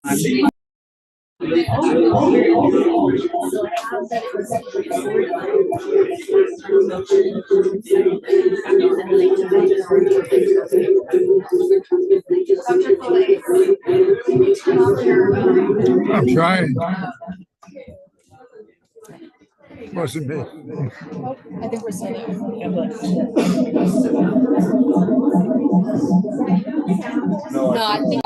I'm trying. Wasn't me. I think we're setting. No, I think.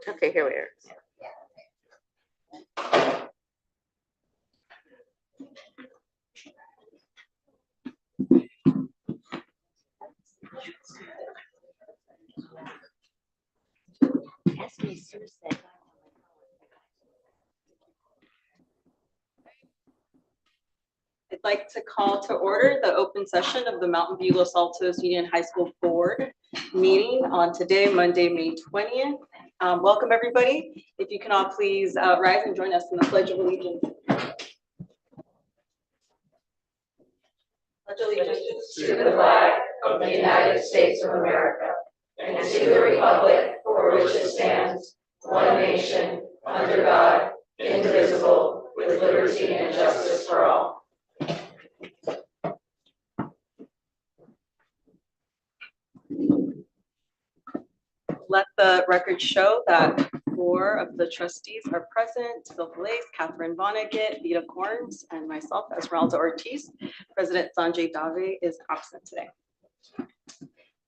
Okay, here we are. I'd like to call to order the open session of the Mountain View Los Altos Union High School Board meeting on today, Monday, May 20th. Welcome, everybody. If you can all please rise and join us in the Pledge of Allegiance. Pledge allegiance to the flag of the United States of America and to the republic for which it stands, one nation, under God, indivisible, with liberty and justice for all. Let the record show that 4 of the trustees are present: Phil Feliz, Catherine Vonnegut, Vita Corns, and myself, Esmeralda Ortiz. President Sanjay Dave is absent today,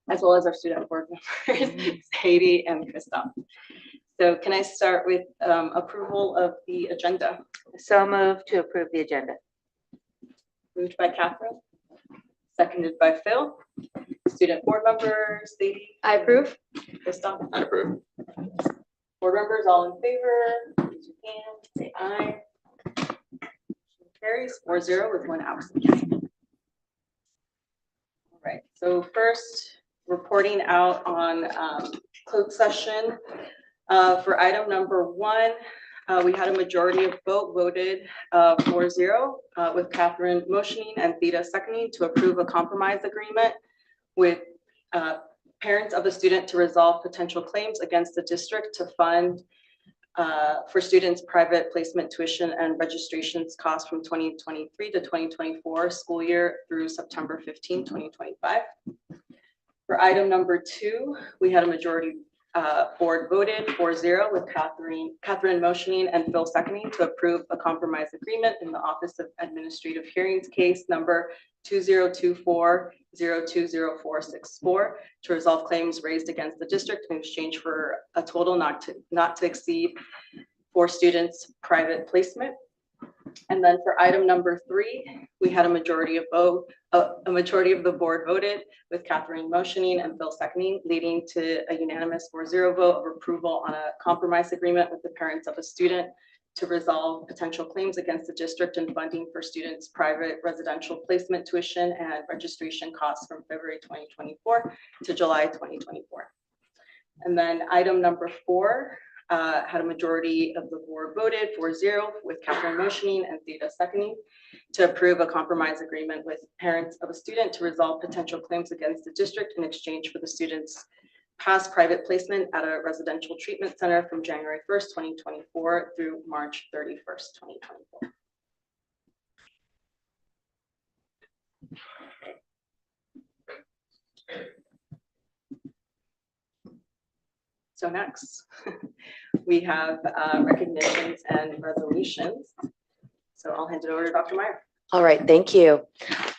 as well as our student board members, Haiti and Christoph. So can I start with approval of the agenda? So moved to approve the agenda. Moved by Catherine, seconded by Phil. Student board members, Sadie. I approve. Christoph. I approve. Board members, all in favor, raise your hand, say aye. Carries 4-0 with 1 absent. All right, so first, reporting out on closed session. For item number 1, we had a majority of voted 4-0 with Catherine motioning and Theta seconding to approve a compromise agreement with parents of a student to resolve potential claims against the district to fund for students' private placement tuition and registrations costs from 2023 to 2024 school year through September 15, 2025. For item number 2, we had a majority board voted 4-0 with Catherine motioning and Phil seconding to approve a compromise agreement in the Office of Administrative Hearings case number 2024-020464 to resolve claims raised against the district in exchange for a total not to exceed for students' private placement. And then for item number 3, we had a majority of the board voted with Catherine motioning and Phil seconding, leading to a unanimous 4-0 vote of approval on a compromise agreement with the parents of a student to resolve potential claims against the district and funding for students' private residential placement tuition and registration costs from February 2024 to July 2024. And then item number 4, had a majority of the board voted 4-0 with Catherine motioning and Theta seconding to approve a compromise agreement with parents of a student to resolve potential claims against the district in exchange for the student's past private placement at a residential treatment center from January 1st, 2024 through March 31st, 2024. So next, we have recognitions and resolutions. So I'll hand it over to Dr. Meyer. All right, thank you.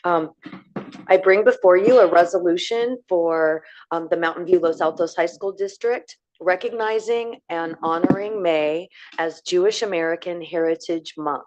I bring before you a resolution for the Mountain View Los Altos High School District recognizing and honoring May as Jewish American Heritage Month.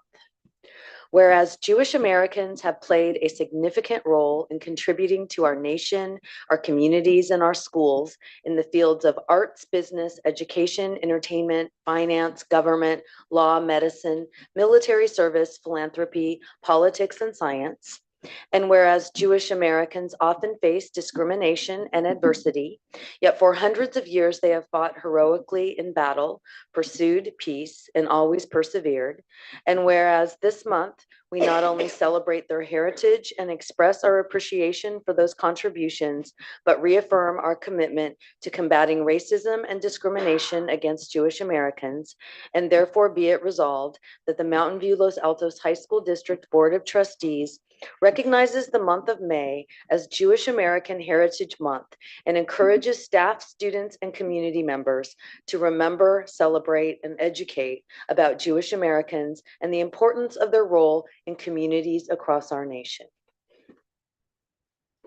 Whereas Jewish Americans have played a significant role in contributing to our nation, our communities, and our schools in the fields of arts, business, education, entertainment, finance, government, law, medicine, military service, philanthropy, politics, and science. And whereas Jewish Americans often face discrimination and adversity, yet for hundreds of years they have fought heroically in battle, pursued peace, and always persevered. And whereas this month we not only celebrate their heritage and express our appreciation for those contributions, but reaffirm our commitment to combating racism and discrimination against Jewish Americans. And therefore be it resolved that the Mountain View Los Altos High School District Board of Trustees recognizes the month of May as Jewish American Heritage Month and encourages staff, students, and community members to remember, celebrate, and educate about Jewish Americans and the importance of their role in communities across our nation.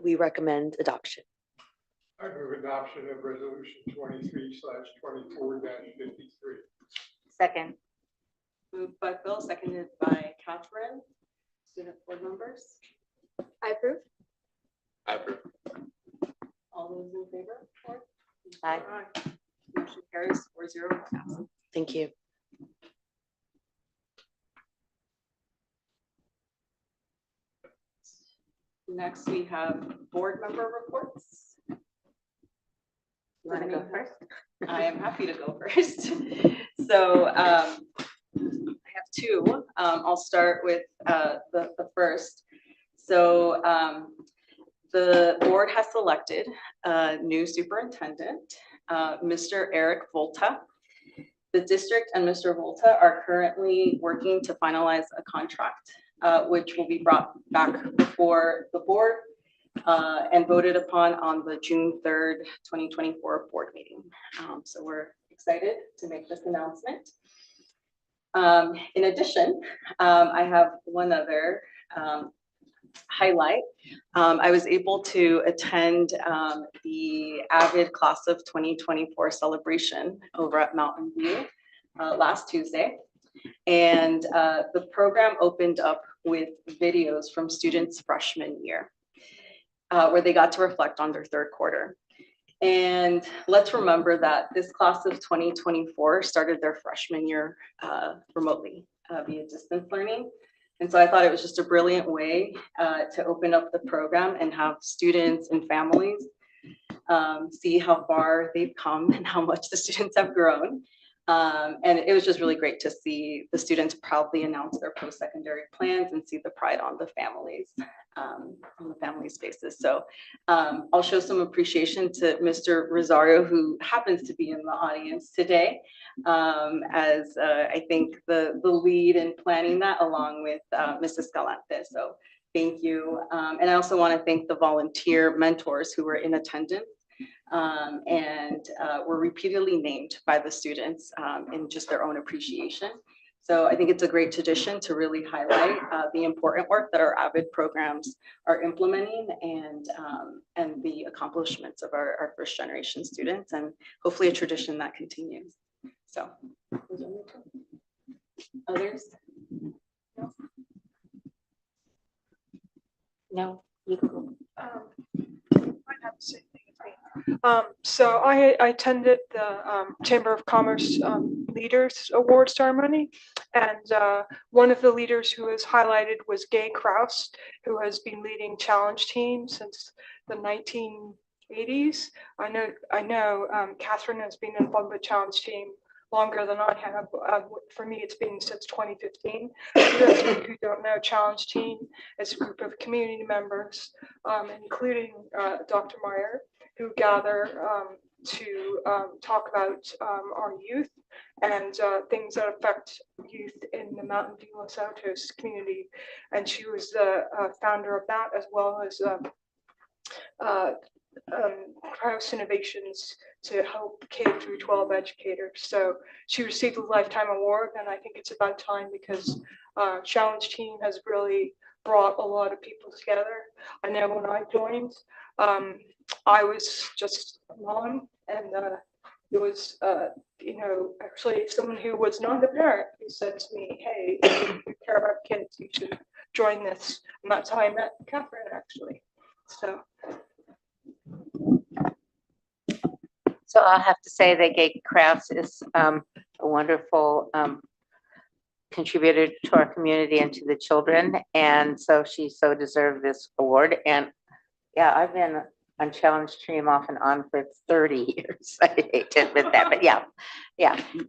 We recommend adoption. I move adoption of resolution 23/24-53. Second. Moved by Phil, seconded by Catherine. Student board members, I approve. I approve. all those in favor? Aye. Motion carries 4-0 absent. Thank you. Next, we have board member reports. You want to go first? I am happy to go first. So I have two. I'll start with the first. So the board has selected a new superintendent, Mr. Eric Volta. The district and Mr. Volta are currently working to finalize a contract, which will be brought back before the board and voted upon on the June 3rd, 2024 board meeting. So we're excited to make this announcement. In addition, I have one other highlight. I was able to attend the Avid Class of 2024 celebration over at Mountain View last Tuesday. And the program opened up with videos from students' freshman year, where they got to reflect on their third quarter. And let's remember that this class of 2024 started their freshman year remotely via distance learning. And so I thought it was just a brilliant way to open up the program and have students and families see how far they've come and how much the students have grown. And it was just really great to see the students proudly announce their post-secondary plans and see the pride on the families' faces. So I'll show some appreciation to Mr. Rosario, who happens to be in the audience today, as I think the lead in planning that, along with Mrs. Galante. So thank you. And I also want to thank the volunteer mentors who were in attendance and were repeatedly named by the students in just their own appreciation. So I think it's a great tradition to really highlight the important work that our AVID programs are implementing and the accomplishments of our first generation students, and hopefully a tradition that continues. So others? No, you can go. Might have the same thing as me. So I attended the Chamber of Commerce Leaders Award ceremony, and one of the leaders who was highlighted was Gay Kraus, who has been leading challenge teams since the 1980s. I know Catherine has been involved with challenge team longer than I have. For me, it's been since 2015. For those of you who don't know, Challenge Team is a group of community members, including Dr. Meyer, who gather to talk about our youth and things that affect youth in the Mountain View Los Altos community. And she was the founder of that, as well as Kraus Innovations to help K through 12 educators. So she received a lifetime award, and I think it's about time because Challenge Team has really brought a lot of people together. I know when I joined, I was just a mom, and it was, actually someone who was not a parent who said to me, hey, if you care about kids, you should join this. And that's how I met Catherine, actually. So I'll have to say that Gay Krause is a wonderful contributor to our community and to the children. And so she so deserved this award. And yeah, I've been on Challenge Team off and on for 30 years. I hate to admit that, but yeah.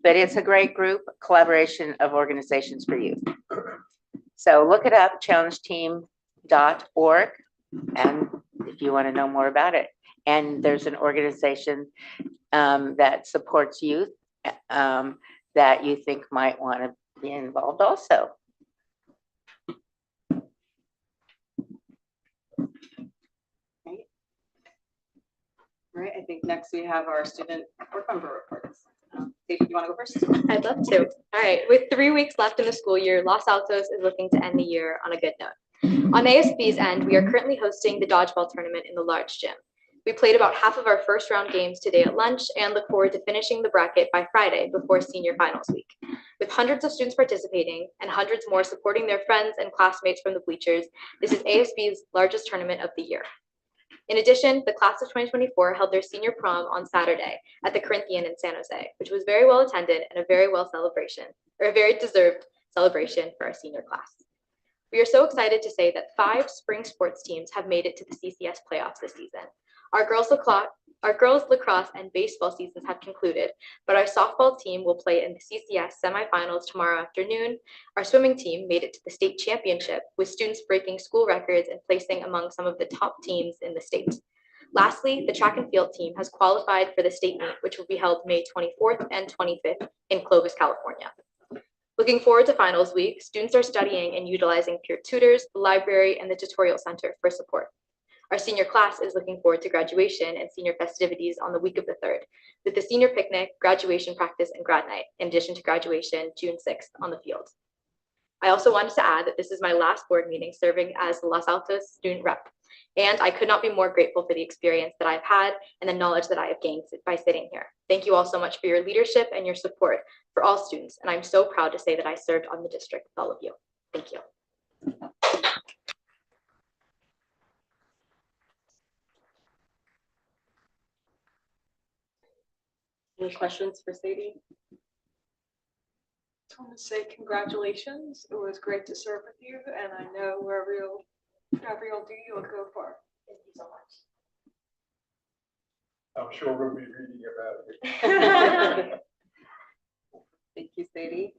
But it's a great group, collaboration of organizations for youth. So look it up, challengeteam.org, and if you want to know more about it. And there's an organization that supports youth that you think might want to be involved also. All right, I think next we have our student board member reports. Stacey, do you want to go first? I'd love to. All right, with 3 weeks left in the school year, Los Altos is looking to end the year on a good note. On ASB's end, we are currently hosting the dodgeball tournament in the large gym. We played about half of our first round games today at lunch and look forward to finishing the bracket by Friday before senior finals week. With hundreds of students participating and hundreds more supporting their friends and classmates from the bleachers, this is ASB's largest tournament of the year. In addition, the class of 2024 held their senior prom on Saturday at the Corinthian in San Jose, which was very well attended and a very deserved celebration for our senior class. We are so excited to say that 5 spring sports teams have made it to the CCS playoffs this season. Our girls lacrosse and baseball seasons have concluded, but our softball team will play in the CCS semifinals tomorrow afternoon. Our swimming team made it to the state championship, with students breaking school records and placing among some of the top teams in the state. Lastly, the track and field team has qualified for the state meet, which will be held May 24th and 25th in Clovis, California. Looking forward to finals week, students are studying and utilizing peer tutors, the library, and the tutorial center for support. Our senior class is looking forward to graduation and senior festivities on the week of the 3rd, with the senior picnic, graduation practice, and grad night, in addition to graduation June 6th on the field. I also wanted to add that this is my last board meeting serving as the Los Altos student rep, and I could not be more grateful for the experience that I've had and the knowledge that I have gained by sitting here. Thank you all so much for your leadership and your support for all students, and I'm so proud to say that I served on the district with all of you. Thank you. Any questions for Sadie? I just want to say congratulations. It was great to serve with you, and I know wherever you'll do, you'll go far. Thank you so much. I'm sure we'll be reading about it. Thank you, Sadie.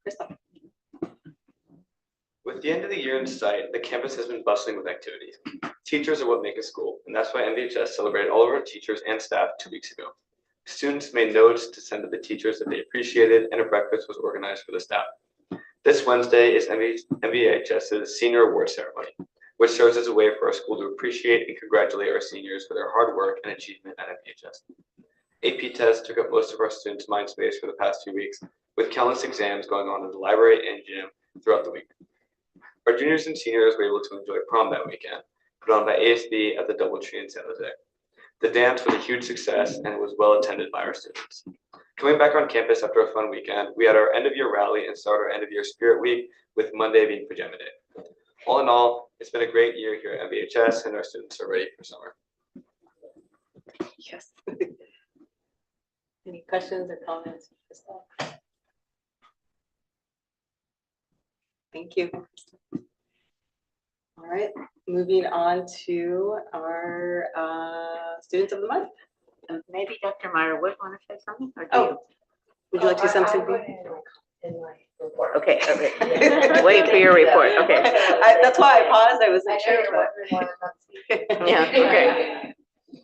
Christoph. With the end of the year in sight, the campus has been bustling with activities. Teachers are what make a school, and that's why MVHS celebrated all of our teachers and staff 2 weeks ago. Students made notes to send to the teachers that they appreciated, and a breakfast was organized for the staff. This Wednesday is MVHS's Senior Award Ceremony, which serves as a way for our school to appreciate and congratulate our seniors for their hard work and achievement at MVHS. AP tests took up most of our students' mind space for the past 2 weeks, with countless exams going on in the library and gym throughout the week. Our juniors and seniors were able to enjoy prom that weekend, put on by ASB at the DoubleTree in San Jose. The dance was a huge success and was well attended by our students. Coming back on campus after a fun weekend, we had our end of year rally and started our end of year spirit week, with Monday being pajama day. All in all, it's been a great year here at MVHS, and our students are ready for summer. Yes. Any questions or comments? Thank you. All right, moving on to our students of the month. Maybe Dr. Meyer would want to say something? Or do Oh, would you like to say something? Okay, wait for your report. Okay. That's why I paused. I wasn't sure. Yeah, okay.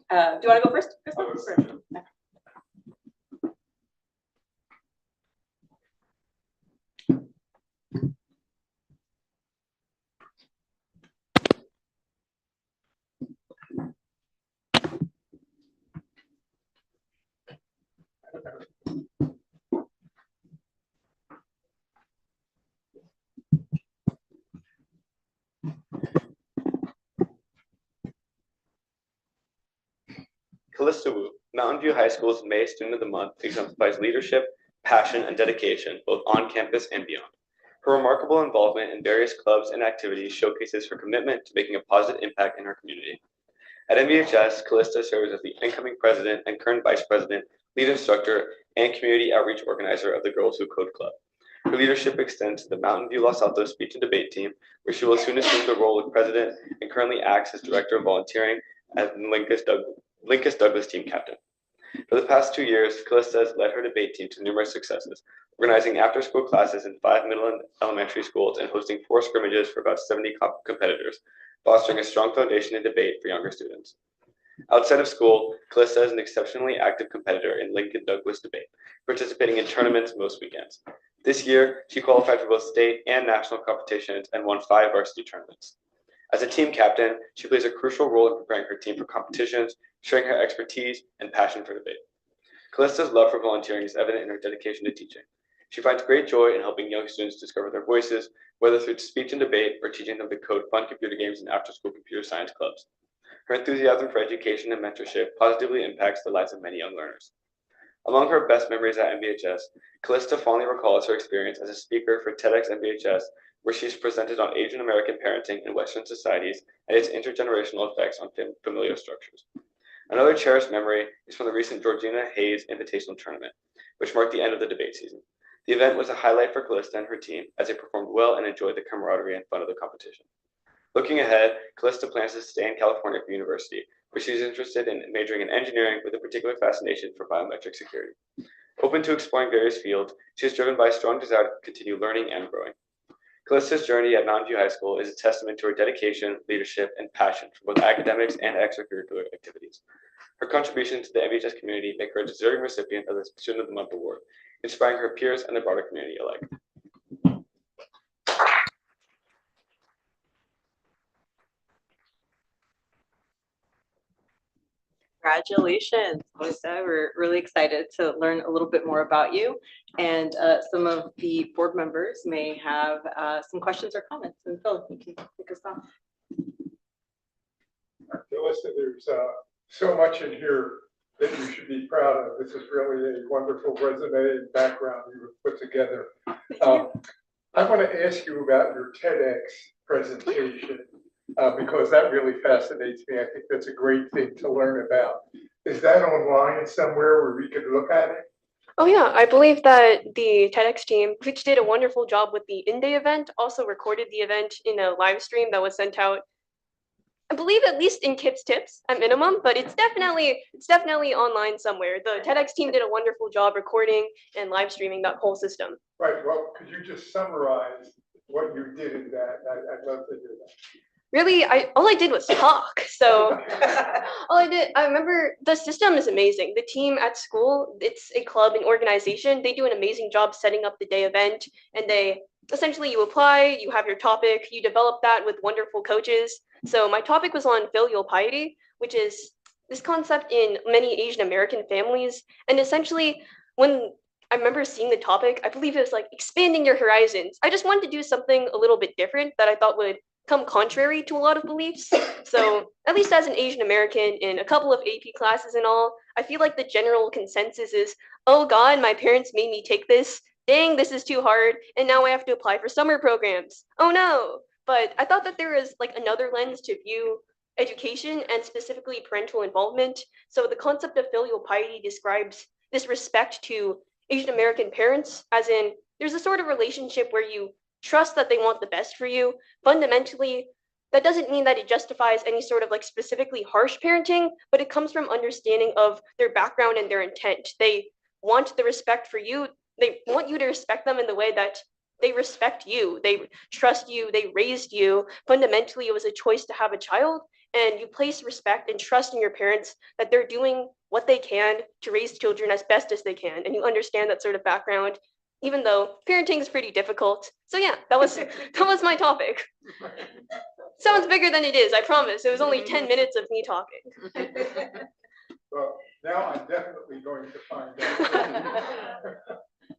Do you want to go first? Crystal? Callista Wu, Mountain View High School's May Student of the Month, exemplifies leadership, passion, and dedication both on campus and beyond. Her remarkable involvement in various clubs and activities showcases her commitment to making a positive impact in her community. At MVHS, Callista serves as the incoming president and current vice president, lead instructor, and community outreach organizer of the Girls Who Code Club. Her leadership extends to the Mountain View Los Altos speech and debate team, where she will soon assume the role of president and currently acts as director of volunteering as Lincoln Douglas team captain. For the past 2 years, Callista has led her debate team to numerous successes, organizing after-school classes in 5 middle and elementary schools and hosting 4 scrimmages for about 70 competitors, fostering a strong foundation in debate for younger students. Outside of school, Callista is an exceptionally active competitor in Lincoln Douglas debate, participating in tournaments most weekends. This year, she qualified for both state and national competitions and won 5 varsity tournaments. As a team captain, she plays a crucial role in preparing her team for competitions, sharing her expertise and passion for debate. Callista's love for volunteering is evident in her dedication to teaching. She finds great joy in helping young students discover their voices, whether through speech and debate or teaching them to code fun computer games and after-school computer science clubs. Her enthusiasm for education and mentorship positively impacts the lives of many young learners. Among her best memories at MVHS, Callista fondly recalls her experience as a speaker for TEDx MVHS, where she's presented on Asian American parenting in Western societies and its intergenerational effects on familial structures. Another cherished memory is from the recent Georgina Hayes Invitational Tournament, which marked the end of the debate season. The event was a highlight for Callista and her team as they performed well and enjoyed the camaraderie and fun of the competition. Looking ahead, Callista plans to stay in California for university, where she's interested in majoring in engineering with a particular fascination for biometric security. Open to exploring various fields, she is driven by a strong desire to continue learning and growing. Callista's journey at Mountain View High School is a testament to her dedication, leadership, and passion for both academics and extracurricular activities. Her contributions to the MVHS community make her a deserving recipient of the Student of the Month award, inspiring her peers and the broader community alike. Congratulations, Melissa. We're really excited to learn a little bit more about you. And some of the board members may have some questions or comments. And Phil, you can kick us off. Listen, there's so much in here that you should be proud of. This is really a wonderful resume and background you have put together. I want to ask you about your TEDx presentation because that really fascinates me. I think that's a great thing to learn about. Is that online somewhere where we could look at it? Oh yeah, I believe that the TEDx team, which did a wonderful job with the in-day event, also recorded the event in a live stream that was sent out, I believe at least in Kip's Tips at minimum, but it's definitely online somewhere. The TEDx team did a wonderful job recording and live streaming that whole system. Right, well, could you just summarize what you did in that? I'd love to hear that. Really, all I did was talk. So I remember the system is amazing. The team at school, it's a club, an organization. They do an amazing job setting up the day event, and essentially you apply, you have your topic, you develop that with wonderful coaches. So my topic was on filial piety, which is this concept in many Asian American families. And essentially, when I remember seeing the topic, I believe it was like expanding your horizons. I just wanted to do something a little bit different that I thought would come contrary to a lot of beliefs. So at least as an Asian American in a couple of AP classes and all, I feel like the general consensus is, oh God, my parents made me take this. Dang, this is too hard. And now I have to apply for summer programs. Oh no. But I thought that there was like another lens to view education and specifically parental involvement. So the concept of filial piety describes this respect to Asian American parents, as in there's a sort of relationship where you trust that they want the best for you. Fundamentally, that doesn't mean that it justifies any sort of like specifically harsh parenting, but it comes from understanding of their background and their intent. They want the respect for you. They want you to respect them in the way that they respect you. They trust you. They raised you. Fundamentally, it was a choice to have a child, and you place respect and trust in your parents that they're doing what they can to raise children as best as they can. And you understand that sort of background, even though parenting is pretty difficult. So yeah, that was my topic. Sounds bigger than it is, I promise. It was only 10 minutes of me talking. Well, now I'm definitely going to find out.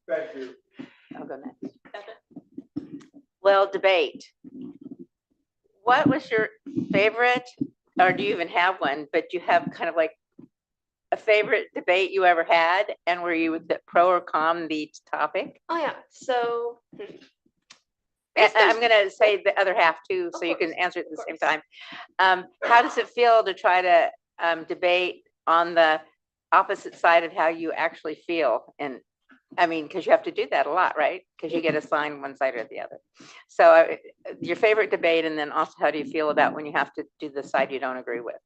Thank you. I'll go next. Well, debate. What was your favorite, or do you even have one, but you have kind of like a favorite debate you ever had, and were you pro or con the topic? Oh yeah, so And I'm gonna say the other half too, so you can answer it at the same time. How does it feel to try to debate on the opposite side of how you actually feel? And I mean, because you have to do that a lot, right? Because you get assigned one side or the other. So your favorite debate, and then also how do you feel about when you have to do the side you don't agree with?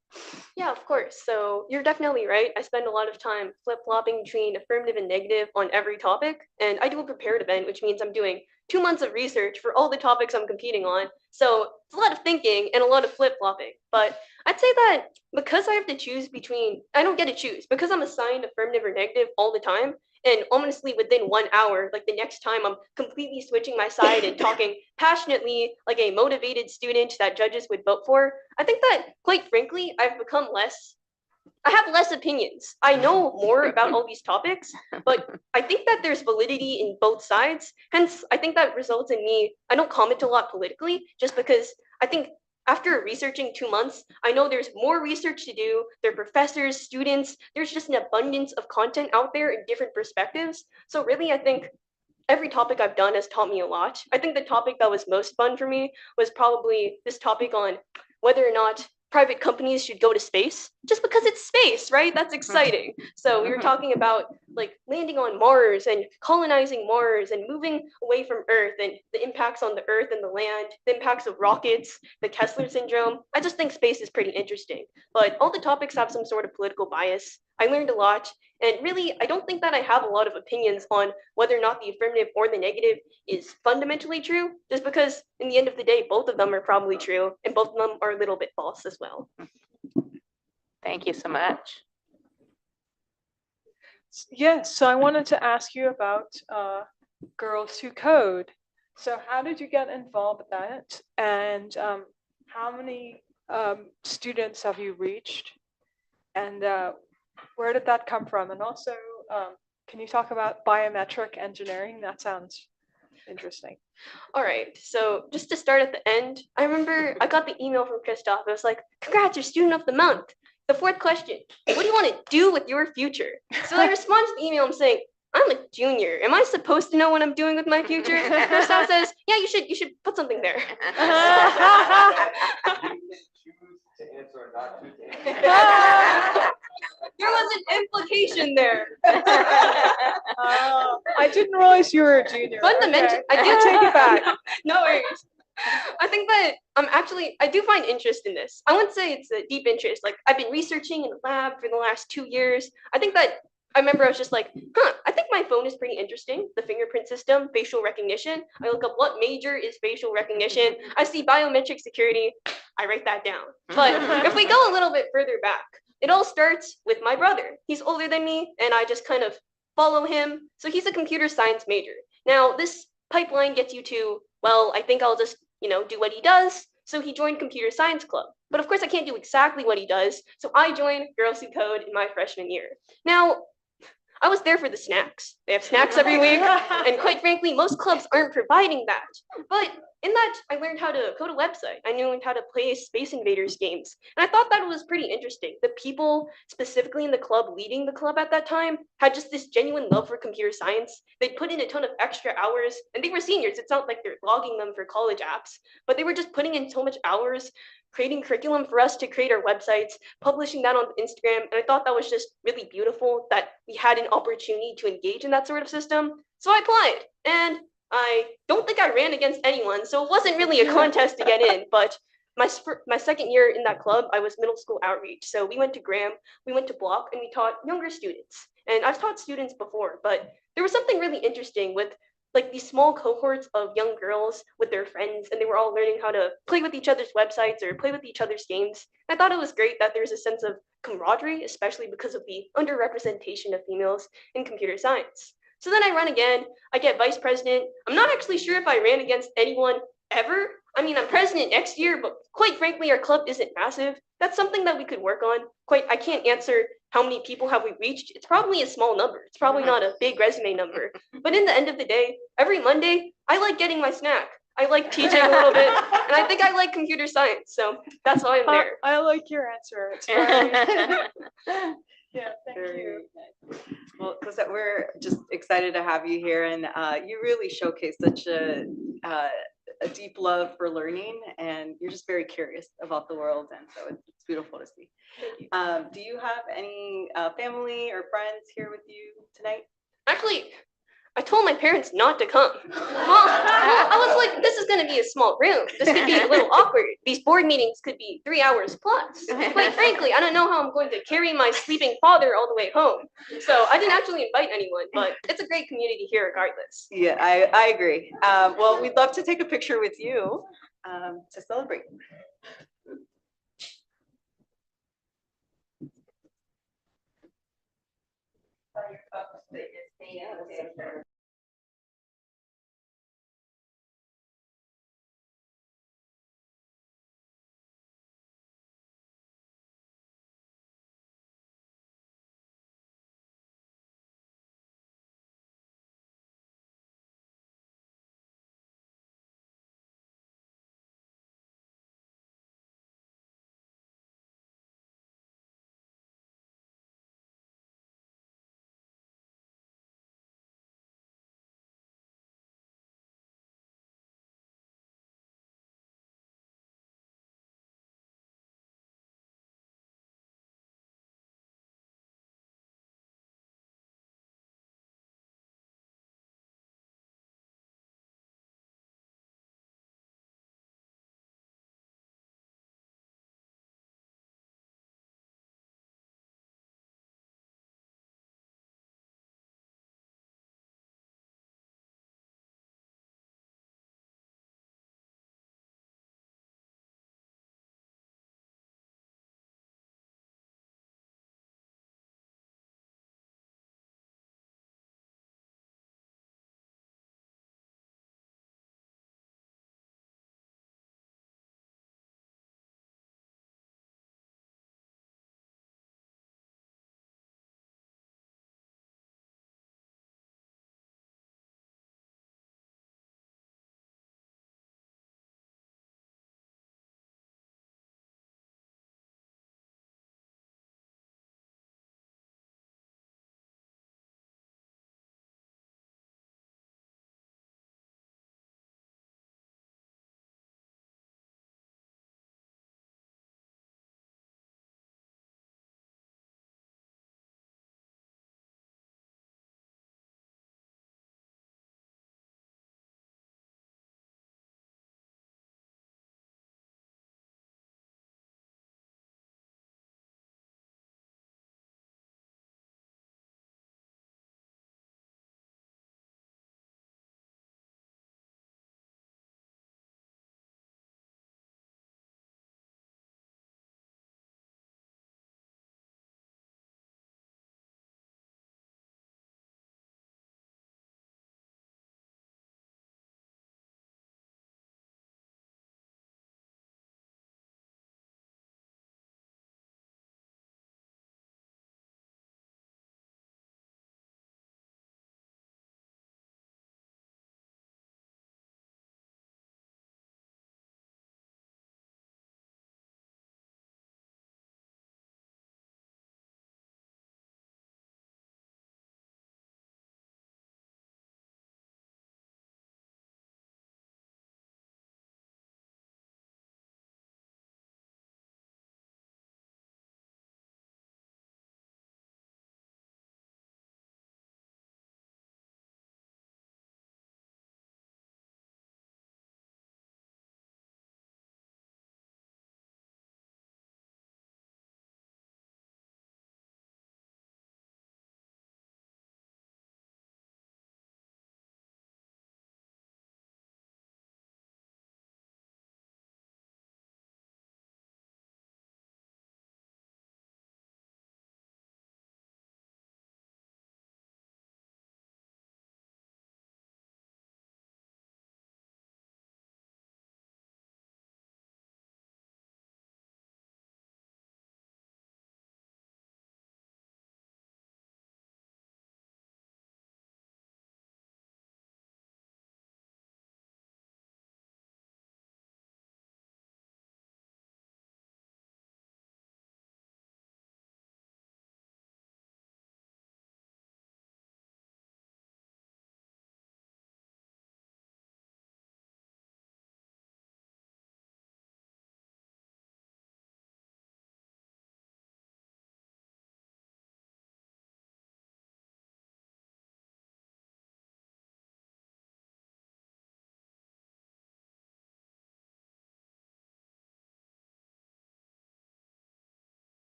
yeah, of course. So you're definitely right. I spend a lot of time flip-flopping between affirmative and negative on every topic. And I do a prepared event, which means I'm doing 2 months of research for all the topics I'm competing on. So it's a lot of thinking and a lot of flip-flopping. But I'd say that because I have to choose between, I don't get to choose because I'm assigned affirmative or negative all the time. And honestly, within 1 hour, like the next time I'm completely switching my side and talking passionately like a motivated student that judges would vote for, I think that quite frankly, I have less opinions. I know more about all these topics, but I think that there's validity in both sides. Hence, I think that results in me, I don't comment a lot politically just because I think after researching 2 months, I know there's more research to do. There are professors, students, there's just an abundance of content out there in different perspectives. So really, I think every topic I've done has taught me a lot. I think the topic that was most fun for me was probably this topic on whether or not private companies should go to space, just because it's space, right? That's exciting. So we were talking about like landing on Mars and colonizing Mars and moving away from Earth and the impacts on the Earth and the land, the impacts of rockets, the Kessler syndrome. I just think space is pretty interesting. But all the topics have some sort of political bias. I learned a lot. And really, I don't think that I have a lot of opinions on whether or not the affirmative or the negative is fundamentally true, just because in the end of the day, both of them are probably true, and both of them are a little bit false as well. Thank you so much. Yes, so I wanted to ask you about Girls Who Code. So how did you get involved with that? And how many students have you reached? And where did that come from? And also, can you talk about biometric engineering? That sounds interesting. All right, so just to start at the end, I remember I got the email from Christoph. It was like, congrats, you're student of the month. The fourth question, what do you want to do with your future? So I respond to the email, I'm saying, I'm a junior. Am I supposed to know what I'm doing with my future? Christoph says, yeah, you should put something there. To answer or not to answer. There was an implication there. I didn't realize you were a junior. Fundamental, Okay. I do Take it back. No worries. I think that I do find interest in this. I wouldn't say it's a deep interest. Like I've been researching in the lab for the last 2 years. I remember I was just like, I think my phone is pretty interesting. The fingerprint system, facial recognition. I look up what major is facial recognition. I see biometric security. I write that down. But if we go a little bit further back, it all starts with my brother. He's older than me, and I just kind of follow him. So he's a computer science major. Now, this pipeline gets you to, well, I think I'll just, do what he does. So he joined computer science club. But of course, I can't do exactly what he does. So I joined Girls Who Code in my freshman year. Now, I was there for the snacks. They have snacks every week. And quite frankly, most clubs aren't providing that. But in that, I learned how to code a website. I learned how to play Space Invaders games. And I thought that was pretty interesting. The people specifically in the club leading the club at that time had just this genuine love for computer science. They'd put in a ton of extra hours, and they were seniors. It's not like they're logging them for college apps, but they were just putting in so much hours creating curriculum for us to create our websites, publishing that on Instagram. And I thought that was just really beautiful that we had an opportunity to engage in that sort of system. So I applied, and I don't think I ran against anyone, so it wasn't really a contest to get in. But my second year in that club, I was middle school outreach. So we went to Graham, we went to Block, and we taught younger students. And I've taught students before, but there was something really interesting with like these small cohorts of young girls with their friends, and they were all learning how to play with each other's websites or play with each other's games. And I thought it was great that there's a sense of camaraderie, especially because of the underrepresentation of females in computer science. So then I run again, I get vice president. I'm not actually sure if I ran against anyone ever. I mean, I'm president next year, but quite frankly, our club isn't massive. That's something that we could work on. I can't answer how many people have we reached. It's probably a small number. It's probably not a big resume number. But in the end of the day, every Monday, I like getting my snack. I like teaching a little bit, and I think I like computer science. So that's why I'm there. I like your answer. It's very Yeah, thank you. Very nice. Well, Cosette, we're just excited to have you here, and you really showcase such a deep love for learning, and you're just very curious about the world, and so it's beautiful to see. Thank you. Do you have any family or friends here with you tonight? Actually, I told my parents not to come. I was like, this is gonna be a small room. This could be a little awkward. These board meetings could be 3 hours plus. Quite frankly, I don't know how I'm going to carry my sleeping father all the way home. So I didn't actually invite anyone, but it's a great community here regardless. Yeah, I agree. Well, we'd love to take a picture with you to celebrate.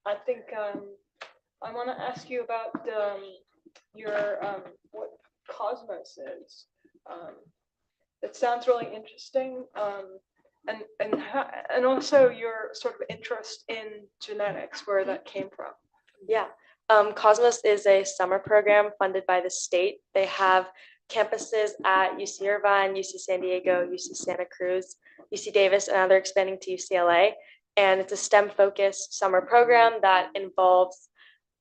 I think I want to ask you about your what Cosmos is. It sounds really interesting, and also your sort of interest in genetics, where that came from. Yeah, Cosmos is a summer program funded by the state. They have campuses at UC Irvine, UC San Diego, UC Santa Cruz, UC Davis, and now they're expanding to UCLA. And it's a STEM-focused summer program that involves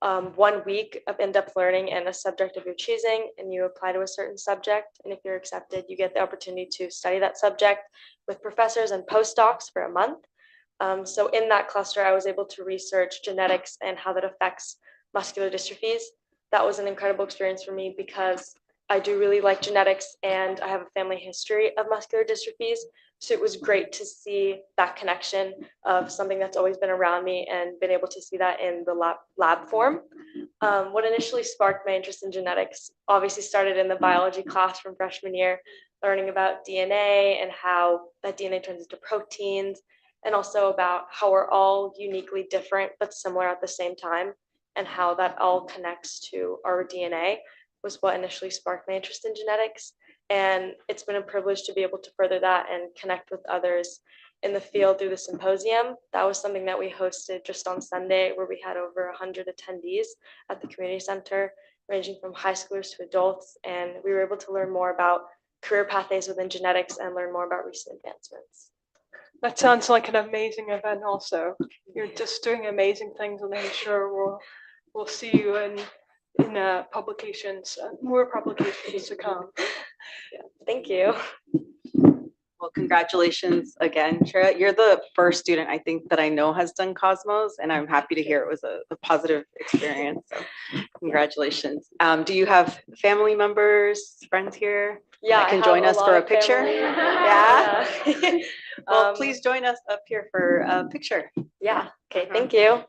1 week of in-depth learning and a subject of your choosing, and you apply to a certain subject. And if you're accepted, you get the opportunity to study that subject with professors and postdocs for a month. So in that cluster, I was able to research genetics and how that affects muscular dystrophies. That was an incredible experience for me because I do really like genetics and I have a family history of muscular dystrophies. So it was great to see that connection of something that's always been around me and been able to see that in the lab form. What initially sparked my interest in genetics obviously started in the biology class from freshman year, learning about DNA and how that DNA turns into proteins, and also about how we're all uniquely different but similar at the same time, and how that all connects to our DNA was what initially sparked my interest in genetics. And it's been a privilege to be able to further that and connect with others in the field through the symposium. That was something that we hosted just on Sunday, where we had over 100 attendees at the community center, ranging from high schoolers to adults. And we were able to learn more about career pathways within genetics and learn more about recent advancements. That sounds like an amazing event also. You're just doing amazing things, and I'm sure we'll see you in publications, more publications to come. Yeah, thank you. Well, congratulations again, Shreya. You're the first student I think that I know has done Cosmos, and I'm happy to hear it was a positive experience. So congratulations. Do you have family members, friends here? Yeah, that can I join have us a for lot a of picture? family. Yeah. Yeah. Well, please join us up here for a picture. Yeah. Okay. Thank you.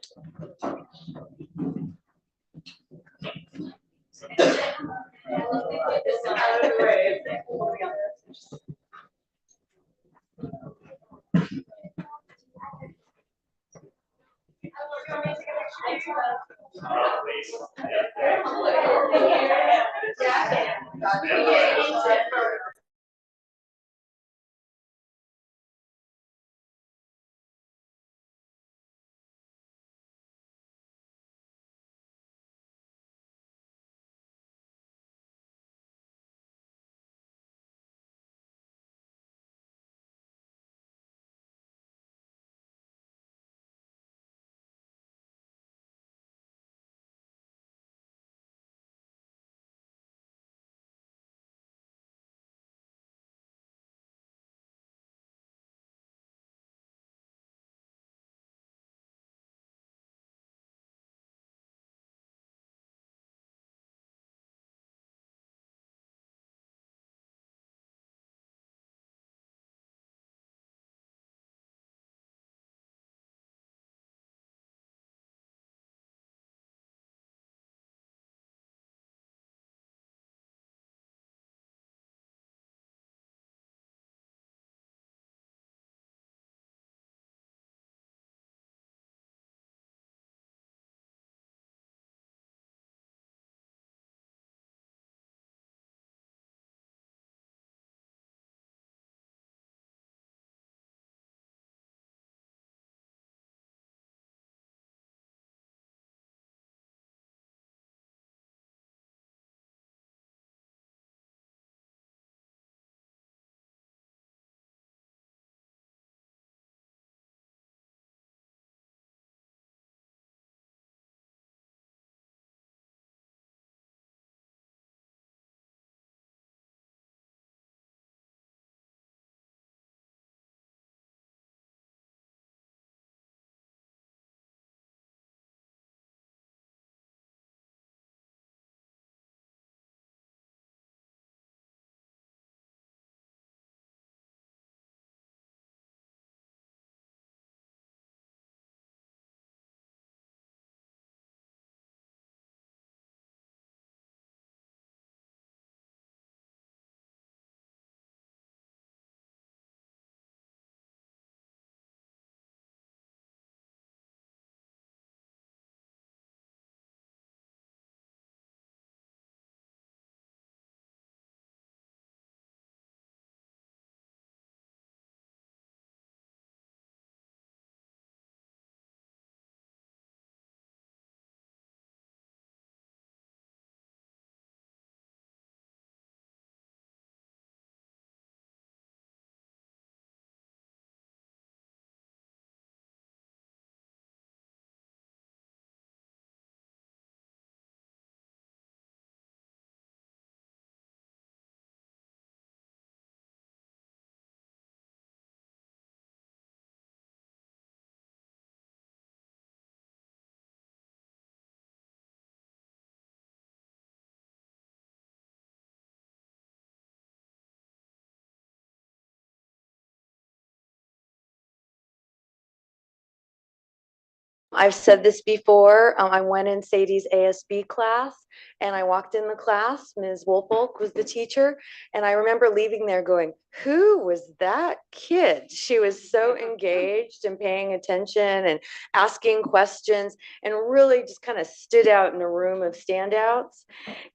I've said this before. I went in Sadie's ASB class and I walked in the class. Ms. Woolfolk was the teacher. And I remember leaving there going, who was that kid? She was so engaged and paying attention and asking questions and really just kind of stood out in a room of standouts.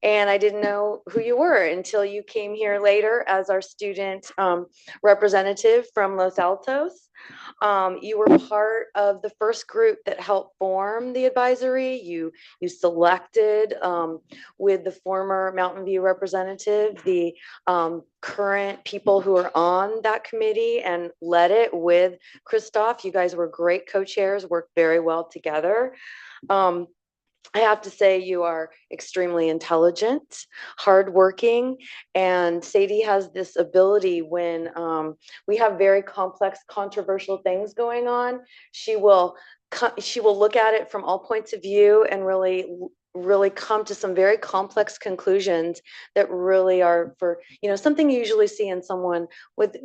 And I didn't know who you were until you came here later as our student representative from Los Altos. You were part of the first group that helped form the advisory. You selected with the former Mountain View representative, the current people who are on that committee and led it with Christoph. You guys were great co-chairs, worked very well together. I have to say you are extremely intelligent, hardworking, and Sadie has this ability when we have very complex, controversial things going on. She will look at it from all points of view and really come to some very complex conclusions that really are for, something you usually see in someone with,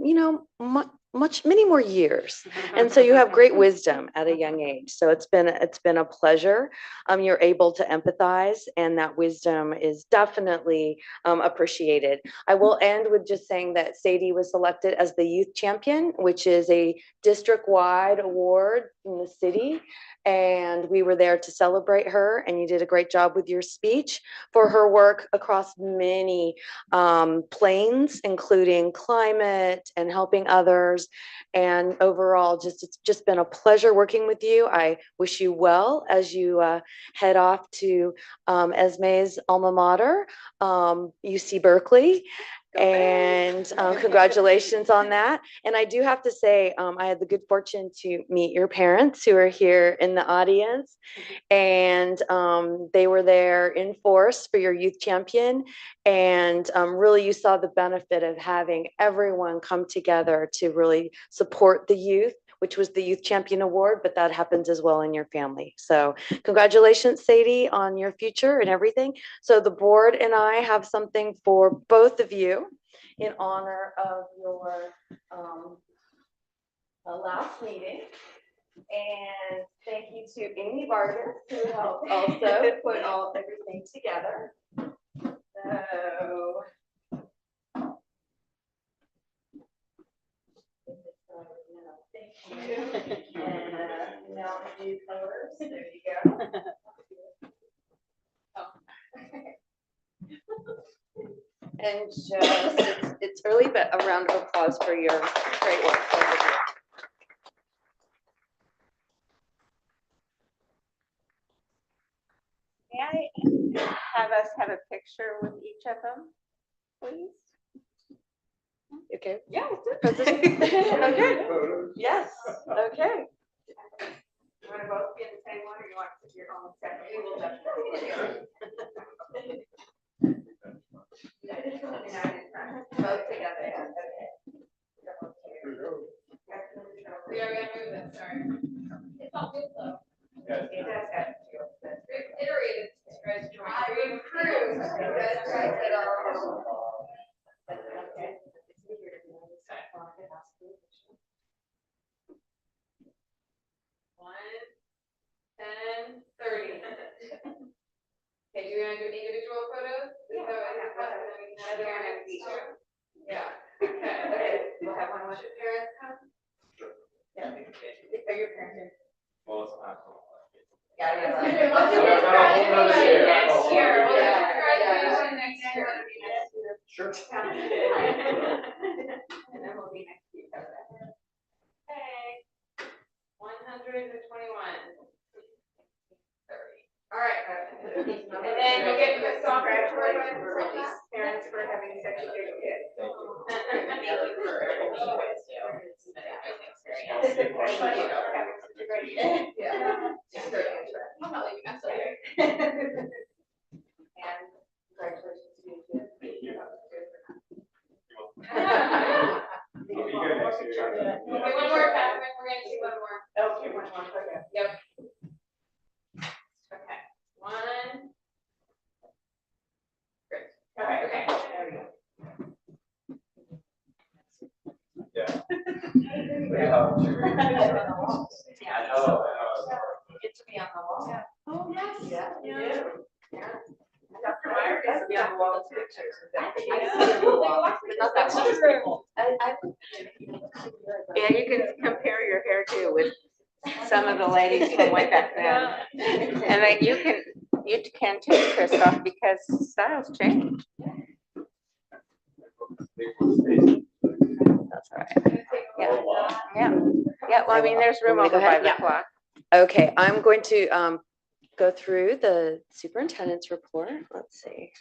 many more years. And so you have great wisdom at a young age. So it's been a pleasure. You're able to empathize, and that wisdom is definitely appreciated. I will end with just saying that Sadie was selected as the youth champion, which is a district-wide award in the city. And we were there to celebrate her, and you did a great job with your speech for her work across many planes, including climate and helping others. And overall, it's just been a pleasure working with you. I wish you well as you head off to Esme's alma mater, UC Berkeley. And congratulations on that. And I do have to say, I had the good fortune to meet your parents who are here in the audience, and they were there in force for your youth champion. And really, you saw the benefit of having everyone come together to really support the youth, which was the Youth Champion Award, but that happens as well in your family. So congratulations, Sadie, on your future and everything. So the board and I have something for both of you in honor of your last meeting. And thank you to Amy Vargas, who helped also put everything together. So thank you. And now do colors. There you go. And just, it's early, but a round of applause for your great work. May I have us have a picture with each of them, please? Okay. Yeah, President? Okay. Yes. Okay. You want to both be in the same one, or you want to your own separate? We will definitely. Both together. Okay. We are going to move it. Sorry. It's all good though. It does have to. Iterated. I improved. That's right. Okay. 1, 10, 30. Okay, do you want to do individual photos? Yeah. Yeah. Okay. We'll have one with your parents come. Yeah. Are your parents here? Well, it's not. Yeah. We'll do your graduation next year. We'll do your graduation next year. Sure. And then we'll be next to each other. Okay. 121. 30. All right. And then we'll get the song parents for having such a good kid. Thank you for everything you guys do. Yeah. I'm not leaving. I'm sorry. And congratulations to you too. Thank you. One more time. We're going to do one more. Okay, one more. Okay. Yep. Okay. 1. Great. Okay. Okay. There we go. Yeah. Yeah. I know. Get to be Yeah, you can compare your hairdo with some of the ladies from way back then. And then you can too, Christoph, because styles change. That's all right. Yeah, yeah, well, I mean, there's room Want me to over go by ahead? the Yeah. clock. Okay, I'm going to go through the superintendent's report. Let's see.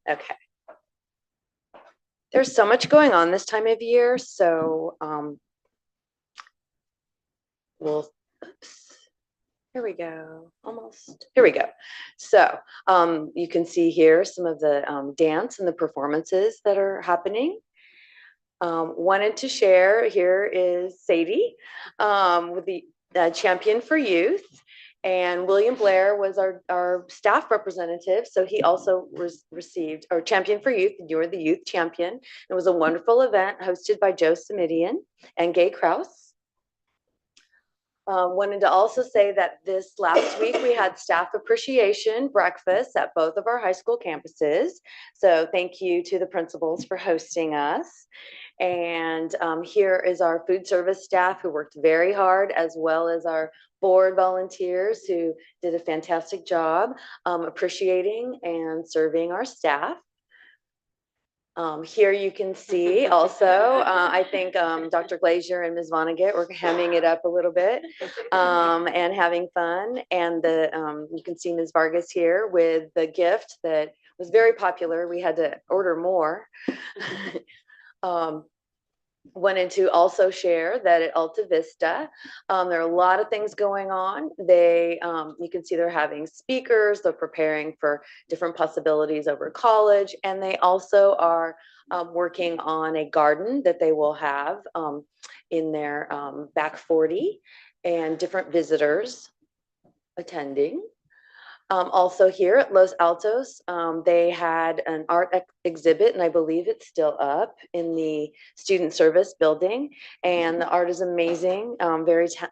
Okay. There's so much going on this time of year, so we'll, oops, here we go, almost, here we go. So you can see here some of the dance and the performances that are happening. Wanted to share, here is Sadie with the Champion for Youth. And William Blair was our staff representative. So he also received our Champion for Youth, and you were the youth champion. It was a wonderful event hosted by Joe Simidian and Gay Kraus. Wanted to also say that this last week we had staff appreciation breakfast at both of our high school campuses. So thank you to the principals for hosting us. And here is our food service staff who worked very hard, as well as our board volunteers who did a fantastic job appreciating and serving our staff. Here you can see also, I think Dr. Glazier and Ms. Vonnegut were hemming it up a little bit and having fun. And you can see Ms. Vargas here with the gift that was very popular. We had to order more. Wanted to also share that at Alta Vista, there are a lot of things going on. You can see they're having speakers, they're preparing for different possibilities over college, and they also are working on a garden that they will have in their back 40 and different visitors attending. Also here at Los Altos, they had an art exhibit, and I believe it's still up in the student service building. And the art is amazing, a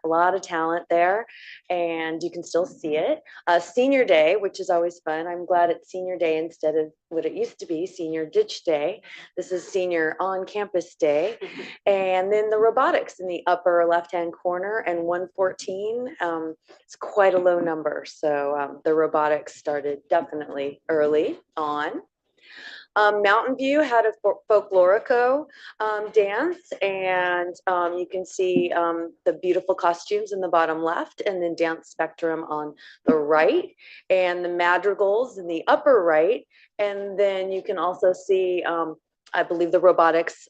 lot of talent there, and you can still see it. Senior Day, which is always fun. I'm glad it's Senior Day instead of what it used to be, Senior Ditch Day. This is Senior On Campus Day. And then the robotics in the upper left-hand corner, and 114. It's quite a low number, so the robotics started definitely early on. Mountain View had a folklorico dance, and you can see the beautiful costumes in the bottom left, and then Dance Spectrum on the right, and the madrigals in the upper right. And then you can also see, I believe, the robotics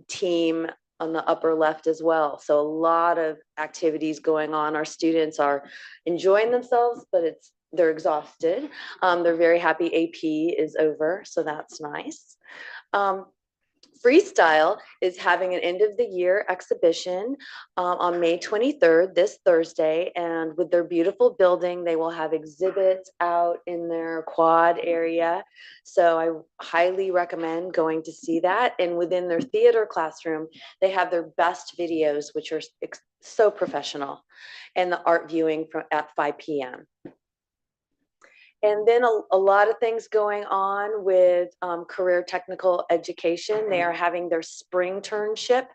team on the upper left as well. So a lot of activities going on. Our students are enjoying themselves, but they're exhausted. They're very happy AP is over, so that's nice. Freestyle is having an end of the year exhibition on May 23rd, this Thursday, and with their beautiful building, they will have exhibits out in their quad area. So I highly recommend going to see that. And within their theater classroom, they have their best videos, which are so professional, and the art viewing at 5 p.m. And then a lot of things going on with career technical education. They are having their spring turnship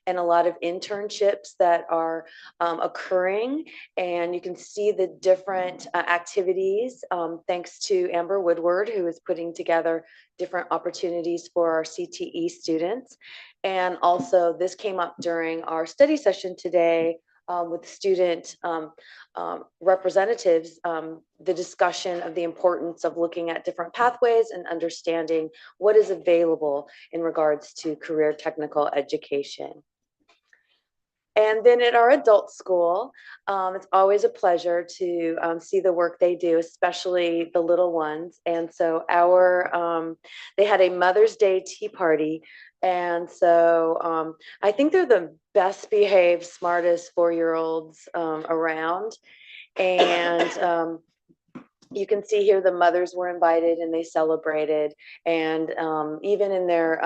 and a lot of internships that are occurring. And you can see the different activities thanks to Amber Woodward, who is putting together different opportunities for our CTE students. And also this came up during our study session today with student representatives, the discussion of the importance of looking at different pathways and understanding what is available in regards to career technical education. And then at our adult school, it's always a pleasure to see the work they do, especially the little ones. And so they had a Mother's Day tea party. And so I think they're the best behaved, smartest 4-year-olds around. And You can see here the mothers were invited and they celebrated, and even in their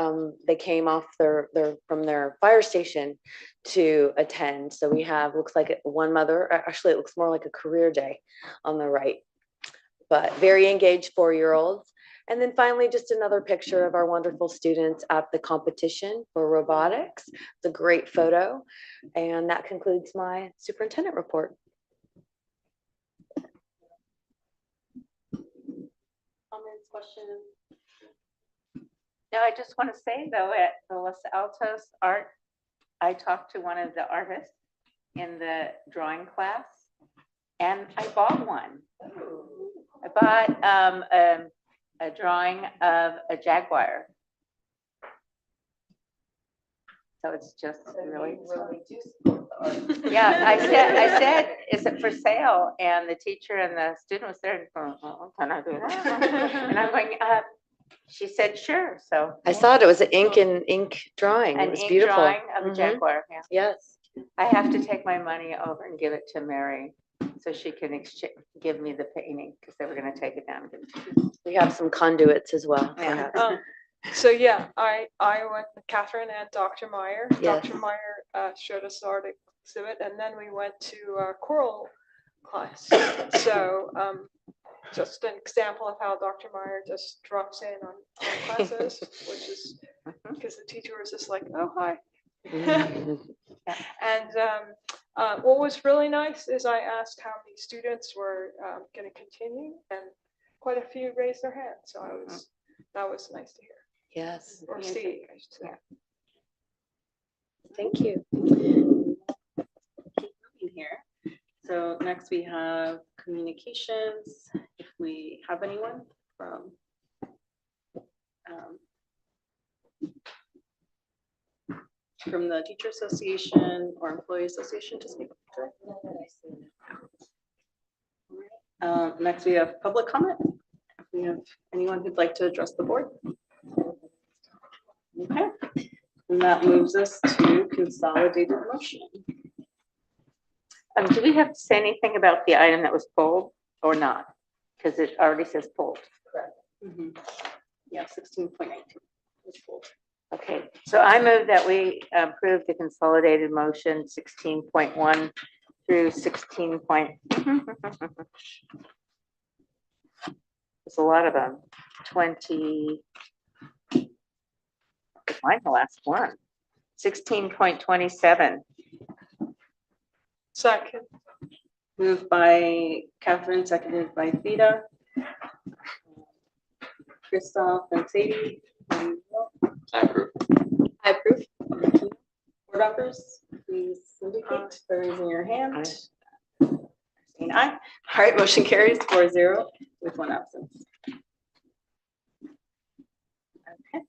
they came off from their fire station to attend. So we have, looks like one mother, actually it looks more like a career day on the right, but very engaged 4-year-olds. And then finally, just another picture of our wonderful students at the competition for robotics. It's a great photo. And that concludes my superintendent report. Comments, questions? No, I just want to say though, at the Los Altos Art, I talked to one of the artists in the drawing class, and I bought one. I bought a drawing of a jaguar. So it's just really, yeah. I said, is it for sale? And the teacher and the student was there, going, oh, can I do that? And I'm going, she said, sure. So I saw it. It was an ink drawing. It an was ink beautiful. drawing of a Mhm. jaguar. Yeah. Yes. I have to take my money over and give it to Mary so she can give me the painting, because they were going to take it down. We have some conduits as well. Yeah. perhaps. So yeah, I went with Catherine and Dr. Meyer. Yes. Dr. Meyer showed us the art exhibit, and then we went to choral class. So just an example of how Dr. Meyer just drops in on classes, which is because the teacher was just like, oh, hi. Mhm. And what was really nice is I asked how many students were going to continue, and quite a few raised their hands. So that was nice to hear, Yes. or see, I should say. Thank you. Keep moving here. So next we have communications. If we have anyone from the Teacher Association or Employee Association to speak. Next we have public comment. If we have anyone who'd like to address the board. Okay, and that moves us to consolidated motion. Do we have to say anything about the item that was pulled or not? Because it already says pulled. Yeah, 16.19. Okay, so I move that we approve the consolidated motion 16.1 through 16. There's a lot of them. 20. Find the last one. 16.27. Second. Moved by Catherine, seconded by Theta. Christoph and Sadie. I approve. I approve. Board members, please indicate by raising your hand. Saying aye. All right, motion carries 4-0 with one absence. Okay.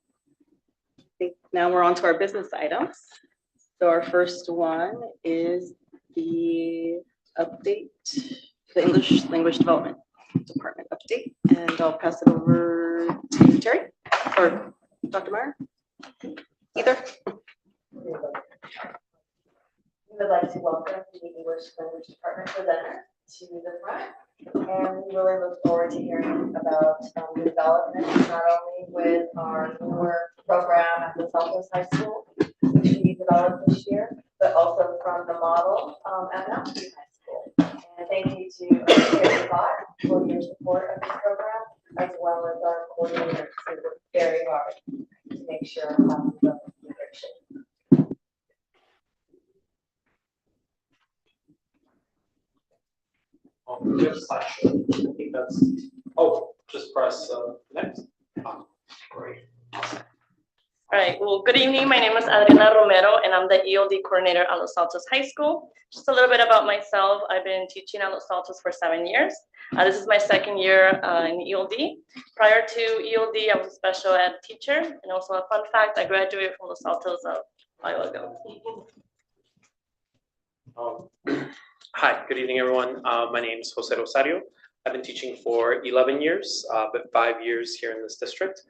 I think now we're on to our business items. So our first one is the update, the English Language Development Department update. And I'll pass it over to Terry or Dr. Meyer. Either. We would like to welcome the English Language Department presenter to the front. And we really look forward to hearing about the development, not only with our newer program at the Saltos High School, which we developed this year, but also from the model at Mountain View High School. And thank you to Terry Bott for your support of this program, as well as our coordinators who worked very hard to make sure we have the direction. Just I think that's, just press next. Great. All right, well, good evening. My name is Adriana Romero, and I'm the ELD coordinator at Los Altos High School. Just a little bit about myself. I've been teaching at Los Altos for 7 years. This is my second year in ELD. Prior to ELD, I was a special ed teacher. And also a fun fact, I graduated from Los Altos a while ago. Hi, good evening, everyone. My name is Jose Rosario. I've been teaching for 11 years, but 5 years here in this district.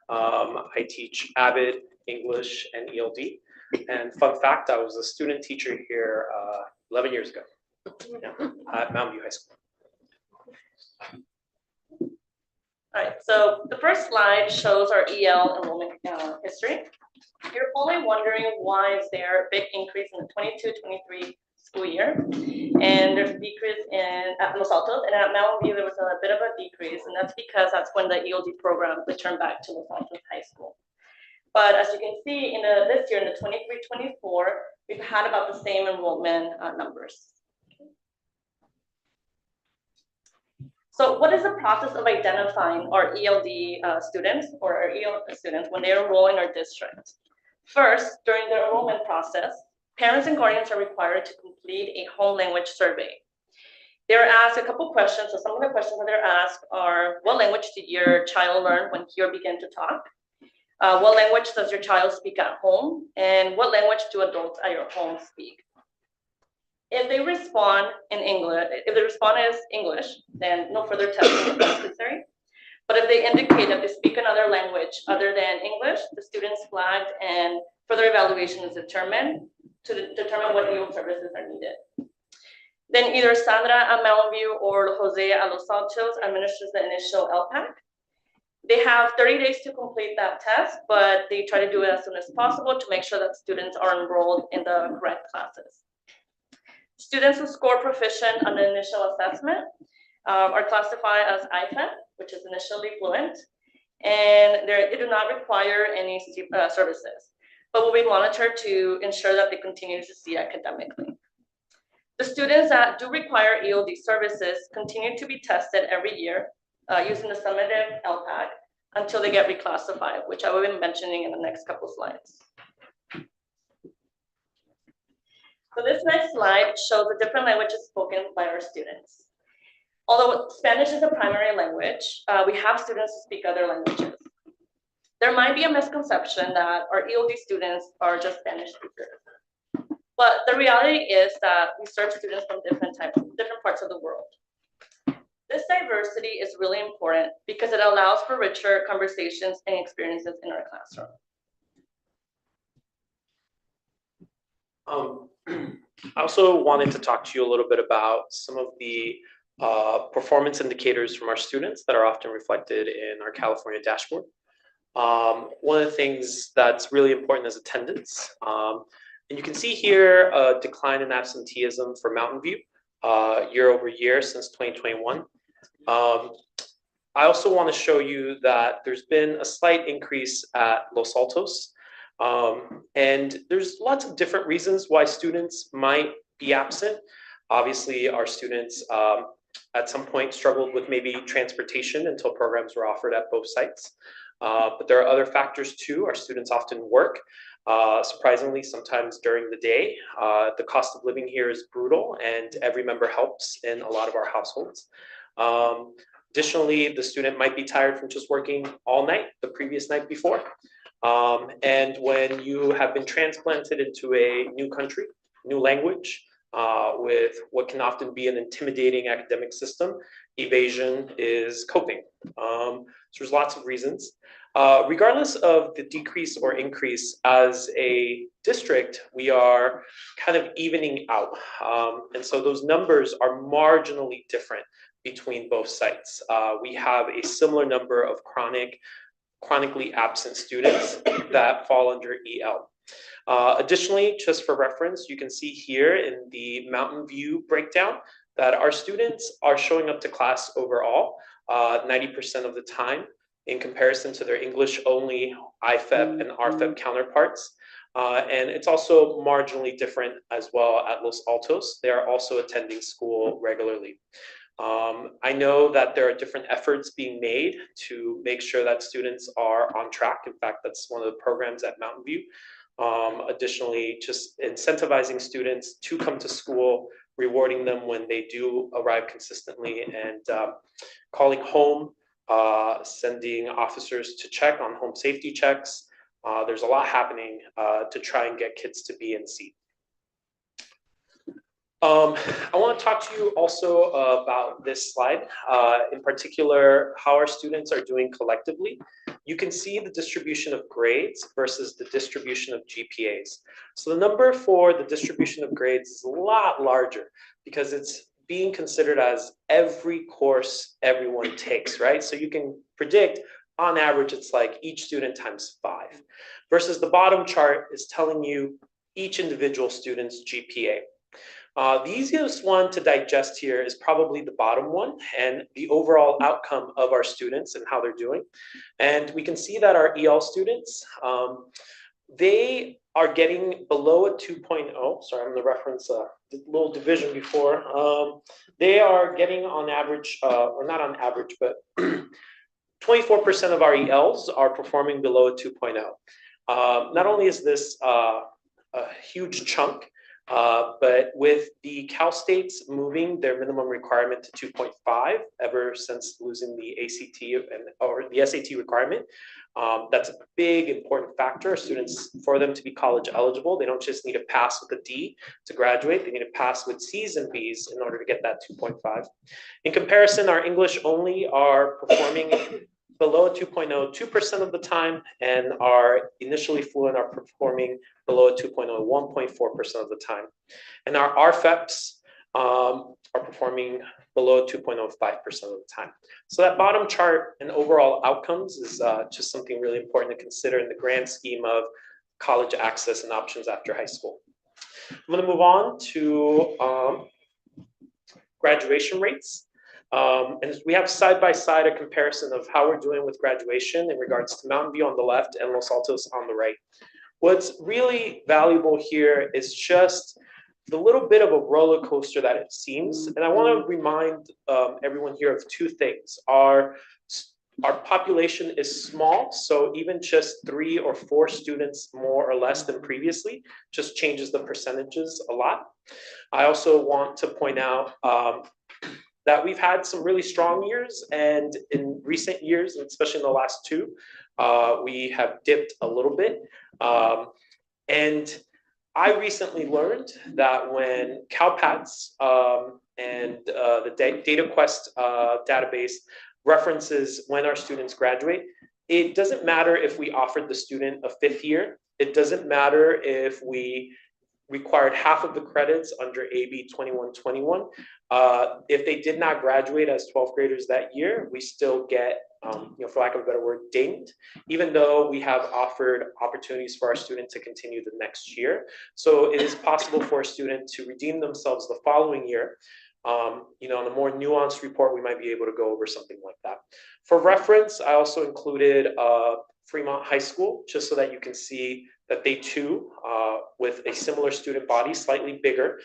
I teach AVID, English, and ELD. And fun fact, I was a student teacher here 11 years ago at Mountain View High School. All right, so the first slide shows our EL enrollment history. You're probably wondering why is there a big increase in the 22-23 school year, and there's a decrease at Los Altos, and at Mountain View there was a bit of a decrease, and that's because that's when the ELD program returned back to Los Altos High School. But as you can see, in this year, in the 23-24, we've had about the same enrollment numbers. So what is the process of identifying our ELD students or our EL students when they're enrolling our district? First, during the enrollment process, parents and guardians are required to complete a home language survey. They're asked a couple questions. So some of the questions that they're asked are, what language did your child learn when he or began to talk? What language does your child speak at home? And what language do adults at your home speak? If they respond in English, if the response is English, then no further testing is necessary. But if they indicate that they speak another language other than English, the student's flagged and further evaluation is determined to determine what EL services are needed. Then either Sandra at Mountain View or Jose at Los Altos administers the initial LPAC. They have 30 days to complete that test, but they try to do it as soon as possible to make sure that students are enrolled in the correct classes. Students who score proficient on the initial assessment are classified as IFEP, which is initially fluent, and they do not require any services, but will be monitored to ensure that they continue to succeed academically. The students that do require ELD services continue to be tested every year using the summative LPAC until they get reclassified, which I will be mentioning in the next couple slides. So this next slide shows the different languages spoken by our students. Although Spanish is a primary language, we have students who speak other languages. There might be a misconception that our ELD students are just Spanish speakers. But the reality is that we serve students from different parts of the world. This diversity is really important because it allows for richer conversations and experiences in our classroom. I also wanted to talk to you a little bit about some of the performance indicators from our students that are often reflected in our California dashboard. One of the things that's really important is attendance. And you can see here a decline in absenteeism for Mountain View year over year since 2021. I also want to show you that there's been a slight increase at Los Altos. And there's lots of different reasons why students might be absent. Obviously, our students at some point struggled with maybe transportation until programs were offered at both sites. But there are other factors too. Our students often work, surprisingly, sometimes during the day. The cost of living here is brutal and every member helps in a lot of our households. Additionally, the student might be tired from just working all night the previous night before. And when you have been transplanted into a new country, new language, with what can often be an intimidating academic system, evasion is coping. So there's lots of reasons. Regardless of the decrease or increase, as a district, we are kind of evening out. And so those numbers are marginally different between both sites. We have a similar number of chronically absent students that fall under EL. Additionally, just for reference, you can see here in the Mountain View breakdown that our students are showing up to class overall 90% of the time in comparison to their English-only IFEP and RFEP counterparts. And it's also marginally different as well at Los Altos. They are also attending school regularly. I know that there are different efforts being made to make sure that students are on track. In fact, that's one of the programs at Mountain View. Additionally, just incentivizing students to come to school, rewarding them when they do arrive consistently, and calling home, sending officers to check on home safety checks. There's a lot happening to try and get kids to be in seat. I want to talk to you also about this slide, in particular, how our students are doing collectively. You can see the distribution of grades versus the distribution of GPAs. So the number for the distribution of grades is a lot larger because it's being considered as every course everyone takes, right? So you can predict on average, it's like each student times 5 versus the bottom chart is telling you each individual student's GPA. The easiest one to digest here is probably the bottom one and the overall outcome of our students and how they're doing. And we can see that our EL students, they are getting below a 2.0. Sorry, I'm going to reference a little division before. They are getting on average, or not on average, but 24% of our ELs are performing below a 2.0. Not only is this a huge chunk, but with the Cal States moving their minimum requirement to 2.5 ever since losing the ACT or the SAT requirement, that's a big important factor. Students, for them to be college eligible, they don't just need to pass with a D to graduate, they need to pass with C's and B's in order to get that 2.5. In comparison, our English only are performing below a 2.0 2% of the time, and our initially fluent are performing below a 2.0 1.4% of the time. And our RFEPs are performing below 2.05% of the time. So that bottom chart and overall outcomes is just something really important to consider in the grand scheme of college access and options after high school. I'm going to move on to graduation rates. And we have side by side a comparison of how we're doing with graduation in regards to Mountain View on the left and Los Altos on the right. What's really valuable here is just the little bit of a roller coaster that it seems. And I want to remind everyone here of two things. Our population is small, so even just 3 or 4 students more or less than previously just changes the percentages a lot. I also want to point out that we've had some really strong years, and in recent years, and especially in the last 2, we have dipped a little bit. And I recently learned that when CalPATS and the DataQuest database references when our students graduate, it doesn't matter if we offered the student a 5th year. It doesn't matter if we required half of the credits under AB 2121. If they did not graduate as 12th graders that year, we still get, for lack of a better word, dinged, even though we have offered opportunities for our student to continue the next year. So it is possible for a student to redeem themselves the following year. In a more nuanced report, we might be able to go over something like that. For reference, I also included Fremont High School, just so that you can see that they too, with a similar student body, slightly bigger,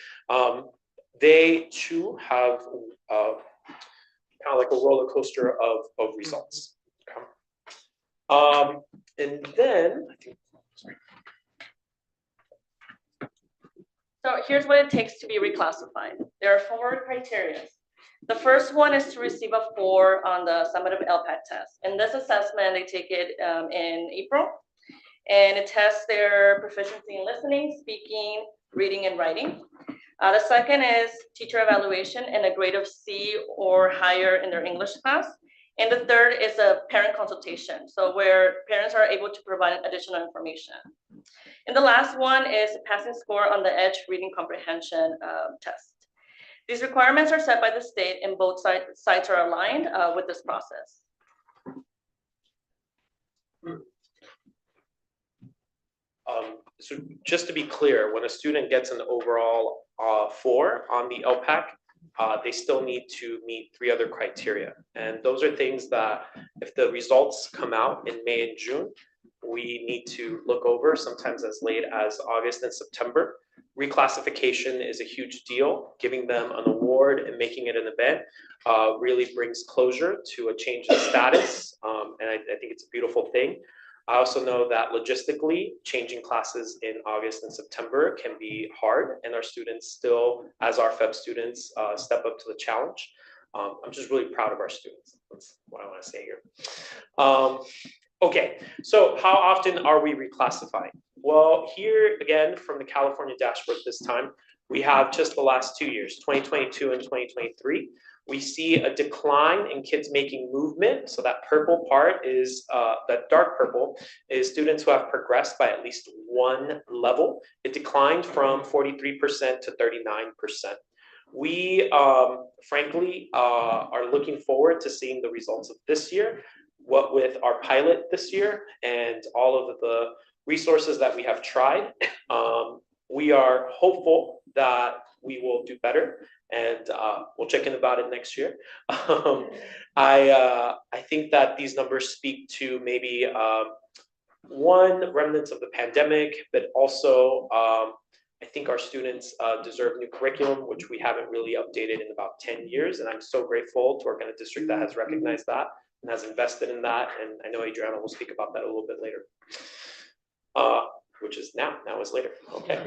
they too have kind of like a roller coaster of results. Okay. And then, I think, sorry. So here's what it takes to be reclassified. There are 4 criteria. The first one is to receive a 4 on the summative LPAT test. In this assessment, they take it in April, and it tests their proficiency in listening, speaking, reading, and writing. The second is teacher evaluation and a grade of C or higher in their English class. And the third is a parent consultation, so where parents are able to provide additional information. And the last one is passing score on the EDGE reading comprehension test. These requirements are set by the state, and both sides are aligned with this process. So just to be clear, when a student gets an overall 4 on the LPAC, they still need to meet 3 other criteria. And those are things that if the results come out in May and June, we need to look over, sometimes as late as August and September. Reclassification is a huge deal. Giving them an award and making it an event really brings closure to a change in status. And I think it's a beautiful thing. I also know that logistically, changing classes in August and September can be hard, and our students still, as our FEB students, step up to the challenge. I'm just really proud of our students. That's what I want to say here. Okay, so how often are we reclassifying? Well, here again, from the California dashboard this time, we have just the last 2 years, 2022 and 2023. We see a decline in kids making movement. So that purple part is, that dark purple is students who have progressed by at least 1 level. It declined from 43% to 39%. We frankly are looking forward to seeing the results of this year, what with our pilot this year and all of the resources that we have tried. We are hopeful that we will do better, and we'll check in about it next year. I think that these numbers speak to maybe one, remnants of the pandemic, but also I think our students deserve new curriculum, which we haven't really updated in about 10 years. And I'm so grateful to work in a district that has recognized that and has invested in that. And I know Adriana will speak about that a little bit later. Which is now is later. Okay.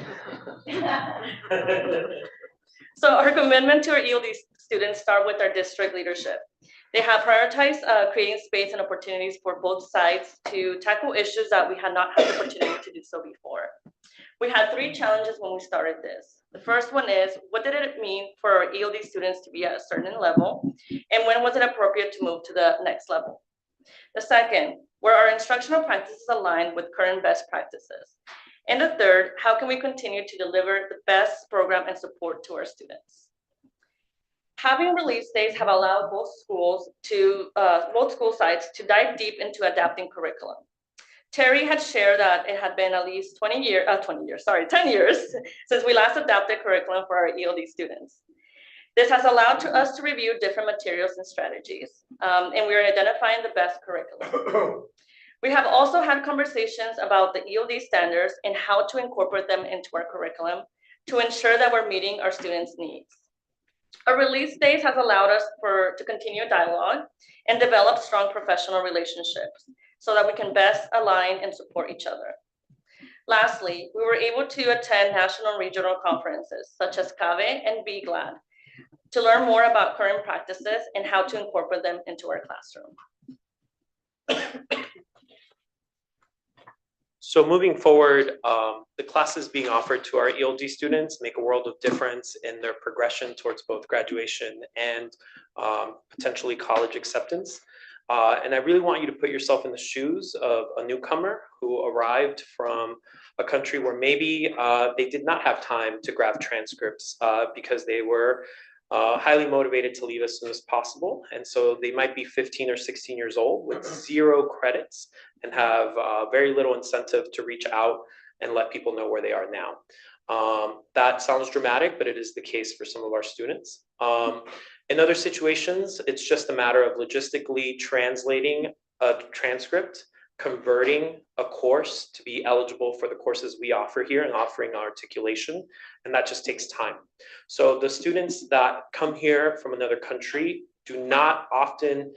So our commitment to our ELD students start with our district leadership. They have prioritized creating space and opportunities for both sides to tackle issues that we had not had the opportunity to do so before. We had 3 challenges when we started this. The first one is, what did it mean for our ELD students to be at a certain level? And when was it appropriate to move to the next level? The second, were our instructional practices aligned with current best practices? And the third, how can we continue to deliver the best program and support to our students? Having release days have allowed both school sites to dive deep into adapting curriculum. Terry had shared that it had been at least 10 years since we last adapted curriculum for our ELD students. This has allowed us to review different materials and strategies, and we are identifying the best curriculum. We have also had conversations about the ELD standards and how to incorporate them into our curriculum to ensure that we're meeting our students' needs. Our release days has allowed us to continue dialogue and develop strong professional relationships so that we can best align and support each other. Lastly, we were able to attend national and regional conferences such as CAVE and Be Glad to learn more about current practices and how to incorporate them into our classroom. So moving forward, the classes being offered to our ELD students make a world of difference in their progression towards both graduation and potentially college acceptance. And I really want you to put yourself in the shoes of a newcomer who arrived from a country where maybe they did not have time to grab transcripts because they were highly motivated to leave as soon as possible. And so they might be 15 or 16 years old with 0 credits and have very little incentive to reach out and let people know where they are now. That sounds dramatic, but it is the case for some of our students. In other situations, it's just a matter of logistically translating a transcript, converting a course to be eligible for the courses we offer here and offering articulation, and that just takes time. So the students that come here from another country do not often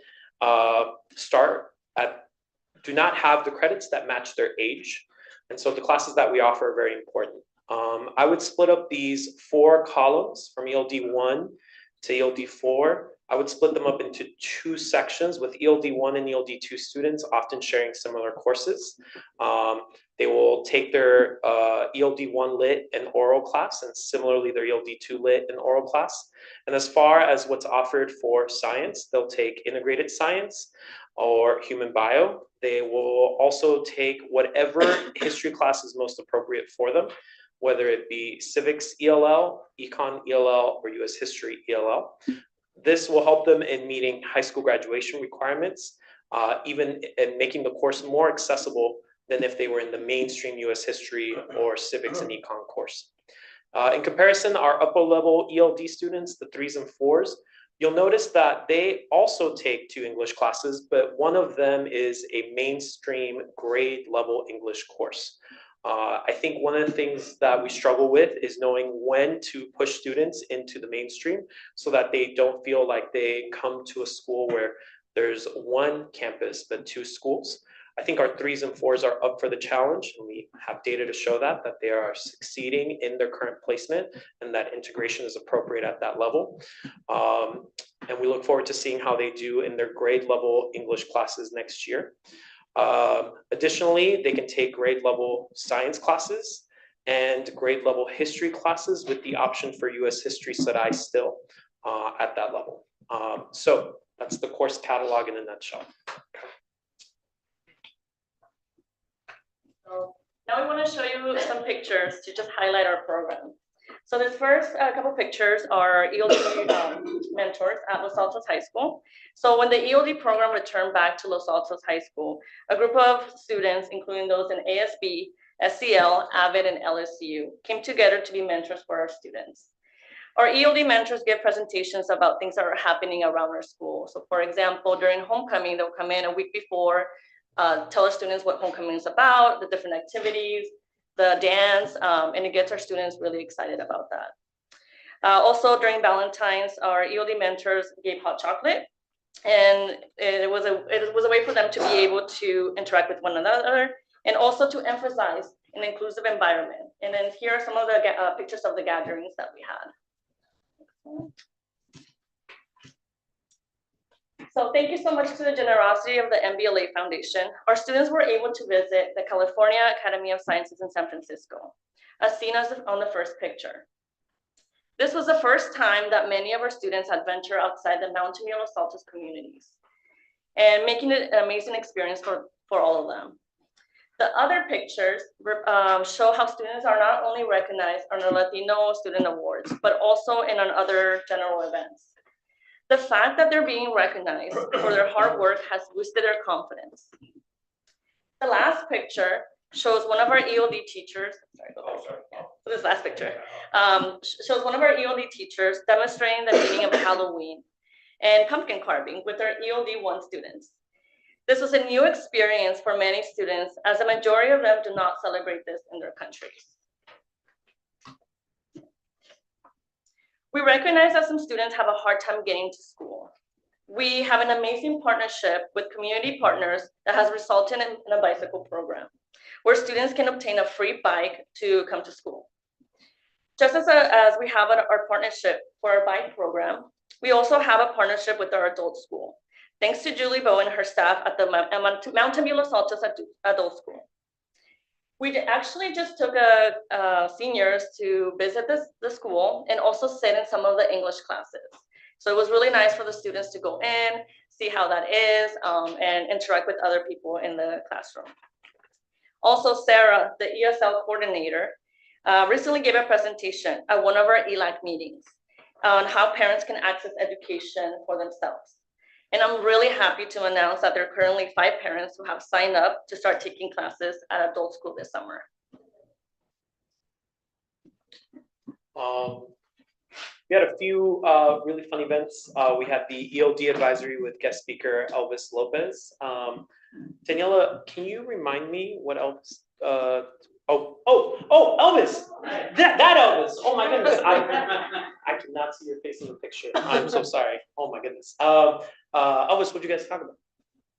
do not have the credits that match their age. And so the classes that we offer are very important. I would split up these 4 columns from ELD 1 to ELD 4. I would split them up into 2 sections with ELD 1 and ELD 2 students often sharing similar courses. They will take their ELD 1 lit and oral class, and similarly their ELD 2 lit and oral class. And as far as what's offered for science, they'll take integrated science or human bio. They will also take whatever history class is most appropriate for them, whether it be civics ELL, econ ELL, or US history ELL. This will help them in meeting high school graduation requirements, even in making the course more accessible than if they were in the mainstream US history or civics and econ course. In comparison, our upper level ELD students, the 3s and 4s, you'll notice that they also take 2 English classes, but one of them is a mainstream grade level English course. I think one of the things that we struggle with is knowing when to push students into the mainstream so that they don't feel like they come to a school where there's 1 campus but 2 schools. I think our 3s and 4s are up for the challenge, and we have data to show that they are succeeding in their current placement and that integration is appropriate at that level. And we look forward to seeing how they do in their grade level English classes next year. Additionally, they can take grade level science classes and grade level history classes with the option for US history SEDI still at that level. So that's the course catalog in a nutshell. So now we want to show you some pictures to just highlight our program. So this first couple pictures are ELD mentors at Los Altos High School. So when the ELD program returned back to Los Altos High School, a group of students, including those in ASB, SCL, AVID, and LSU, came together to be mentors for our students. Our ELD mentors give presentations about things that are happening around our school. So for example, during homecoming, they'll come in a week before, tell our students what homecoming is about, the different activities, the dance, and it gets our students really excited about that. Also during Valentine's, our ELD mentors gave hot chocolate, and it was a way for them to be able to interact with one another and also to emphasize an inclusive environment. And then here are some of the pictures of the gatherings that we had. So thank you so much to the generosity of the MVLA Foundation. Our students were able to visit the California Academy of Sciences in San Francisco, as seen as on the first picture. This was the first time that many of our students had ventured outside the Mountain View Los Altos communities, and making it an amazing experience for all of them. The other pictures show how students are not only recognized on the Latino Student Awards, but also in on other general events. The fact that they're being recognized for their hard work has boosted their confidence. The last picture shows one of our ELD teachers, this last picture, shows one of our ELD teachers demonstrating the meaning of Halloween and pumpkin carving with our ELD 1 students. This was a new experience for many students, as the majority of them do not celebrate this in their countries. We recognize that some students have a hard time getting to school. We have an amazing partnership with community partners that has resulted in a bicycle program, where students can obtain a free bike to come to school. Just as we have our partnership for our bike program, we also have a partnership with our adult school, thanks to Julie Bow and her staff at the Mountain View Los Altos Adult School. We actually just took seniors to visit the school and also sit in some of the English classes. So it was really nice for the students to go in, see how that is, and interact with other people in the classroom. Also, Sarah, the ESL coordinator, recently gave a presentation at one of our ELAC meetings on how parents can access education for themselves. And I'm really happy to announce that there are currently 5 parents who have signed up to start taking classes at adult school this summer. We had a few really fun events. We had the ELD advisory with guest speaker Elvis Lopez. Daniela, can you remind me what Elvis? Elvis! That Elvis! Oh my goodness! I cannot see your face in the picture. I'm so sorry. Oh my goodness. Elvis, what did you guys talk about?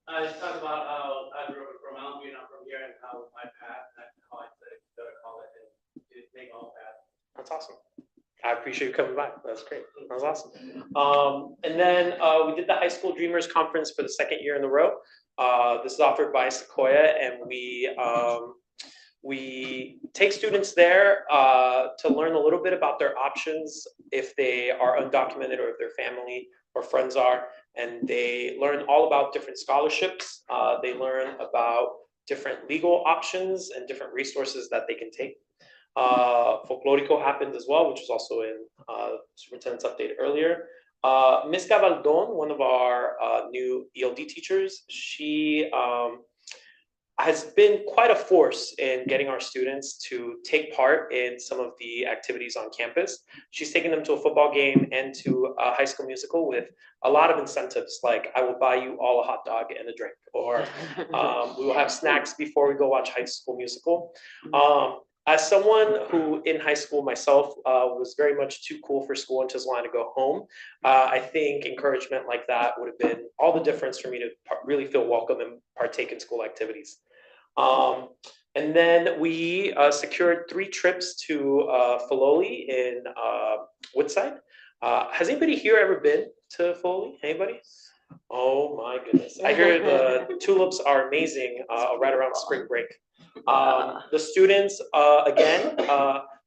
I talked about how I grew up from Mountain View, not from here, and how my path, and how I decided to go to college and make my own path. That's awesome. I appreciate you coming by. That's great. That was awesome. And then we did the High School Dreamers Conference for the 2nd year in a row. This is offered by Sequoia, and we take students there to learn a little bit about their options if they are undocumented or if their family or friends are, and they learn all about different scholarships. They learn about different legal options and different resources that they can take. Folklorico happened as well, which was also in Superintendent's update earlier. Ms. Gabaldon, one of our new ELD teachers, she has been quite a force in getting our students to take part in some of the activities on campus. She's taken them to a football game and to a High School Musical with a lot of incentives, like I will buy you all a hot dog and a drink, or we will have snacks before we go watch High School Musical. As someone who in high school myself was very much too cool for school and just wanted to go home, I think encouragement like that would have been all the difference for me to really feel welcome and partake in school activities. And then we secured 3 trips to Filoli in Woodside. Has anybody here ever been to Filoli? Anybody? Oh my goodness. I hear the tulips are amazing right around spring break. The students, again,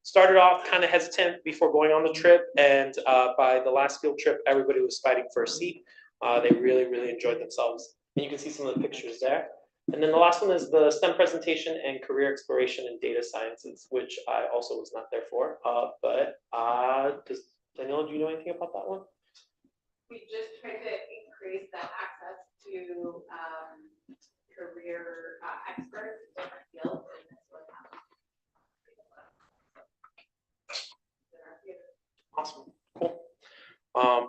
started off kind of hesitant before going on the trip, and by the last field trip, everybody was fighting for a seat. They really, really enjoyed themselves. And you can see some of the pictures there. And then the last one is the STEM presentation and career exploration in data sciences, which I also was not there for. But does Daniela, do you know anything about that one? We just tried to increase the access to career experts in different fields, and this would happen. Awesome, cool.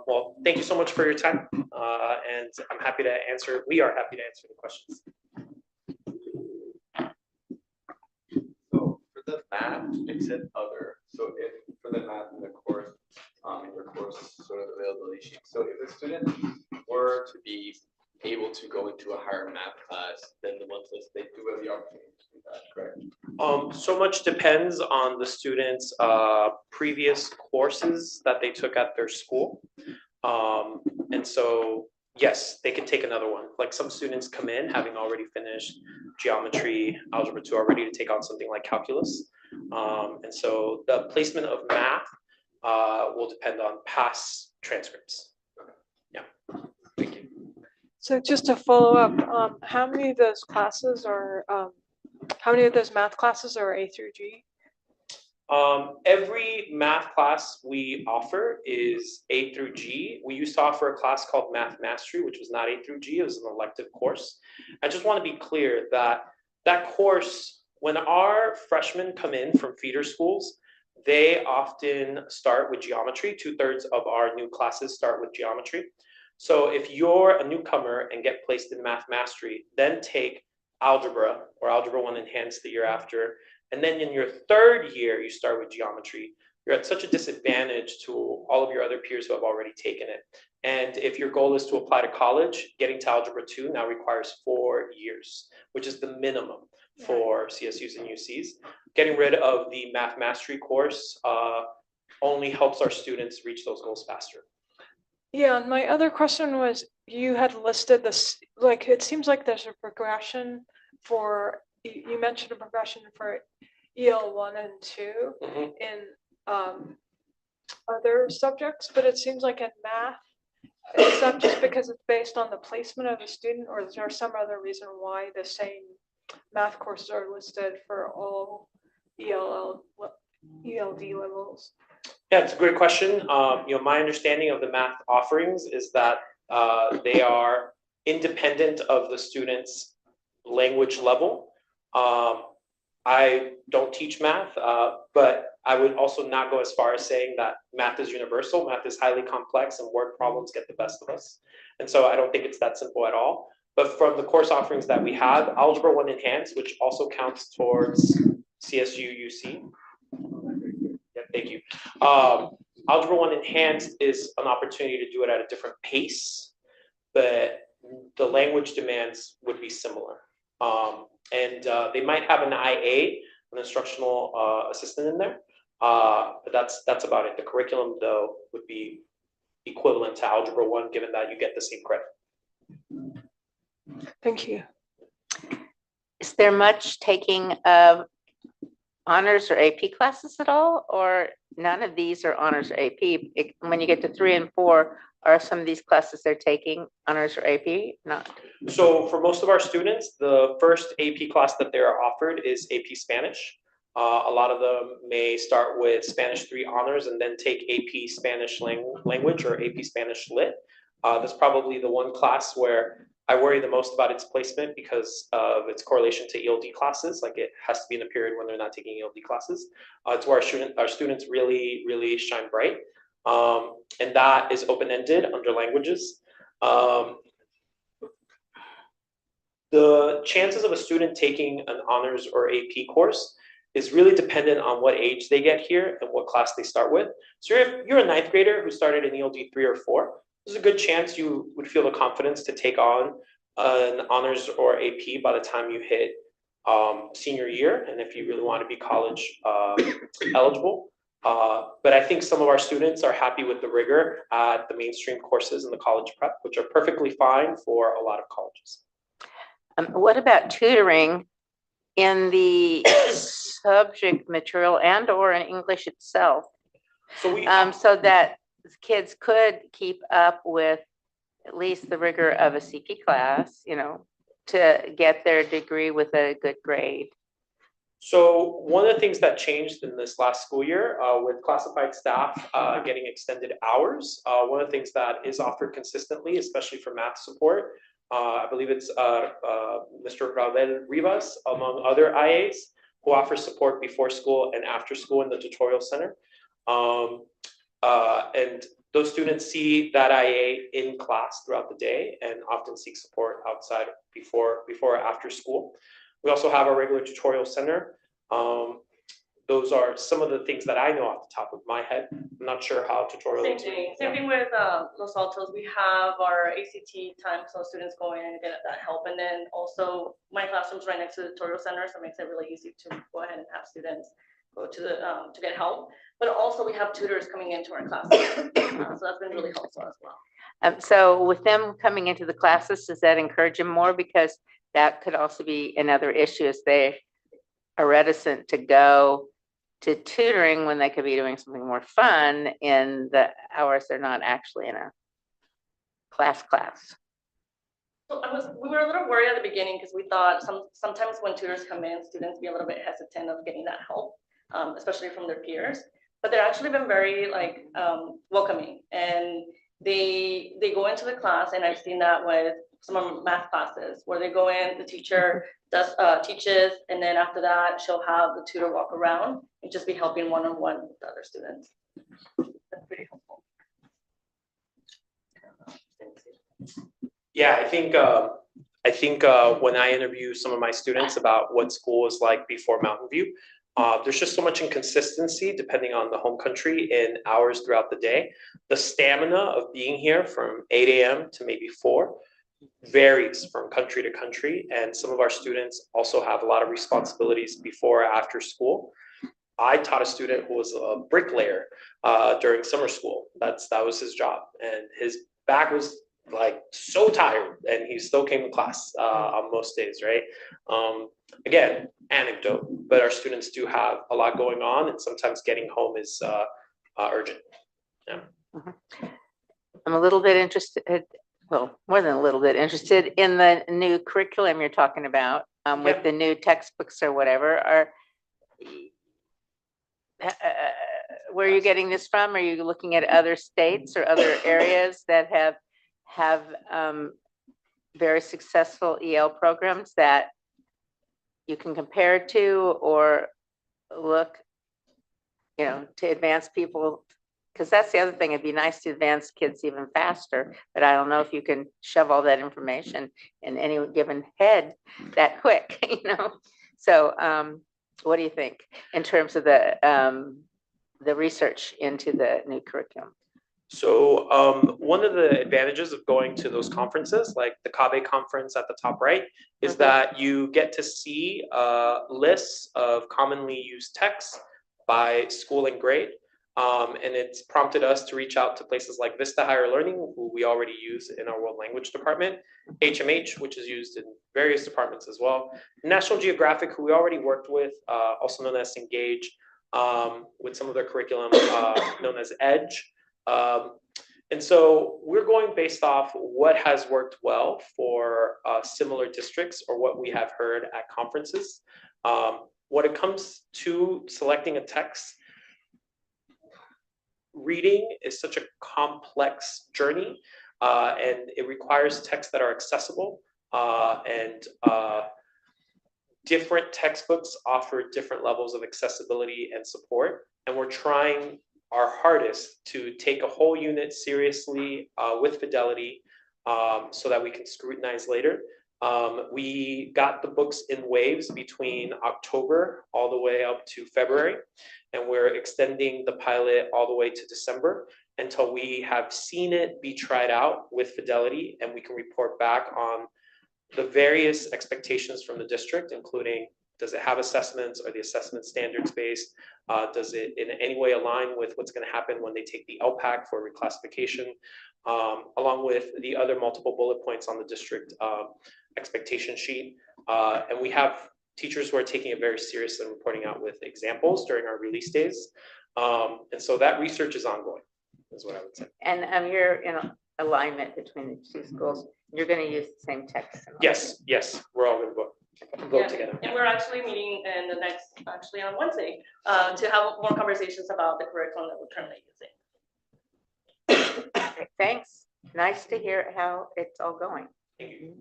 Well, thank you so much for your time, and I'm happy to answer. We are happy to answer the questions. So for the math, it said other. So if for the math in the course, in your course sort of availability sheet. So if the student were to be able to go into a higher math class than the ones listed, they do have the opportunity to do that, correct? So much depends on the students' previous courses that they took at their school. And so, yes, they can take another one. Like some students come in having already finished geometry, algebra 2, are ready to take on something like calculus. And so the placement of math will depend on past transcripts. Yeah, thank you. So just to follow up, how many of those classes are, how many of those math classes are A through G? Every math class we offer is A through G. We used to offer a class called Math Mastery, which was not A through G. It was an elective course. I just want to be clear that that course, when our freshmen come in from feeder schools, they often start with geometry. 2/3 of our new classes start with geometry. So if you're a newcomer and get placed in Math Mastery, then take algebra or Algebra 1 Enhanced the year after, and then in your 3rd year, you start with geometry, you're at such a disadvantage to all of your other peers who have already taken it. And if your goal is to apply to college, getting to Algebra 2 now requires 4 years, which is the minimum for CSUs and UCs. Getting rid of the Math Mastery course only helps our students reach those goals faster. Yeah, and my other question was, you had listed this, like, it seems like there's a progression for, you mentioned a progression for EL 1 and 2 in other subjects, but it seems like in math, is that just because it's based on the placement of the student, or is there some other reason why the same math courses are listed for all ELD levels? Yeah, it's a great question. My understanding of the math offerings is that they are independent of the student's language level. I don't teach math, but I would also not go as far as saying that math is universal. Math is highly complex and word problems get the best of us. And so I don't think it's that simple at all. But from the course offerings that we have, Algebra 1 Enhanced, which also counts towards CSU UC. Yeah, thank you. Algebra 1 Enhanced is an opportunity to do it at a different pace, but the language demands would be similar. And they might have an IA, an instructional assistant in there, but that's about it. The curriculum, though, would be equivalent to Algebra 1, given that you get the same credit. Thank you. Is there much taking of honors or AP classes at all, or none of these are honors or AP? When you get to 3 and 4, are some of these classes they're taking honors or AP? Not. So for most of our students, the first AP class that they are offered is AP Spanish. A lot of them may start with Spanish 3 honors and then take AP Spanish language or AP Spanish Lit. That's probably the one class where I worry the most about its placement because of its correlation to ELD classes. Like it has to be in a period when they're not taking ELD classes. It's where our students really, really shine bright. And that is open-ended under languages. The chances of a student taking an honors or AP course is really dependent on what age they get here and what class they start with. So if you're a 9th grader who started in ELD 3 or 4, there's a good chance you would feel the confidence to take on an honors or AP by the time you hit senior year, and if you really want to be college eligible. But I think some of our students are happy with the rigor at the mainstream courses in the college prep, which are perfectly fine for a lot of colleges. What about tutoring in the subject material and or in English itself? So so that kids could keep up with at least the rigor of a CP class, to get their degree with a good grade? So one of the things that changed in this last school year with classified staff getting extended hours, one of the things that is offered consistently, especially for math support, I believe it's Mr. Ravel Rivas, among other IAs, who offers support before school and after school in the tutorial center. And those students see that IA in class throughout the day and often seek support outside before or after school. We also have our regular tutorial center. Those are some of the things that I know off the top of my head. I'm not sure how tutorial. Same thing with Los Altos. We have our ACT time, so students go in and get that help. And then also my classroom's right next to the tutorial center, so it makes it really easy to go ahead and have students go to the to get help. But also we have tutors coming into our classes, so that's been really helpful as well. So with them coming into the classes, does that encourage them more? Because that could also be another issue, is they are reticent to go to tutoring when they could be doing something more fun in the hours they're not actually in a class. So we were a little worried at the beginning because we thought sometimes when tutors come in, students be a little bit hesitant of getting that help, especially from their peers. But they're actually been very welcoming, and they go into the class, and I've seen that with some of math classes where they go in, the teacher does teaches, and then after that she'll have the tutor walk around and just be helping one-on-one with the other students. That's pretty helpful. Yeah, I think when I interview some of my students about what school is like before Mountain View, there's just so much inconsistency depending on the home country in hours throughout the day. The stamina of being here from 8 a.m. to maybe 4 varies from country to country, and some of our students also have a lot of responsibilities before or after school. I taught a student who was a bricklayer during summer school. That was his job, and his back was like so tired, and he still came to class on most days, right? Again, anecdote, but our students do have a lot going on, and sometimes getting home is urgent. Yeah. I'm a little bit interested, well, more than a little bit interested in the new curriculum you're talking about, with the new textbooks or whatever. Where are you getting this from? Are you looking at other states or other areas that have very successful EL programs that you can compare to, or look, to advance people? Because that's the other thing. It'd be nice to advance kids even faster, but I don't know if you can shove all that information in any given head that quick, So what do you think in terms of the research into the new curriculum? So one of the advantages of going to those conferences, like the CABE conference at the top right, is that you get to see lists of commonly used texts by school and grade. And it's prompted us to reach out to places like Vista Higher Learning, who we already use in our world language department, HMH, which is used in various departments as well, National Geographic, who we already worked with, also known as Engage, with some of their curriculum known as EDGE. And so we're going based off what has worked well for similar districts or what we have heard at conferences. When it comes to selecting a text, reading is such a complex journey, and it requires texts that are accessible, and different textbooks offer different levels of accessibility and support. And we're trying our hardest to take a whole unit seriously with fidelity, so that we can scrutinize later. We got the books in waves between October all the way up to February, and we're extending the pilot all the way to December until we have seen it be tried out with fidelity, and we can report back on the various expectations from the district, including, does it have assessments? Are the assessment standards based? Does it in any way align with what's going to happen when they take the LPAC for reclassification, along with the other multiple bullet points on the district expectation sheet. And we have teachers who are taking it very seriously and reporting out with examples during our release days. And so that research is ongoing, is what I would say. And you're in alignment between the two schools. You're gonna use the same text. and all Yes, yes, we're all gonna Yeah, vote together. And we're actually meeting in the next, actually on Wednesday, to have more conversations about the curriculum that we're currently using. Okay, thanks. Nice to hear how it's all going. Anything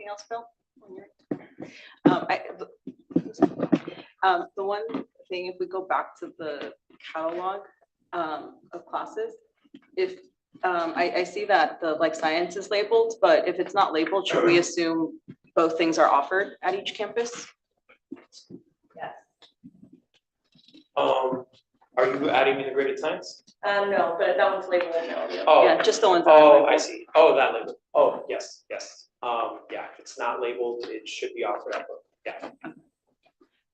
else, Bill? The one thing, if we go back to the catalog of classes, if I see that the like science is labeled, but if it's not labeled, should we assume both things are offered at each campus? Are you adding integrated science? No, but that one's labeled no. Yeah. Oh, Yeah, just the ones that are oh, labeled. I see. Oh, that label. Oh, yes, yes. Yeah, if it's not labeled, it should be offered at both. Yeah.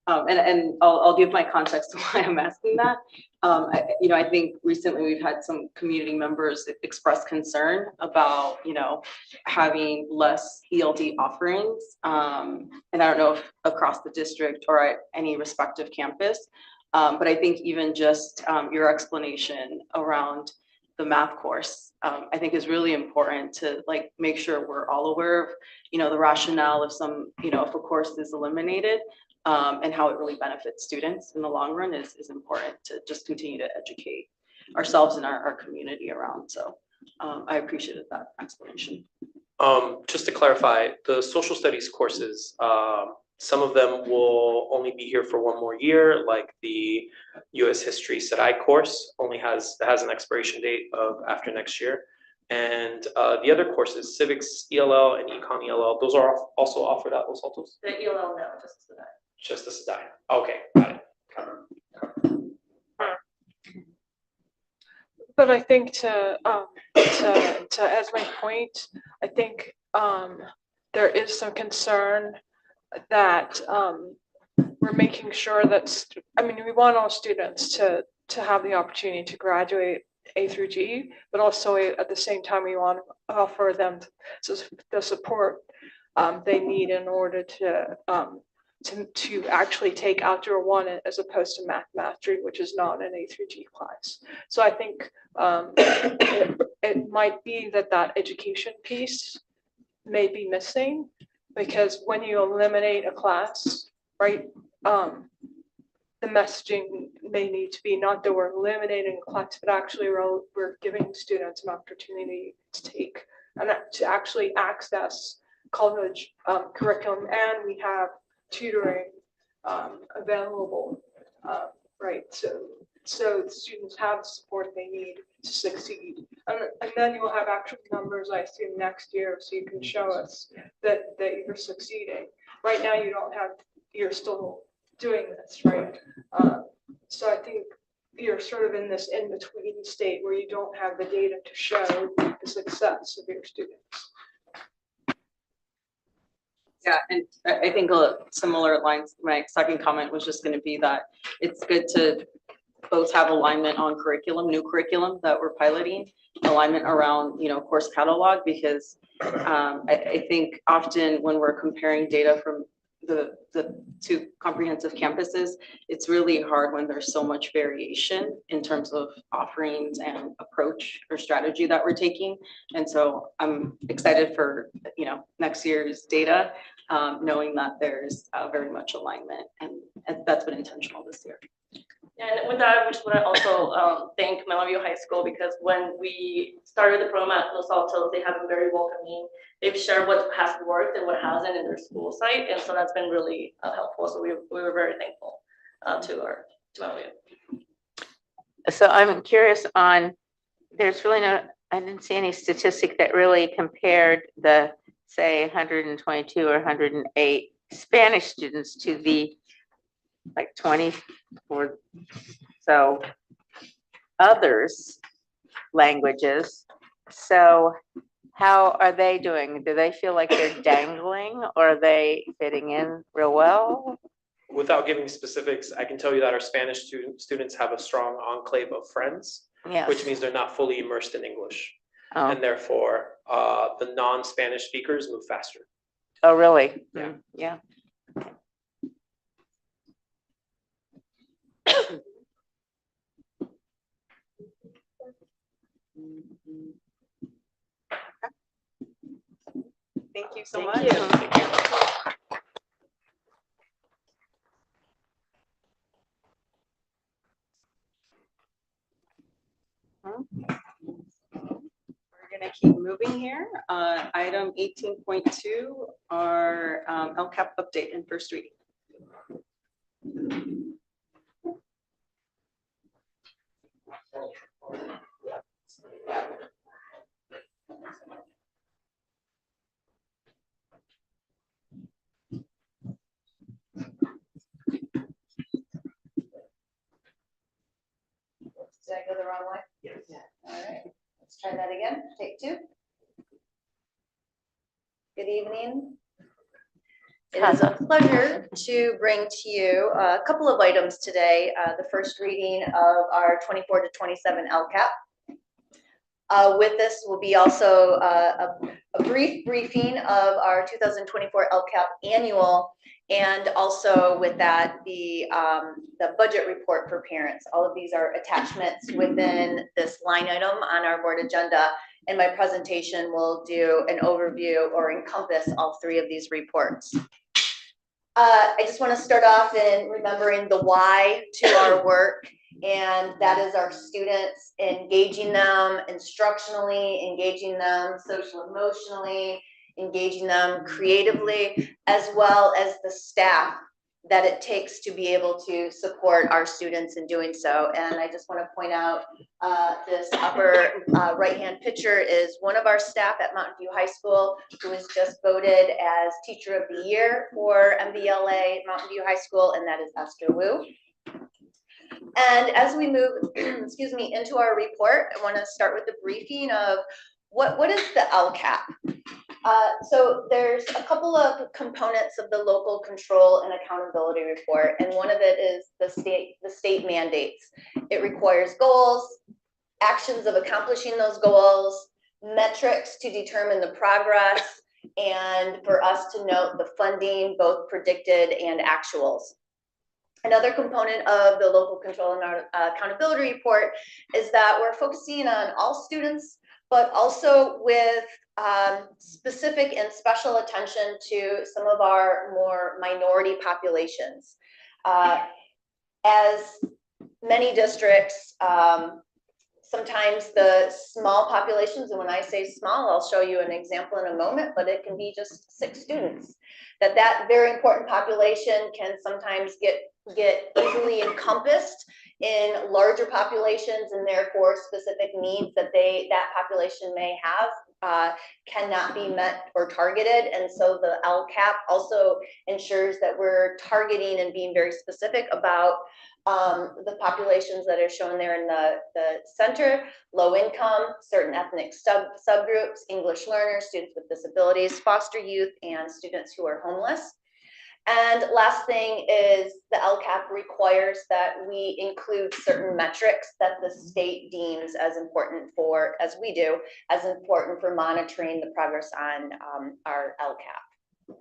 And I'll give my context to why I'm asking that. I think recently we've had some community members express concern about, having less ELD offerings. And I don't know if across the district or at any respective campus, but I think even just your explanation around the math course, I think is really important to like make sure we're all aware of, the rationale of some, if a course is eliminated. And how it really benefits students in the long run is important to just continue to educate ourselves and our community around. So I appreciated that explanation. Just to clarify, the social studies courses, some of them will only be here for one more year, like the US History SEDI course only has an expiration date of after next year. And the other courses, Civics ELL and Econ ELL, those are also offered at Los Altos? The ELL, no, just SEDI. Just the SEDI. Okay, got it. But I think to Esme's point, I think there is some concern that we're making sure that, we want all students to have the opportunity to graduate A through G, but also at the same time, we want to offer them the support they need in order to actually take Algebra 1 as opposed to Math Mastery, which is not an A through G class. So I think it might be that education piece may be missing, because when you eliminate a class, right, the messaging may need to be not that we're eliminating a class, but actually we're giving students an opportunity to take and to actually access college curriculum, and we have tutoring available, right? So the students have the support they need to succeed. And then you'll have actual numbers, I assume, next year, so you can show us that you're succeeding. Right now, you're still doing this, right? So I think you're sort of in this in-between state where you don't have the data to show the success of your students. Yeah, and I think similar lines, my second comment was just going to be that it's good to both have alignment on new curriculum that we're piloting, alignment around, course catalog, because I think often when we're comparing data from the two comprehensive campuses, it's really hard when there's so much variation in terms of offerings and approach or strategy that we're taking. And so I'm excited for, next year's data, knowing that there's very much alignment, and that's been intentional this year. And with that, I just want to also thank Melaview High School, because when we started the program at Los Altos, they have been very welcoming. They've shared what has worked and what hasn't in their school site, and so that's been really helpful. So we were very thankful to Melaview. So I'm curious there's really I didn't see any statistic that really compared the, say, 122 or 108 Spanish students to the like 20 or so others languages. So how are they doing? Do they feel like they're dangling, or are they fitting in real well? Without giving specifics, I can tell you that our Spanish students have a strong enclave of friends, Yes. which means they're not fully immersed in English. Oh. And therefore, the non-Spanish speakers move faster. Oh, really? Yeah. Yeah. you so Thank much. you. We're gonna keep moving here. Item 18.2, our LCAP update and first reading. Did I go the wrong way? Yes. All right, let's try that again. Take two. Good evening. It is a pleasure to bring to you a couple of items today. The first reading of our 24 to 27 LCAP. With this will be also a brief briefing of our 2024 LCAP annual, and also with that, the budget report for parents. All of these are attachments within this line item on our board agenda, and my presentation will do an overview or encompass all three of these reports. I just want to start off in remembering the why to our work, and that is our students, engaging them instructionally, engaging them social emotionally, engaging them creatively, as well as the staff that it takes to be able to support our students in doing so. And I just want to point out this upper right-hand picture is one of our staff at Mountain View High School who was just voted as Teacher of the Year for MVLA Mountain View High School, and that is Esther Wu. And as we move, excuse me, into our report, I want to start with the briefing of what is the LCAP? So there's a couple of components of the local control and accountability report, and one of it is the state mandates. It requires goals, actions of accomplishing those goals, metrics to determine the progress, and for us to note the funding, both predicted and actuals. Another component of the local control and accountability report is that we're focusing on all students, but also with specific and special attention to some of our more minority populations. As many districts, sometimes the small populations, and when I say small, I'll show you an example in a moment, but it can be just 6 students. That very important population can sometimes get easily encompassed in larger populations, and therefore specific needs that that population may have cannot be met or targeted. And so the LCAP also ensures that we're targeting and being very specific about the populations that are shown there in the center: low income, certain ethnic subgroups, English learners, students with disabilities, foster youth, and students who are homeless. And last thing is the LCAP requires that we include certain metrics that the state deems as important for, as we do, as important for monitoring the progress on our LCAP.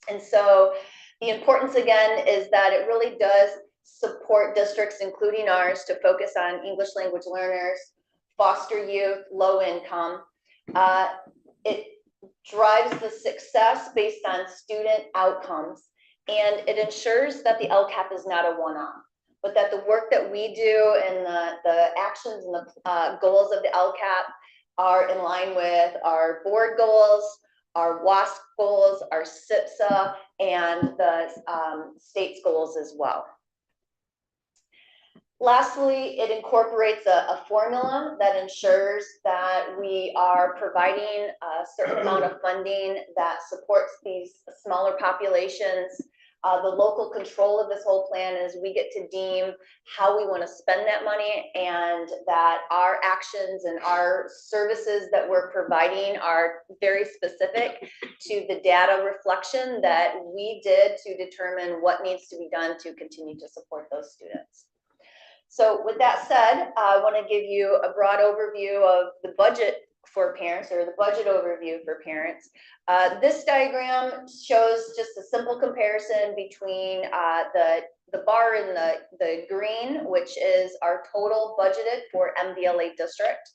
And so the importance again is that it really does support districts, including ours, to focus on English language learners, foster youth, low income. It drives the success based on student outcomes, and it ensures that the LCAP is not a one-off, but that the work that we do and the actions and the goals of the LCAP are in line with our board goals, our WASC goals, our SIPSA, and the state's goals as well. Lastly, it incorporates a formula that ensures that we are providing a certain amount of funding that supports these smaller populations. The local control of this whole plan is we get to deem how we want to spend that money, and that our actions and our services that we're providing are very specific to the data reflection that we did to determine what needs to be done to continue to support those students. So with that said, I want to give you a broad overview of the budget for parents, or the budget overview for parents. This diagram shows just a simple comparison between the bar in the green, which is our total budgeted for MVLA district.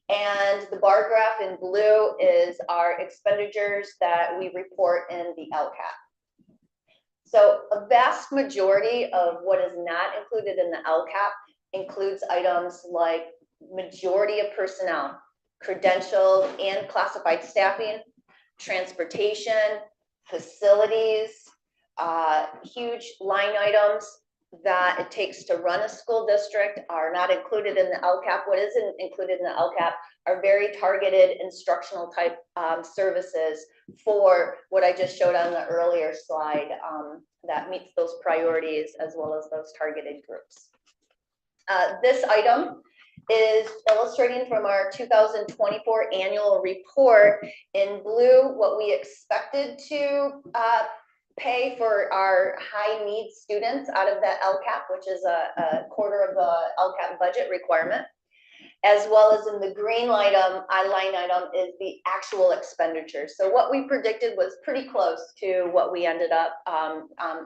And the bar graph in blue is our expenditures that we report in the LCAP. So a vast majority of what is not included in the LCAP includes items like majority of personnel, credentialed and classified staffing, transportation, facilities, huge line items that it takes to run a school district are not included in the LCAP. What isn't included in the LCAP are very targeted instructional type services for what I just showed on the earlier slide that meets those priorities as well as those targeted groups. This item is illustrating from our 2024 annual report. In blue, what we expected to pay for our high need students out of that LCAP, which is a quarter of the LCAP budget requirement, as well as in the green line item is the actual expenditure. So what we predicted was pretty close to what we ended up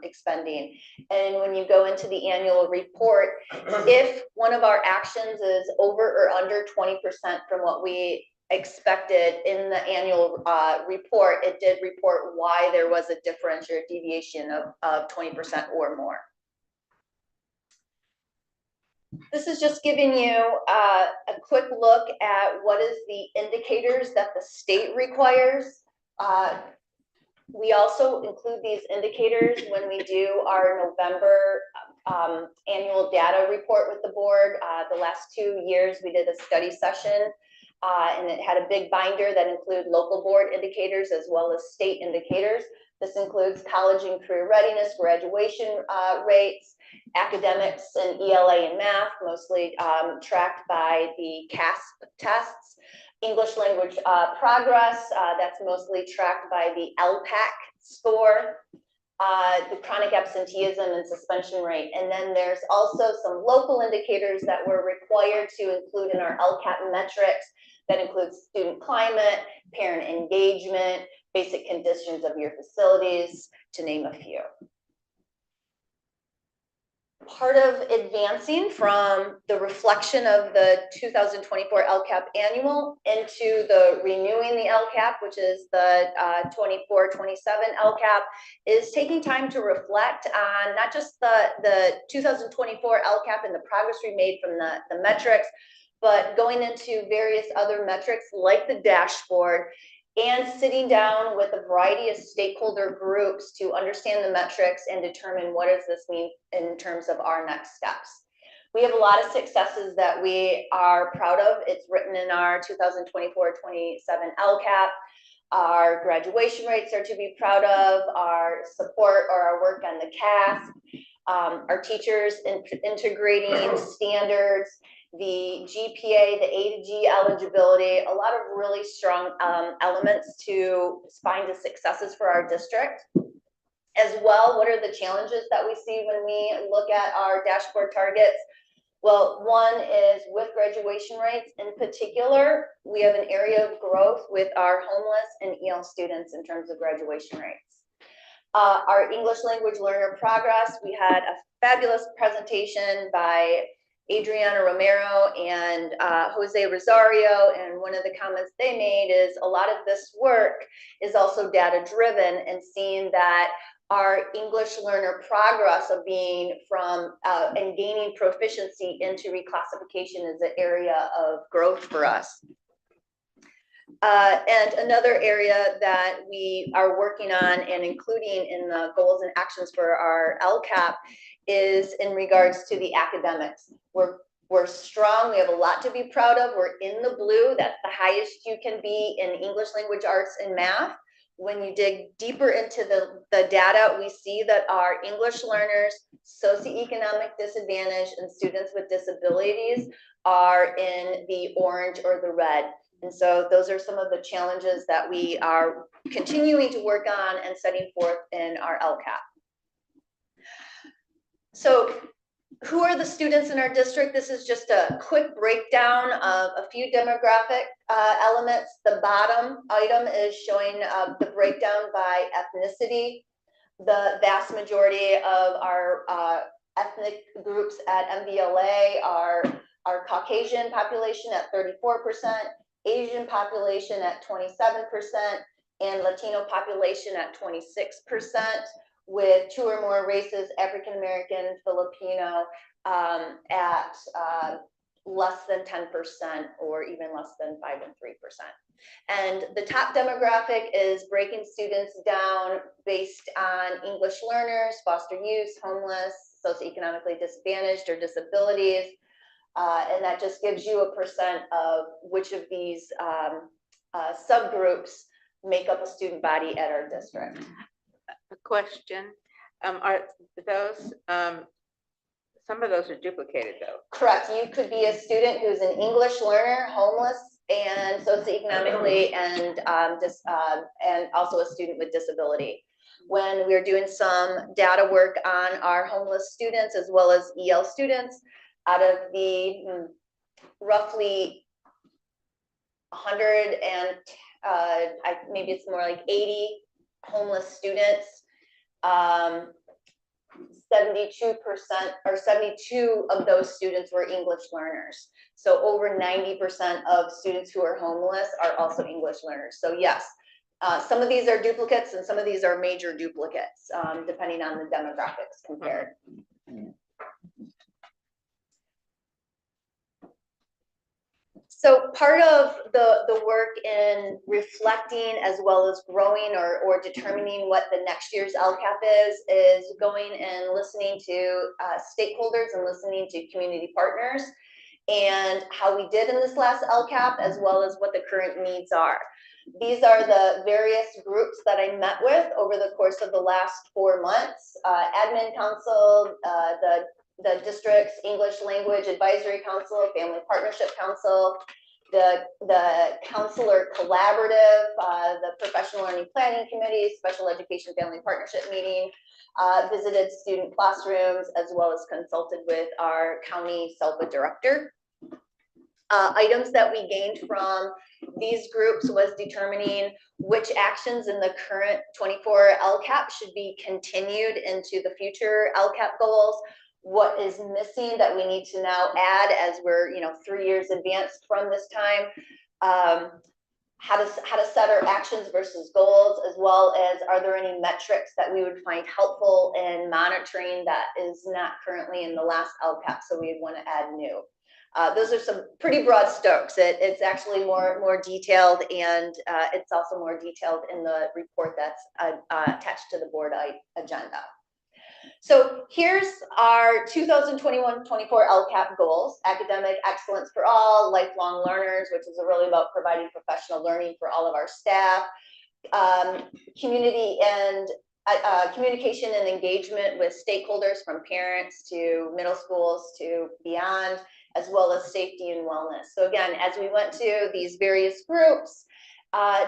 expending. And when you go into the annual report, if one of our actions is over or under 20% from what we expected in the annual report, it did report why there was a differential deviation of 20% or more. This is just giving you a quick look at what is the indicators that the state requires. We also include these indicators when we do our November annual data report with the board. The last 2 years, we did a study session and it had a big binder that included local board indicators as well as state indicators. This includes college and career readiness, graduation rates, academics and ELA and math, mostly tracked by the CASP tests. English language progress, that's mostly tracked by the LPAC score, the chronic absenteeism and suspension rate. And then there's also some local indicators that we're required to include in our LCAP metrics. That includes student climate, parent engagement, basic conditions of your facilities, to name a few. Part of advancing from the reflection of the 2024 LCAP annual into the renewing the LCAP, which is the 24-27 LCAP, is taking time to reflect on not just the 2024 LCAP and the progress we made from the metrics, but going into various other metrics like the dashboard and sitting down with a variety of stakeholder groups to understand the metrics and determine what does this mean in terms of our next steps. We have a lot of successes that we are proud of. It's written in our 2024-27 LCAP. Our graduation rates are to be proud of, our support or our work on the CASP, our teachers integrating standards, the GPA, the A to G eligibility, a lot of really strong elements to find the successes for our district. As well, what are the challenges that we see when we look at our dashboard targets? Well, one is with graduation rates in particular, we have an area of growth with our homeless and EL students in terms of graduation rates. Our English language learner progress, we had a fabulous presentation by Adriana Romero and Jose Rosario, and one of the comments they made is a lot of this work is also data driven, and seeing that our English learner progress of being from and gaining proficiency into reclassification is an area of growth for us. And another area that we are working on and including in the goals and actions for our LCAP is in regards to the academics. We're strong, we have a lot to be proud of. We're in the blue, that's the highest you can be in English language arts and math. When you dig deeper into the data, we see that our English learners, socioeconomic disadvantage, and students with disabilities are in the orange or the red. And so those are some of the challenges that we are continuing to work on and setting forth in our LCAP. So who are the students in our district? This is just a quick breakdown of a few demographic elements. The bottom item is showing the breakdown by ethnicity. The vast majority of our ethnic groups at MVLA are our Caucasian population at 34%, Asian population at 27%, and Latino population at 26%, with 2 or more races, African American, Filipino, at less than 10% or even less than 5 and 3%. And the top demographic is breaking students down based on English learners, foster youth, homeless, socioeconomically disadvantaged, or disabilities. And that just gives you a percent of which of these subgroups make up a student body at our district. A question, are those, some of those are duplicated though? Correct. You could be a student who's an English learner, homeless, and socioeconomically, and also a student with disability. When we're doing some data work on our homeless students as well as EL students, out of the roughly 100 and maybe it's more like 80 homeless students, 72% or 72 of those students were English learners. So over 90% of students who are homeless are also English learners. So yes, some of these are duplicates and some of these are major duplicates, depending on the demographics compared. So part of the work in reflecting as well as growing or determining what the next year's LCAP is going and listening to stakeholders and listening to community partners and how we did in this last LCAP as well as what the current needs are. These are the various groups that I met with over the course of the last 4 months. Admin Council, the district's English Language Advisory Council, Family Partnership Council, the Counselor Collaborative, the Professional Learning Planning Committee, Special Education Family Partnership Meeting, visited student classrooms, as well as consulted with our county SELPA director. Items that we gained from these groups was determining which actions in the current 24 LCAP should be continued into the future LCAP goals, what is missing that we need to now add as we're 3 years advanced from this time, how to set our actions versus goals, as well as are there any metrics that we would find helpful in monitoring that is not currently in the last LCAP, so we want to add new. Those are some pretty broad strokes. It's actually more detailed, and it's also more detailed in the report that's attached to the board agenda. So here's our 2021-24 LCAP goals: academic excellence for all, lifelong learners, which is really about providing professional learning for all of our staff, community and communication and engagement with stakeholders from parents to middle schools to beyond, as well as safety and wellness. So again, as we went to these various groups,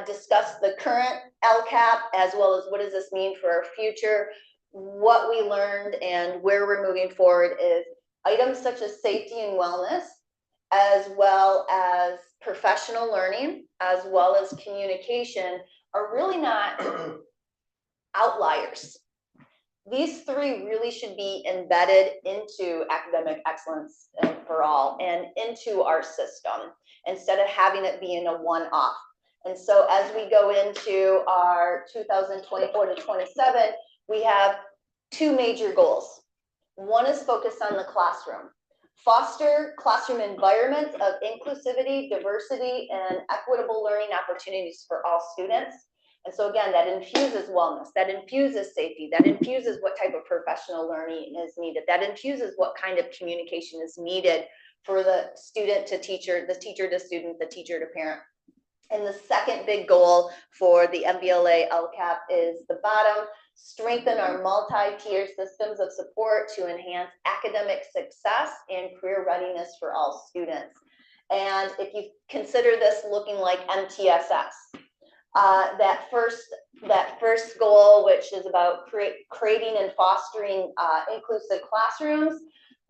discussed the current LCAP, as well as what does this mean for our future, what we learned and where we're moving forward is items such as safety and wellness, as well as professional learning, as well as communication, are really not outliers. These 3 really should be embedded into academic excellence for all and into our system instead of having it being a one-off. And so as we go into our 2024 to 27, we have 2 major goals. One is focused on the classroom. Foster classroom environments of inclusivity, diversity, and equitable learning opportunities for all students. And so again, that infuses wellness, that infuses safety, that infuses what type of professional learning is needed, that infuses what kind of communication is needed for the student to teacher, the teacher to student, the teacher to parent. And the second big goal for the MVLA LCAP is the bottom: strengthen our multi-tier systems of support to enhance academic success and career readiness for all students. And if you consider this looking like MTSS, that first goal, which is about creating and fostering inclusive classrooms,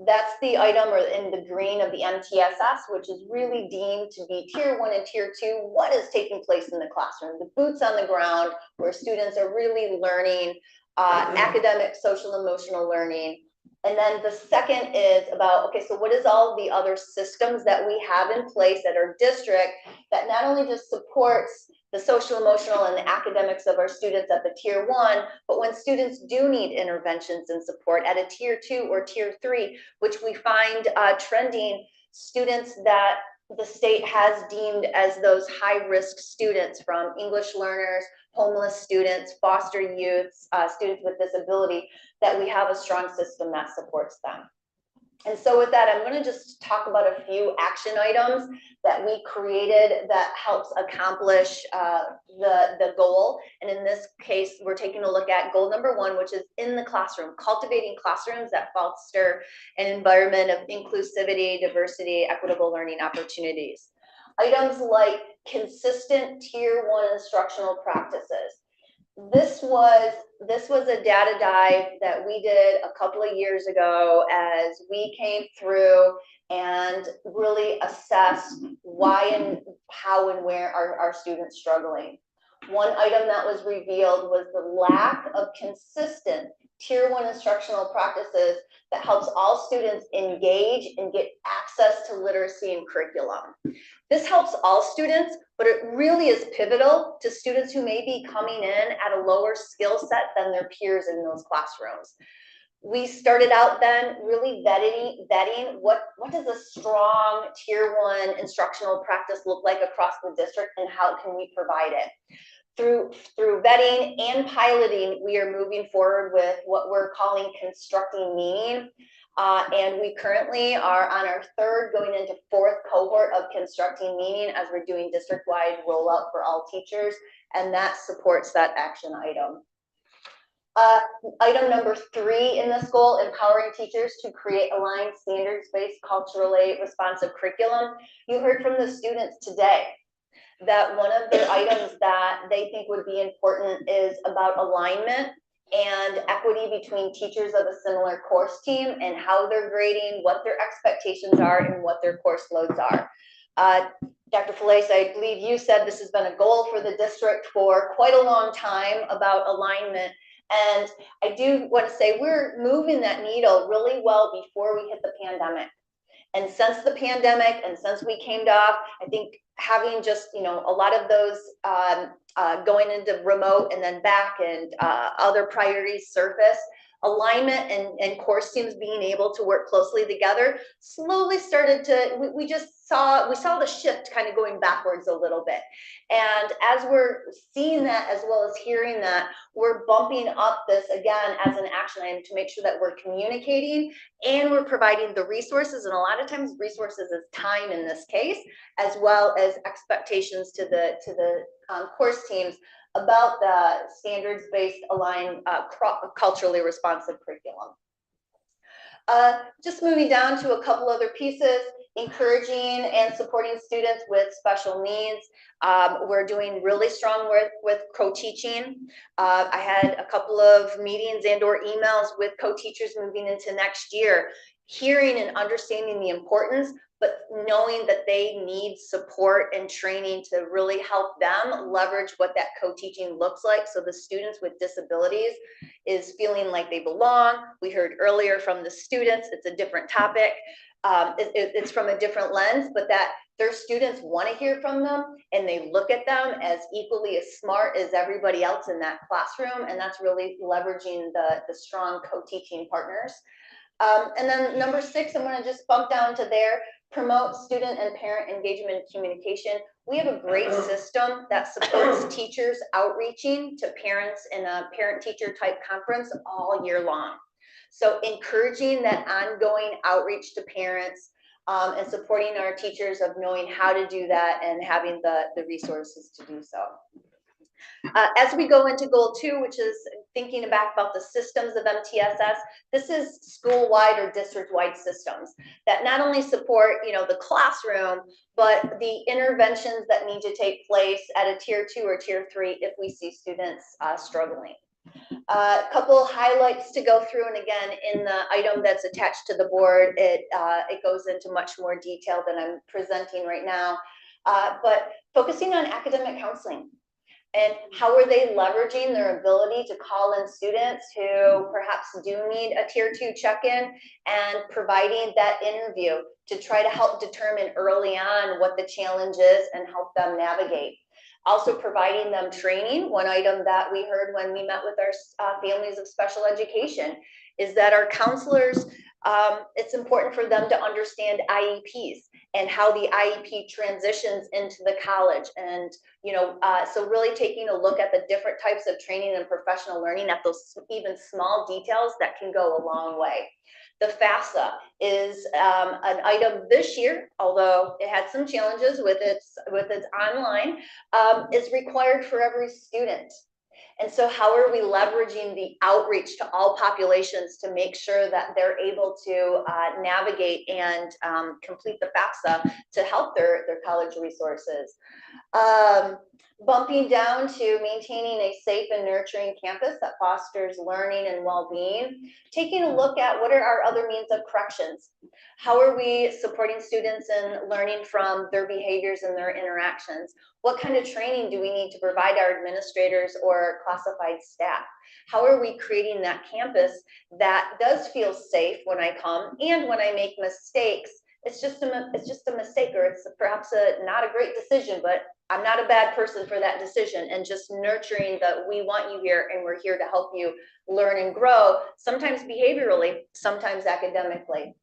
that's the item or in the green of the MTSS, which is really deemed to be tier 1 and tier 2. What is taking place in the classroom? The boots on the ground, where students are really learning academic, social, emotional learning And then the second is about, okay, so what is all the other systems that we have in place at our district that not only just supports the social, emotional, and the academics of our students at the tier 1, but when students do need interventions and support at a tier 2 or tier 3, which we find trending, students that the state has deemed as those high-risk students, from English learners, homeless students, foster youths, students with disability, that we have a strong system that supports them. And so with that, I'm going to just talk about a few action items that we created that helps accomplish the goal. And in this case, we're taking a look at goal number 1, which is in the classroom, cultivating classrooms that foster an environment of inclusivity, diversity, equitable learning opportunities. Items like consistent tier 1 instructional practices. This was a data dive that we did a couple of years ago as we came through and really assessed why and how and where are our students struggling. One item that was revealed was the lack of consistent tier 1 instructional practices that helps all students engage and get access to literacy and curriculum. This helps all students, but it really is pivotal to students who may be coming in at a lower skill set than their peers in those classrooms. We started out then really vetting what does a strong tier 1 instructional practice look like across the district, and how can we provide it. Through vetting and piloting, we are moving forward with what we're calling constructing meaning. And we currently are on our 3rd, going into 4th cohort of constructing meaning as we're doing district-wide rollout for all teachers, and that supports that action item. Item number 3 in this goal, empowering teachers to create aligned, standards-based, culturally responsive curriculum. You heard from the students today that one of the items that they think would be important is about alignment and equity between teachers of a similar course team and how they're grading, what their expectations are, and what their course loads are. Dr. Felice, I believe you said this has been a goal for the district for quite a long time about alignment. And I do want to say we're moving that needle really well before we hit the pandemic. And since the pandemic and since we came off, I think having just, a lot of those going into remote and then back, and other priorities surface, alignment and course teams being able to work closely together slowly started to, we saw the shift kind of going backwards a little bit. And as we're seeing that, as well as hearing that, we're bumping up this again as an action item to make sure that we're communicating and we're providing the resources. And a lot of times resources is time in this case, as well as expectations to the course teams about the standards-based, aligned, culturally responsive curriculum. Just moving down to a couple other pieces, encouraging and supporting students with special needs. We're doing really strong work with co-teaching. I had a couple of meetings and or emails with co-teachers moving into next year, hearing and understanding the importance, but knowing that they need support and training to really help them leverage what that co-teaching looks like, so the students with disabilities is feeling like they belong. We heard earlier from the students, it's a different topic. It's from a different lens, but that their students want to hear from them and they look at them as equally as smart as everybody else in that classroom, and that's really leveraging the strong co-teaching partners. And then number 6, I'm going to just bump down to there, promote student and parent engagement and communication. We have a great system that supports teachers outreaching to parents in a parent-teacher type conference all year long. So encouraging that ongoing outreach to parents and supporting our teachers of knowing how to do that and having the resources to do so. As we go into goal 2, which is thinking back about the systems of MTSS, this is school-wide or district-wide systems that not only support, the classroom, but the interventions that need to take place at a tier 2 or tier 3 if we see students struggling. A couple highlights to go through, and again, in the item that's attached to the board, it goes into much more detail than I'm presenting right now, but focusing on academic counseling. And how are they leveraging their ability to call in students who perhaps do need a tier 2 check-in and providing that interview to try to help determine early on what the challenge is and help them navigate. Also providing them training. One item that we heard when we met with our families of special education is that our counselors, it's important for them to understand IEPs and how the IEP transitions into the college. And, so really taking a look at the different types of training and professional learning at those even small details that can go a long way. The FAFSA is an item this year, although it had some challenges with its online, is required for every student. And so how are we leveraging the outreach to all populations to make sure that they're able to navigate and complete the FAFSA to help their college resources? Bumping down to maintaining a safe and nurturing campus that fosters learning and well-being. Taking a look at what are our other means of corrections. How are we supporting students in learning from their behaviors and their interactions? What kind of training do we need to provide our administrators or classified staff? How are we creating that campus that does feel safe when I come, and when I make mistakes, it's just a mistake, or it's perhaps not a great decision, but I'm not a bad person for that decision, and just nurturing that we want you here and we're here to help you learn and grow, sometimes behaviorally, sometimes academically.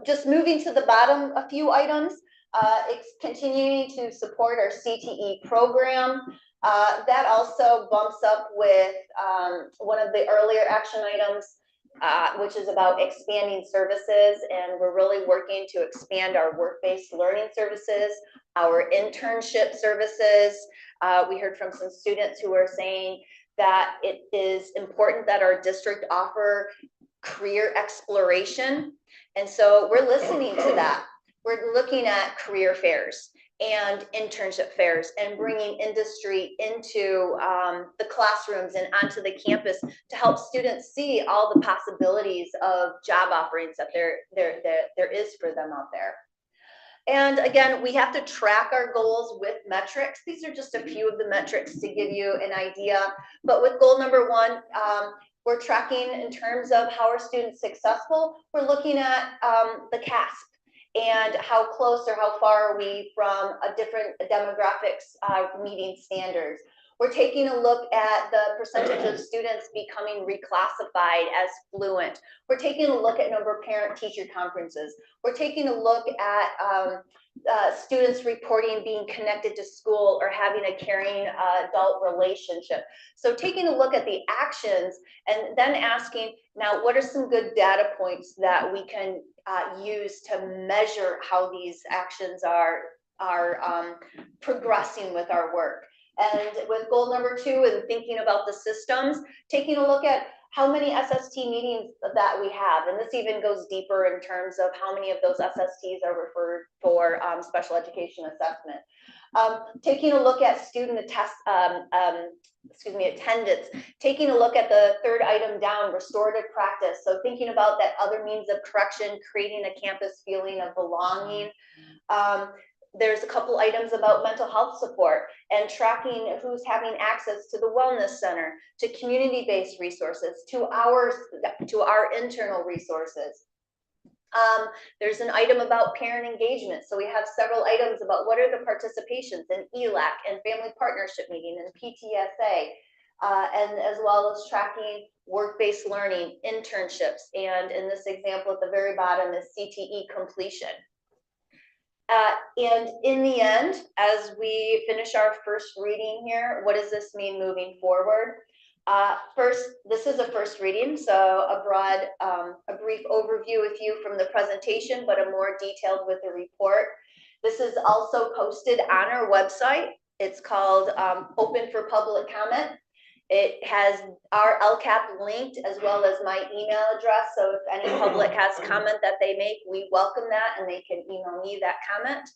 Just moving to the bottom, a few items. It's continuing to support our CTE program. That also bumps up with one of the earlier action items, which is about expanding services, and we're really working to expand our work-based learning services, our internship services. We heard from some students who are saying that it is important that our district offer career exploration, and so we're listening to that. We're looking at career fairs and internship fairs and bringing industry into the classrooms and onto the campus to help students see all the possibilities of job offerings that there is for them out there. And again, we have to track our goals with metrics. These are just a few of the metrics to give you an idea. But with goal number 1, we're tracking in terms of how are students successful. We're looking at the CASP and how close or how far are we from a different demographics meeting standards. We're taking a look at the percentage of students becoming reclassified as fluent. We're taking a look at number of parent-teacher conferences. We're taking a look at students reporting being connected to school or having a caring adult relationship. So taking a look at the actions and then asking, now what are some good data points that we can use to measure how these actions are progressing with our work. And with goal number 2 and thinking about the systems, taking a look at how many SST meetings that we have. And this even goes deeper in terms of how many of those SSTs are referred for special education assessment. Taking a look at student attendance, taking a look at the third item down, restorative practice. So thinking about that other means of correction, creating a campus feeling of belonging. There's a couple items about mental health support and tracking who's having access to the wellness center, to community-based resources, to our internal resources. There's an item about parent engagement. So we have several items about what are the participations in ELAC and family partnership meeting and PTSA, and as well as tracking work-based learning, internships, and in this example at the very bottom is CTE completion. And in the end, as we finish our first reading here, what does this mean moving forward? First, this is a first reading, so a brief overview with you from the presentation, but a more detailed with the report. This is also posted on our website. It's called Open for Public Comment. It has our LCAP linked as well as my email address. So if any public has comment that they make, we welcome that and they can email me that comment.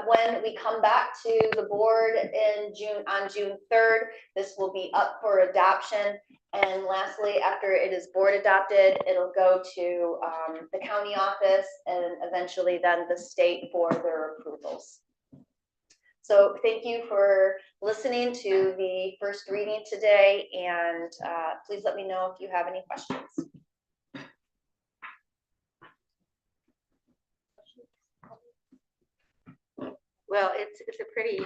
When we come back to the board in on June 3rd, this will be up for adoption. And lastly, after it is board adopted, it'll go to the county office and eventually then the state for their approvals. So thank you for listening to the first reading today, and please let me know if you have any questions. Well, it's a pretty,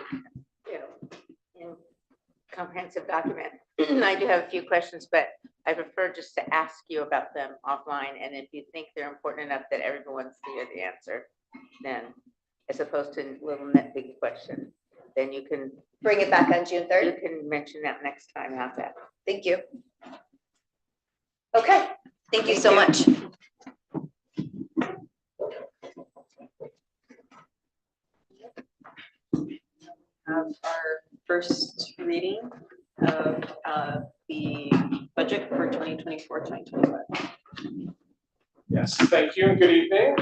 comprehensive document. I do have a few questions, but I prefer just to ask you about them offline. And if you think they're important enough that everyone wants to hear the answer, then as opposed to a little nitpicky question, then you can Bring it back on June 3rd. You can mention that next time. How's that? Thank you. Okay, thank you so much. Have our first reading of the budget for 2024-2025. Yes, thank you and good evening.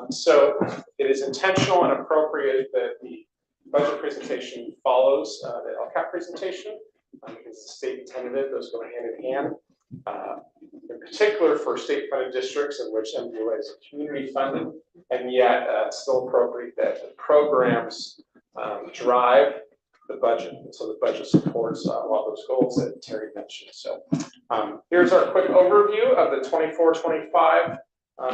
So it is intentional and appropriate that the budget presentation follows the LCAP presentation. Because the state tentative, those go hand in hand. In particular for state funded districts in which MVLA is community funded, and yet it's still appropriate that the programs drive the budget. And so the budget supports a lot of those goals that Terry mentioned. So here's our quick overview of the 24-25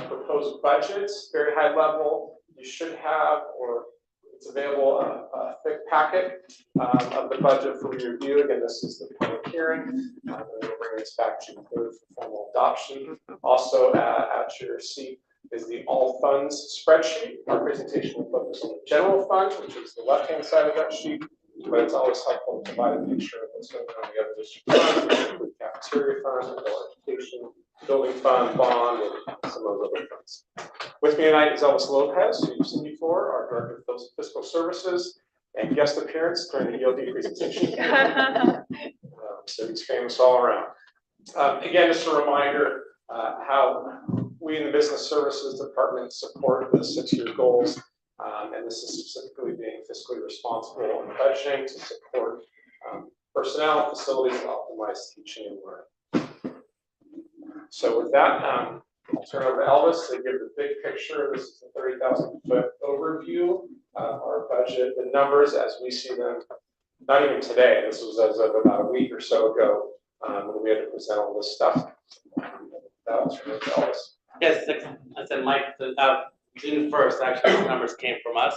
proposed budgets, very high level. You should have, or it's available, a thick packet of the budget for review. Again, this is the public hearing. We'll bring this back to for formal adoption. Also at your seat is the all funds spreadsheet. Our presentation will focus on the general fund, which is the left-hand side of that sheet, but it's always helpful to provide a picture of what's going on in the other district funds, cafeteria fund, adult education, building fund, bond, and some of those other funds. With me tonight is Elvis Lopez, who you've seen before, our Director of Fiscal Services, and guest appearance during the ELD presentation. So he's famous all around. Again, just a reminder how we in the Business Services Department support the 6-year goals, and this is specifically being fiscally responsible and budgeting to support personnel, facilities, and optimize teaching and learning. So with that, I'll turn over to Elvis to give the big picture. This is a 30,000-foot overview of our budget, the numbers as we see them, not even today. This was as of about a week or so ago when we had to present all this stuff. I'll turn over to Elvis. Yes, I said Mike, June 1st, actually, these numbers came from us.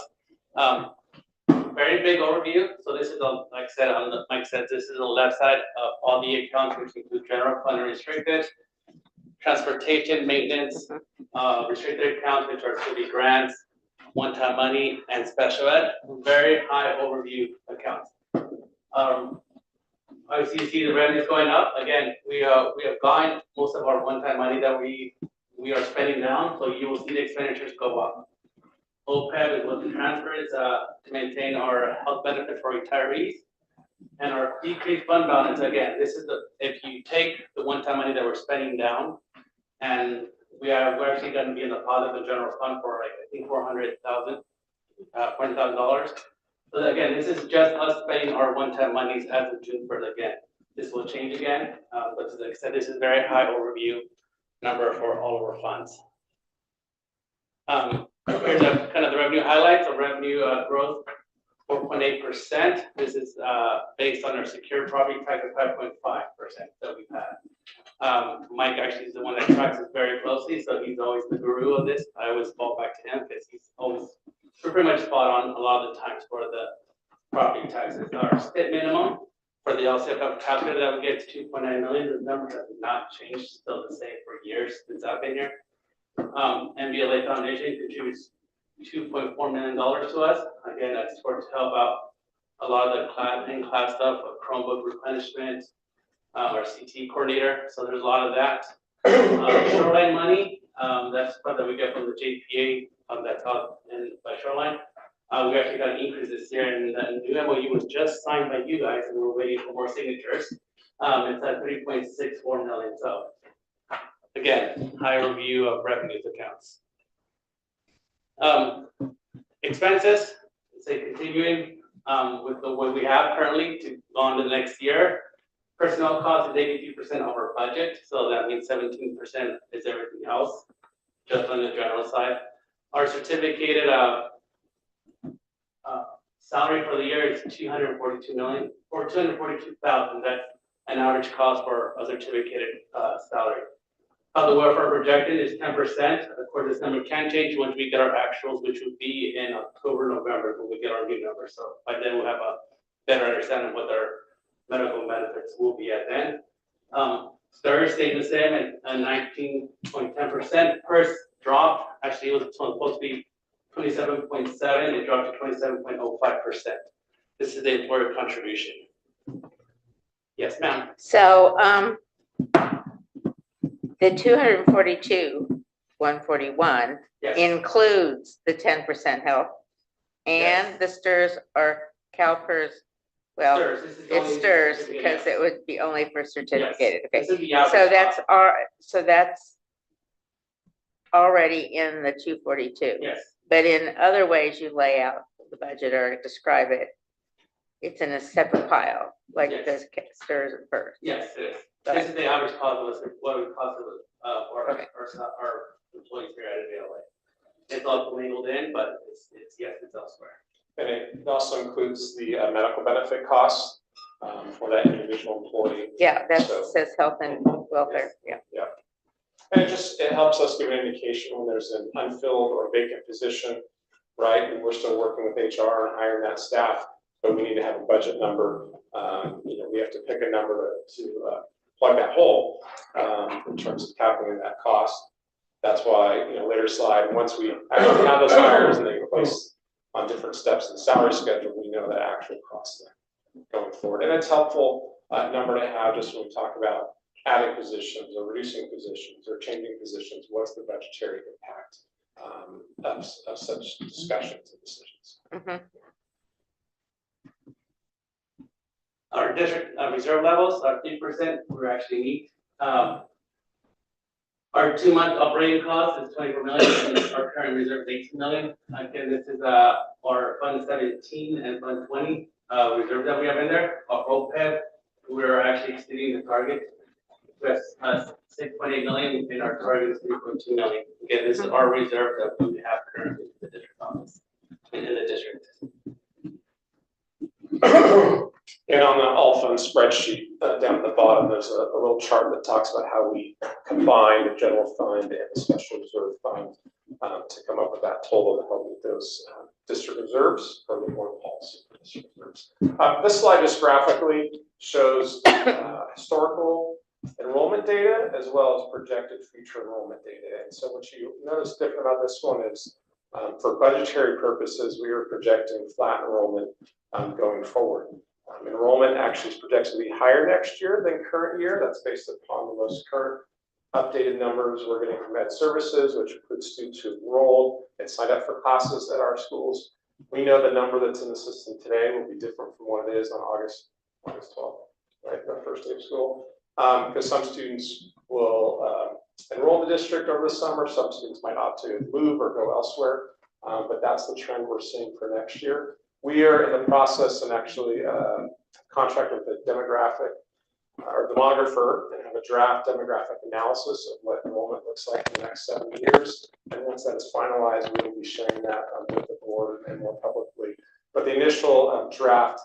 Very big overview. So this is on, like I said, Mike said, this is the left side of all the accounts, which include general fund and restricted, transportation, maintenance, restricted accounts, which are city grants, one-time money, and special ed. Very high overview accounts. Obviously, you see the revenues going up. Again, we have gotten most of our one-time money that we are spending down, so you will see the expenditures go up. OPEB is what the transfer is to maintain our health benefits for retirees. And our decreased fund balance, again, this is if you take the one-time money that we're spending down, and we're actually going to be in the positive general fund for like, I think $400,000. So again, this is just us spending our one-time monies as of June 1st again. This will change again, but as I said, this is very high overview number for all of our funds. Here's kind of the revenue highlights of revenue growth, 4.8%. This is based on our secure property tax of 5.5% that we've had. Mike actually is the one that tracks us very closely, so he's always the guru of this. I always fall back to him because he's always pretty much spot on a lot of the times for the property taxes. Our state minimum for the LCFF calculator that we get to 2.9 million. The number has not changed, still the same for years since I've been here. MVLA Foundation contributes $2.4 million to us. Again, that's to help out a lot of the in-class stuff, Chromebook replenishment, our CT coordinator. So there's a lot of that. Shoreline money, that's part that we get from the JPA that's out by Shoreline. We actually got an increase this year, and the new MOU was just signed by you guys, and we're waiting for more signatures. It's at 3.64 million. So again, higher review of revenues accounts. Expenses, say continuing with the what we have currently to go on to the next year. Personnel cost is 82% of our budget, so that means 17% is everything else, just on the general side. Our certificated salary for the year is 242 million, or 242,000. That's an average cost for a certificated salary. How the welfare projected is 10%. Of course, this number can change once we get our actuals, which would be in October, November, when we get our new numbers. So by then we'll have a better understanding of what our medical benefits will be at then. Third stayed the same at 19.10%. First dropped, actually it was supposed to be 27.7, it dropped to 27.05%. This is the employer contribution. Yes, ma'am. So, the 242,141 Yes. includes the 10% health and the STIRS or CalPERS. Well, STIRS, this is it's only STIRS certificate, because yes. it would be only for certificated. This Okay, is the average so that's cost. that's already in the 242. Yes. But in other ways you lay out the budget or describe it, it's in a separate pile, like Yes. there's STIRS and PERS. Yes, it is. Okay. This is the average cost of what it would cost of our Okay. employees here at MVLA. It's all labeled in, but it's yes, it's elsewhere. And it also includes the medical benefit costs for that individual employee. Yeah, that So- says health and welfare, yeah. And it helps us give an indication when there's an unfilled or vacant position, right? And we're still working with HR and hiring that staff, but we need to have a budget number. We have to pick a number to plug that hole in terms of calculating that cost. That's why, later slide, once we actually have those hires and they get placed on different steps in the salary schedule, we know that actual cost then going forward. And it's helpful number to have just when we talk about adding positions or reducing positions or changing positions, what's the budgetary impact of such discussions and decisions. Mhm. Our district reserve levels are 3%. We're actually neat. Our 2-month operating cost is 24 million, and our current reserve is 18 million. Again, this is our Fund 17 and Fund 20 reserve that we have in there. Our OPEB, we're actually exceeding the target. That's 6.8 million, and our target is 3.2 million. Again, this is our reserve that we have currently in the district office, in the district. And on the all fund spreadsheet down at the bottom, there's a little chart that talks about how we combine the general fund and the special reserve fund to come up with that total to help with those district reserves or the board policy for district reserves. This slide just graphically shows historical enrollment data as well as projected future enrollment data. And so what you notice different about this one is for budgetary purposes, we are projecting flat enrollment going forward. Enrollment actually is projected to be higher next year than current year. That's based upon the most current updated numbers we're getting from Med Services, which includes students who enrolled and signed up for classes at our schools. We know the number that's in the system today will be different from what it is on August 12th, right, the first day of school. Because some students will enroll in the district over the summer. Some students might opt to move or go elsewhere. But that's the trend we're seeing for next year. We are in the process and actually contract with the demographic or demographer and have a draft demographic analysis of what enrollment looks like in the next 7 years. And once that is finalized, we will be sharing that with the board and more publicly. But the initial draft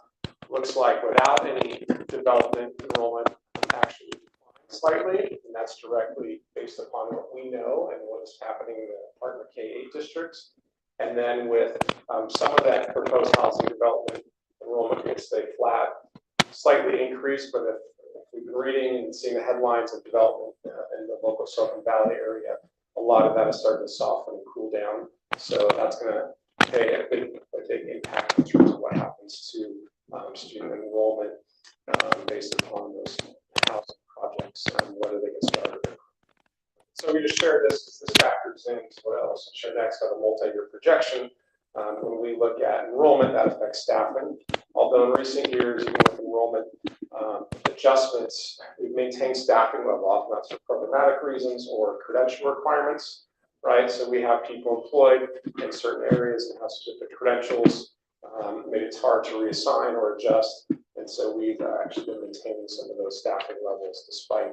looks like without any development enrollment actually declined slightly, and that's directly based upon what we know and what is happening in the partner K-8 districts. And then with some of that proposed housing development enrollment may stay flat, slightly increased, but if we've been reading and seeing the headlines of development in the local Silicon Valley area, a lot of that is starting to soften and cool down. So that's going to pay a big impact in terms of what happens to student enrollment based upon those housing projects and whether they get started. So we just shared this because this factors in as well. So share next on a multi-year projection. When we look at enrollment, that affects staffing. Although in recent years, even with enrollment adjustments, we've maintained staffing level, often that's for programmatic reasons or credential requirements, right? So we have people employed in certain areas and have specific credentials. Maybe it's hard to reassign or adjust. And so we've actually been maintaining some of those staffing levels despite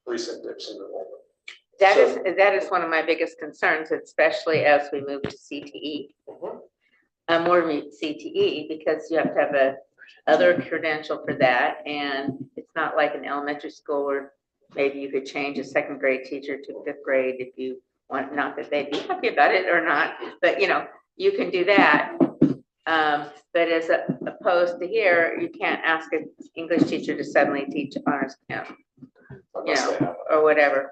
recent dips in enrollment. That is one of my biggest concerns, especially as we move to CTE. more meet CTE because you have to have a other credential for that. And it's not like an elementary school where maybe you could change a second grade teacher to fifth grade if you want, not that they'd be happy about it or not, but you know, you can do that. But as opposed to here, you can't ask an English teacher to suddenly teach honors chem, you know, or whatever.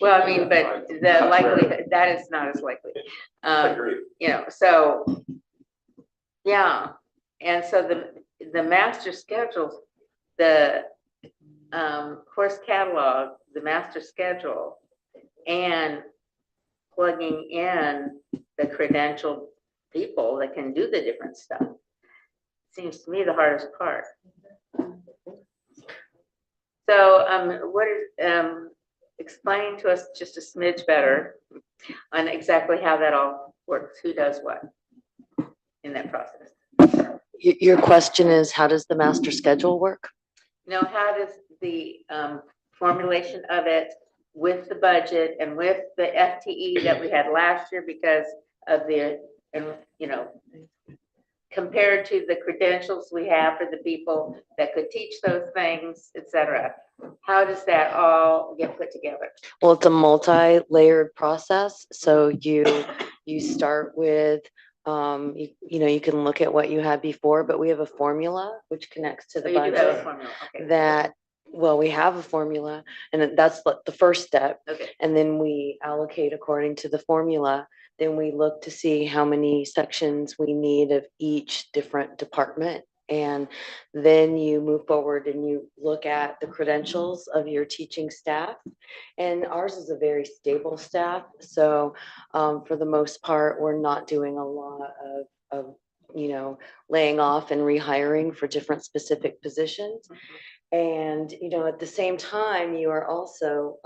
Well, I mean, but the likelihood, that is not as likely. You know, so, yeah. And so the master schedules, the course catalog, the master schedule, and plugging in the credentialed people that can do the different stuff seems to me the hardest part. So what is explain to us just a smidge better on exactly how that all works, who does what in that process. Your question is, how does the master schedule work? Now, how does the formulation of it with the budget and with the FTE that we had last year because of the, you know, compared to the credentials we have for the people that could teach those things, et cetera. How does that all get put together? Well, it's a multi-layered process. So you start with, you know, you can look at what you had before, but we have a formula which connects to the Oh, you do have a budget formula. Okay. that, well, we have a formula and that's the first step. Okay. And then we allocate according to the formula. Then we look to see how many sections we need of each different department. And then you move forward and you look at the credentials of your teaching staff. And ours is a very stable staff. So for the most part, we're not doing a lot of you know, laying off and rehiring for different specific positions. And, you know, at the same time, you are also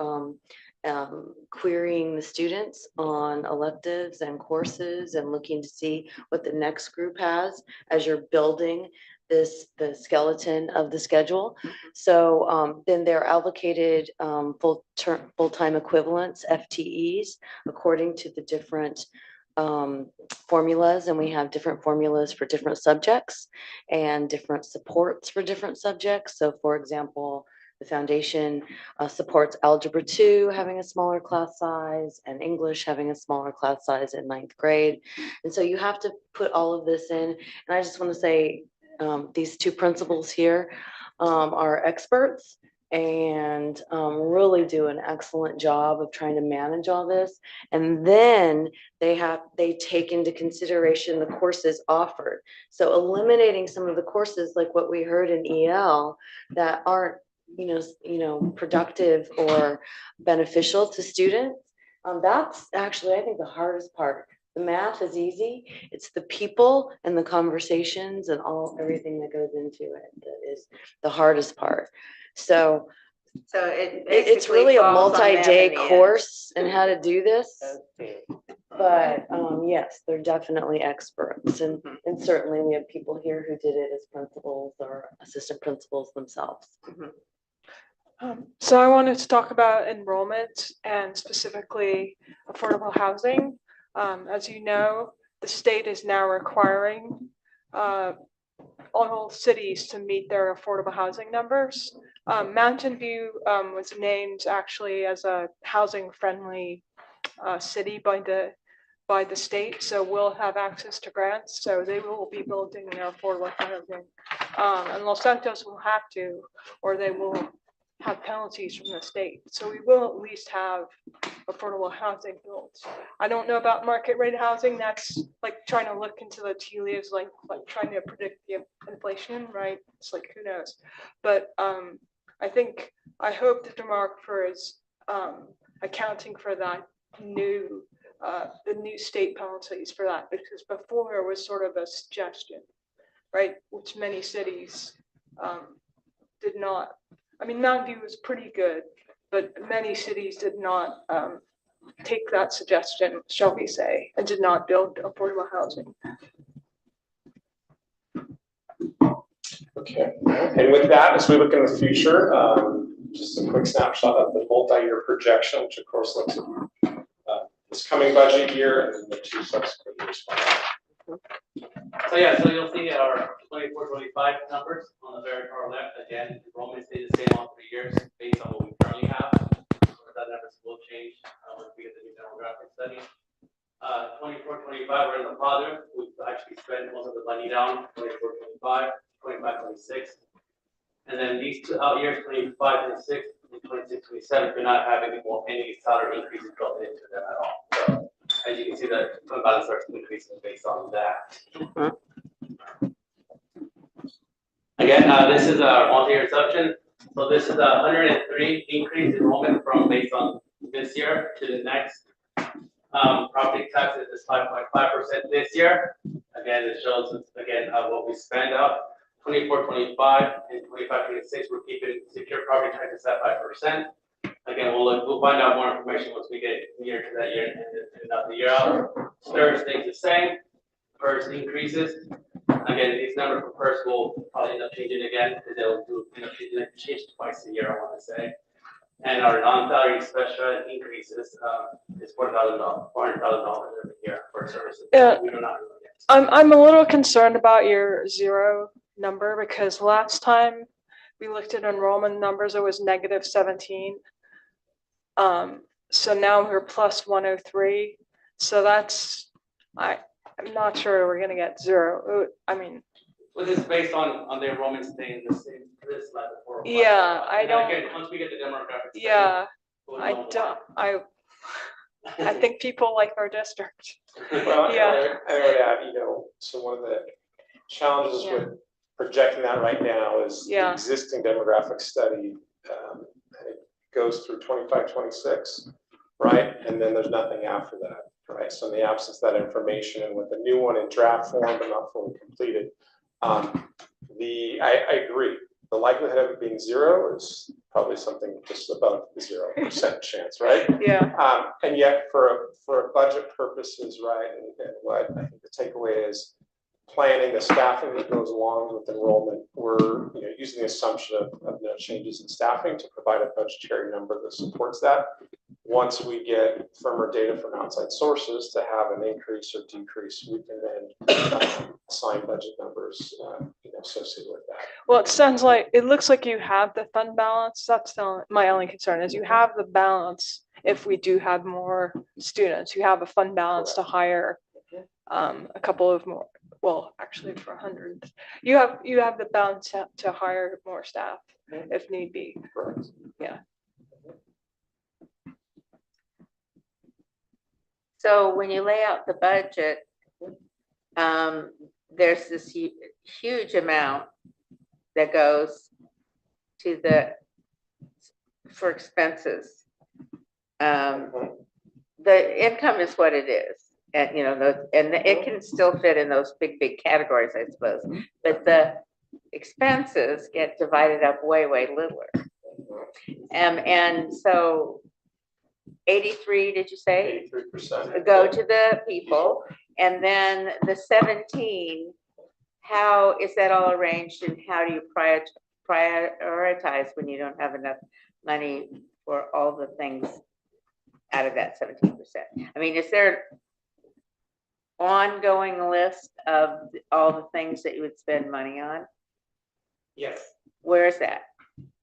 querying the students on electives and courses and looking to see what the next group has as you're building the skeleton of the schedule. So then they're allocated full-time equivalents, FTEs, according to the different formulas, and we have different formulas for different subjects and different supports for different subjects. So for example, the foundation supports Algebra 2 having a smaller class size and English having a smaller class size in 9th grade. And so you have to put all of this in. And I just want to say these two principals here are experts and really do an excellent job of trying to manage all this. And then they take into consideration the courses offered. So eliminating some of the courses like what we heard in EL that aren't, you know, productive or beneficial to students. That's actually, I think, the hardest part. The math is easy. It's the people and the conversations and everything that goes into it that is the hardest part. So it's really a multi-day course in how to do this. But yes, they're definitely experts. And certainly we have people here who did it as principals or assistant principals themselves. So I wanted to talk about enrollment and specifically affordable housing. As you know, the state is now requiring all cities to meet their affordable housing numbers. Mountain View was named actually as a housing friendly city by the state, so we'll have access to grants. So they will be building their affordable housing, and Los Santos will have to, or they will have penalties from the state. So we will at least have affordable housing built. I don't know about market rate housing. That's like trying to look into the tea leaves, like trying to predict the inflation, right? It's like, who knows? But I hope the demographer is accounting for that the new state penalties for that, because before it was sort of a suggestion, right? Which many cities did not. I mean, Mountain View was pretty good, but many cities did not take that suggestion, shall we say, and did not build affordable housing. Okay, and with that, as we look in the future, just a quick snapshot of the multi-year projection, which of course looks at this coming budget year and the two subsequent years. So yeah, so you'll see our 24-25 numbers on the very far left. Again, enrollment stays the same all 3 years based on what we currently have. That numbers will change once we get the new demographic study. 24-25, we're in the positive. We've actually spent most of the money down. 24-25, 25-26, and then these 2 out years, 25-26 and 26-27, do not have any salary increases built into them at all. So as you can see, the fund balance starts increasing based on that. Again, this is our multi-year assumption. So this is a 103 increase enrollment from based on this year to the next. Property taxes is 5.5% this year. Again, it shows us again what we spend out. 24-25 and 25-26, we're keeping secure property taxes at 5%. Again, we'll find out more information once we get year to that year and not the year out. STIR stays the same. PERS increases. Again, these numbers for PERS will probably end up changing again because they'll change twice a year, I want to say. And our non-salary special ed increases is $400,000 every year for services. Yeah. We do not. I'm a little concerned about your 0 number because last time we looked at enrollment numbers, it was -17. So now we're plus 103. So that's, I'm not sure we're gonna get 0. I mean. Well, this is based on the enrollment staying the same, this level for. Yeah, I don't. Again, once we get the demographics. Yeah, we'll I know don't, why. I think people like our district. Well, Yeah. I would add, so one of the challenges with projecting that right now is the existing demographic study. It goes through 25-26, right? And then there's nothing after that, right? So in the absence of that information and with the new one in draft form but not fully completed, I agree. The likelihood of it being 0 is probably something just above the 0% chance, right? Yeah. And yet, for budget purposes, right, and what I think the takeaway is, planning the staffing that goes along with enrollment, we're using the assumption of no changes in staffing to provide a budgetary number that supports that. Once we get firmer data from outside sources to have an increase or decrease, we can then assign budget numbers associated with that. Well, it looks like you have the fund balance. That's my only concern is you have the balance. If we do have more students, you have a fund balance to hire a couple of more. Well, actually, for 100, you have the balance to hire more staff if need be. Correct. Yeah. So when you lay out the budget, there's this huge amount that goes to for expenses. The income is what it is. And it can still fit in those big categories, I suppose. But the expenses get divided up way littler. And so 83, did you say? 83%. Go to the people. And then the 17, how is that all arranged and how do you prioritize when you don't have enough money for all the things out of that 17%? I mean, is there ongoing list of all the things that you would spend money on? Yes. Where is that?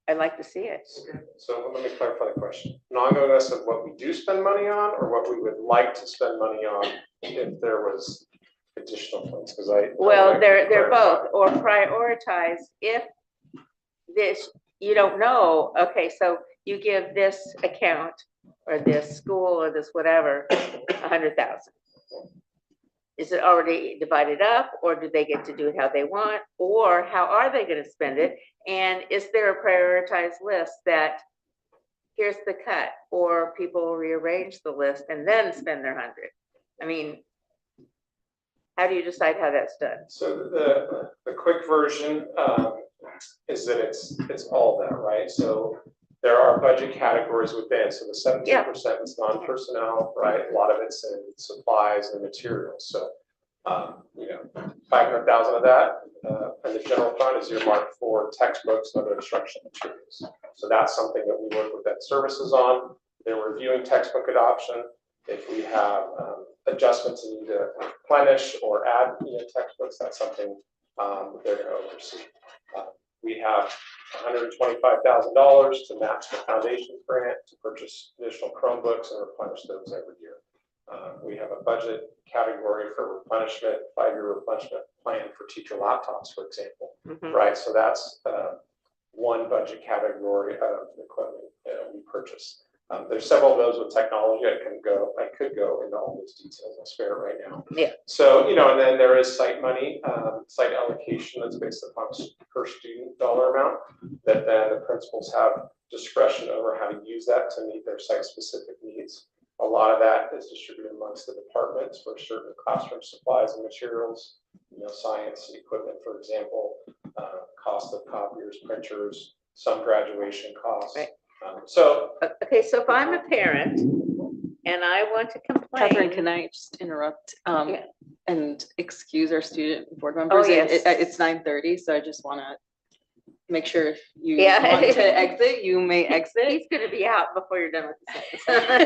I'd like to see it. Okay. So let me clarify the question. An ongoing list of what we do spend money on or what we would like to spend money on if there was additional funds? Because they're both, or prioritize if this, you don't know, okay, so you give this account or this school or this whatever, 100,000. Is it already divided up or do they get to do it how they want? Or how are they going to spend it? And is there a prioritized list that here's the cut, or people rearrange the list and then spend their 100? I mean, how do you decide how that's done? So the quick version is that it's all that, right? So there are budget categories within. So the 17% is non-personnel, right? A lot of it's in supplies and materials. So 500,000 of that in the general fund is earmarked for textbooks and other instructional materials. So that's something that we work with Ed Services on. They're reviewing textbook adoption. If we have adjustments and need to replenish or add textbooks, that's something they're going to oversee. We have $125,000 to match the foundation grant to purchase additional Chromebooks and replenish those every year. We have a budget category for replenishment, 5-year replenishment plan for teacher laptops, for example, right? So that's one budget category of equipment we purchase. There's several of those with technology. I could go into all those details. I'll spare it right now. Yeah. So, and then there is site money, site allocation that's based upon per student dollar amount that then the principals have discretion over how to use that to meet their site specific needs. A lot of that is distributed amongst the departments for certain classroom supplies and materials, science equipment, for example, cost of copiers, printers, some graduation costs. Right. Okay, so if I'm a parent and I want to complain. Catherine, can I just interrupt Yeah. and excuse our student board members? Yes. It's 9:30, so I just want to make sure if you Yeah. want to exit, you may exit. He's going to be out before you're done with the sentence.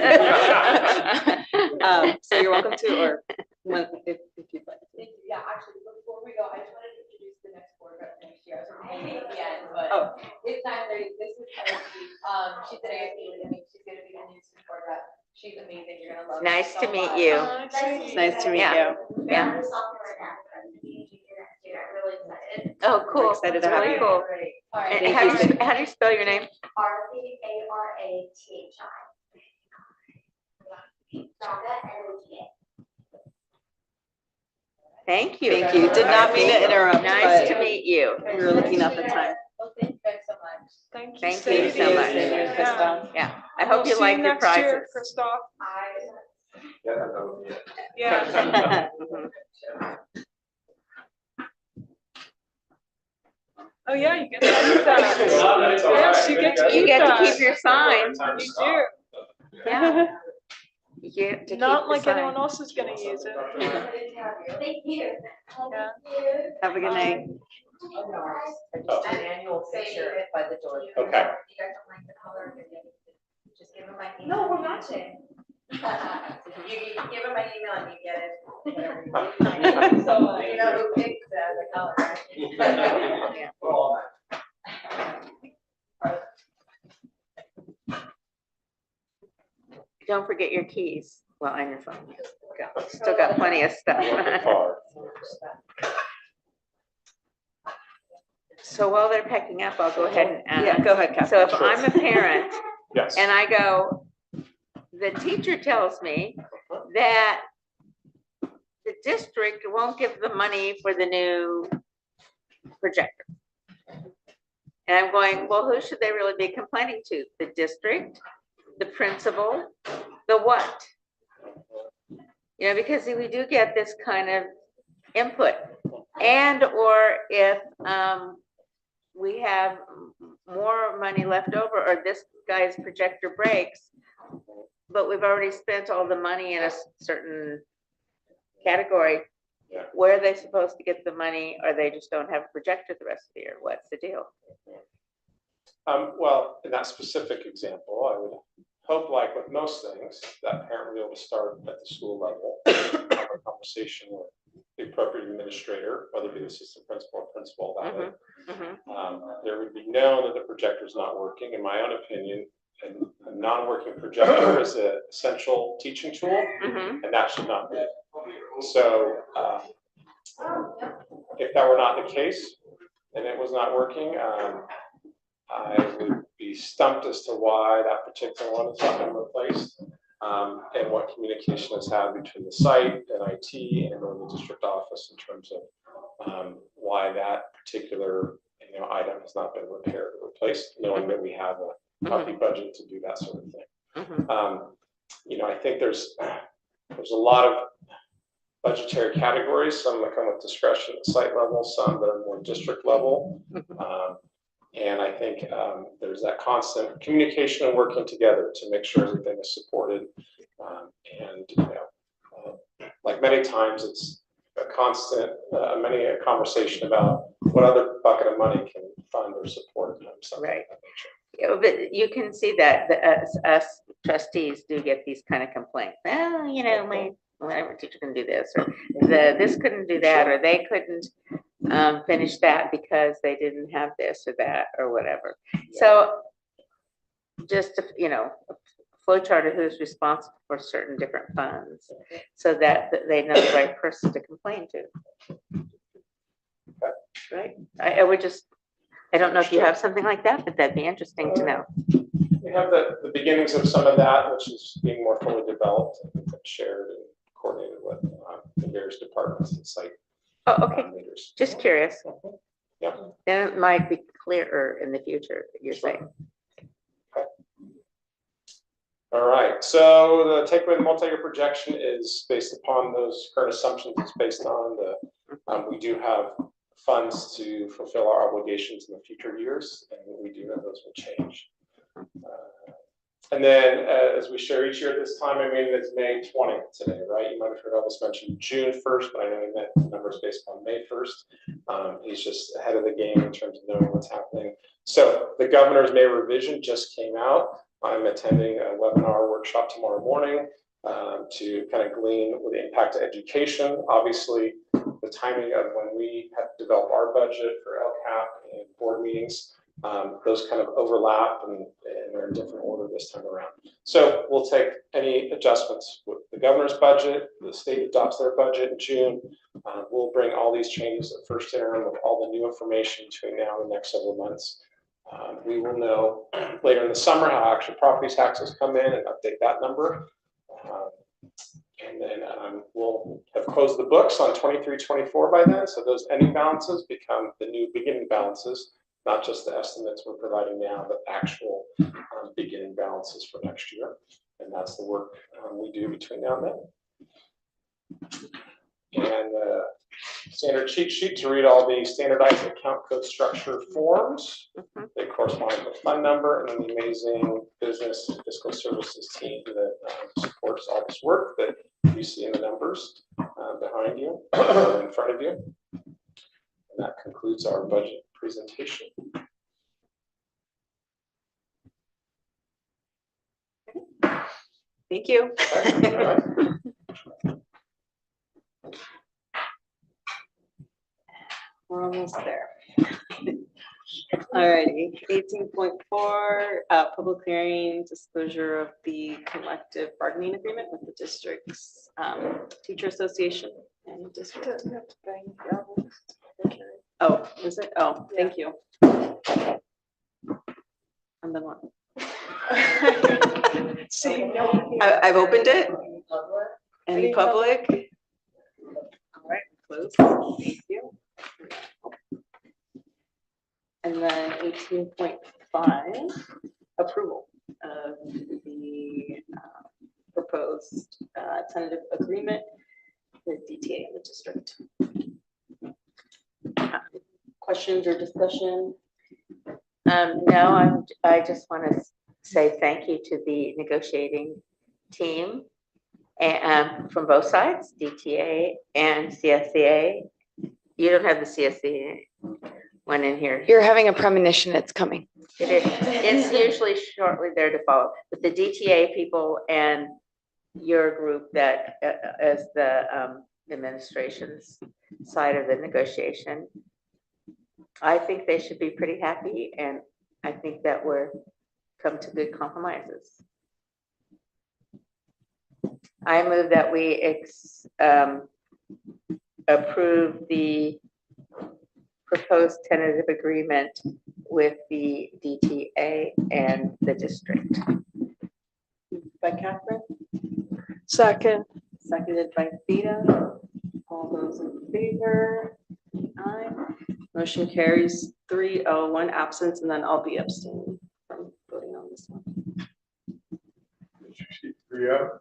So you're welcome to, or if you'd like to. Yeah, actually, before we go, I just wanted to introduce the next board rep next year. I was hoping at the end, but it's 9:30. This is Kelsey. She's an AFP. I mean, she's going to be the new student board rep. She's amazing. You're going to love her. Nice to so meet much. you. It's nice to meet Yeah. you. Yeah. Really excited. Oh, cool. excited That's to have really you. cool. All right. And how do you spell your name? RCARATHI. Thank you. Thank you. Did not mean to interrupt. Nice to but meet you. We were looking at the time. Well, thank you guys so much. Thank you. Thank you Sadie. so much. Sadie and Christoph. Yeah, I We'll hope you see like your next year, prizes. Christoph. Yeah. Yeah. Mhm. Oh, yeah, you get to keep that. It's all Yes, right. you get to You keep get to that. keep your sign. You do. Yeah. You get to keep Not the like sign. anyone else is gonna use it. Thank you. Yeah. Have a good night. Just an annual picture by the door. Okay. You guys don't like the color? Just give them my email. No, we're matching. You give them my email and you get it. So, you know who picked the color, right? Don't forget your keys. Well, on your phone. Still got plenty of stuff. So while they're packing up, I'll go ahead and Yeah, ask. go ahead, Catherine. So if I'm a parent Yes. and I go, the teacher tells me that the district won't give the money for the new projector. And I'm going, well, who should they really be complaining to? The district, the principal, the what? Because we do get this kind of input. And or if we have more money left over, or this guy's projector breaks, but we've already spent all the money in a certain category, where are they supposed to get the money, or they just don't have a projector the rest of the year? What's the deal? Well, in that specific example, I would hope, like with most things, that parent will be able to start at the school level, have a conversation with the appropriate administrator, whether it be the assistant principal or principal about it. There would be known that the projector is not working. In my own opinion, a non-working projector is an essential teaching tool, and that should not be. So if that were not the case, and it was not working, I would be stumped as to why that particular one has not been replaced, and what communication has had between the site and IT and or the district office in terms of why that particular item has not been repaired or replaced, knowing that we have a healthy budget to do that sort of thing. I think there's a lot of budgetary categories, some that come with discretion at site level, some that are more district level. And I think there's that constant communication and working together to make sure everything is supported. Like many times, it's a constant, a conversation about what other bucket of money can fund or support something Right. of that nature. But you can see that us trustees do get these kind of complaints. Well, you know, my whatever teacher can do this, or this couldn't do that, or they couldn't finish that because they didn't have this or that or whatever. So just, you know, a flow chart of who's responsible for certain different funds so that they know the right person to complain to. Right? I would just, I don't know if you have something like that, but that'd be interesting to know. We have the beginnings of some of that, which is being more fully developed and shared and coordinated with the various departments and site. Oh, okay. Leaders. Just curious. Yeah. Then it might be clearer in the future, you're saying. All right, so the takeaway, the multi-year projection is based upon those current assumptions. It's based on we do have funds to fulfill our obligations in the future years, and we do know those will change. And then as we share each year at this time, I mean, it's May 20th today, right? You might have heard Elvis mention June 1st, but I know he meant the numbers based on May 1st. He's just ahead of the game in terms of knowing what's happening. So the governor's May revision just came out. I'm attending a webinar workshop tomorrow morning to kind of glean with the impact to education. Obviously, the timing of when we have to develop our budget for LCAP and board meetings, those kind of overlap and they're in different order this time around. So we'll take any adjustments with the governor's budget, the state adopts their budget in June. We'll bring all these changes at first interim with all the new information between now and the next several months. We will know later in the summer how actual property taxes come in and update that number. And then we'll have closed the books on 23-24 by then. So those ending balances become the new beginning balances, not just the estimates we're providing now, but actual beginning balances for next year. And that's the work we do between now and then. And standard cheat sheet to read all the standardized account code structure forms. They correspond to the fund number, and then the amazing business fiscal services team that supports all this work that you see in the numbers behind you, in front of you. And that concludes our budget presentation. Thank you. We're almost there. All righty, 18.4, public hearing, disclosure of the collective bargaining agreement with the district's teacher association and district. Oh, is it? Oh, thank you. And then what? I've opened it. Any public? All right, close. Thank you. And then 18.5, approval of the proposed tentative agreement with DTA in the district. Questions or discussion? No, I just want to say thank you to the negotiating team and from both sides, DTA and CSEA. You don't have the CSEA one in here. You're having a premonition it's coming. It is. It's usually shortly there to follow. But the DTA people and your group that as the administration's side of the negotiation, I think they should be pretty happy, and I think that we're come to good compromises. I move that we approve the proposed tentative agreement with the DTA and the district. By Catherine. Second. Seconded by Theta. All those in favor? Aye. Motion carries 3-0, absence, and then I'll be abstaining from voting on this one. 3-0.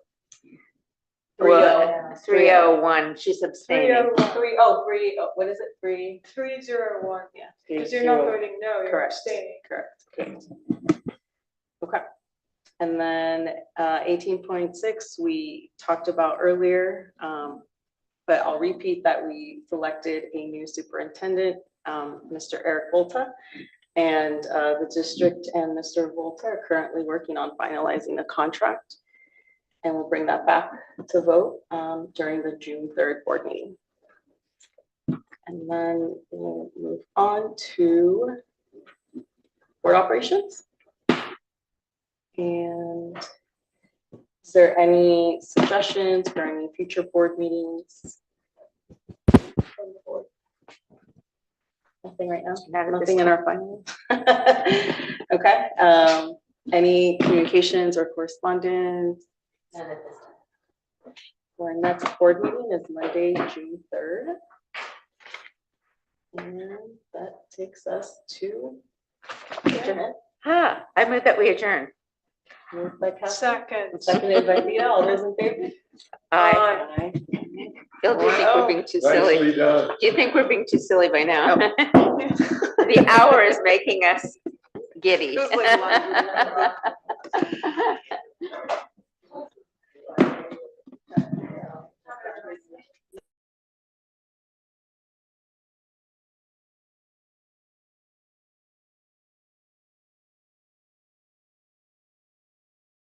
301. She's abstaining. 3-0. What is it? 301. Yeah. Because you're not voting no, you're Correct. abstaining. Correct. Okay. And then 18.6 we talked about earlier, but I'll repeat that we selected a new superintendent, Mr. Eric Volta. And the district and Mr. Volta are currently working on finalizing the contract. And we'll bring that back to vote during the June 3rd board meeting. And then we'll move on to board operations. And is there any suggestions for any future board meetings? From the board? Nothing right now? Nothing in our finance? Okay. Any communications or correspondence? None at this time. Our next board meeting is Monday, June 3rd. And that takes us to adjournment. I move that we adjourn. Moved by Catherine, Second. seconded by Rita. All those in favor? Aye. Bill, do you think we're being too silly? Nicely done. Do you think we're being too silly by now? The hour is making us giddy. It was like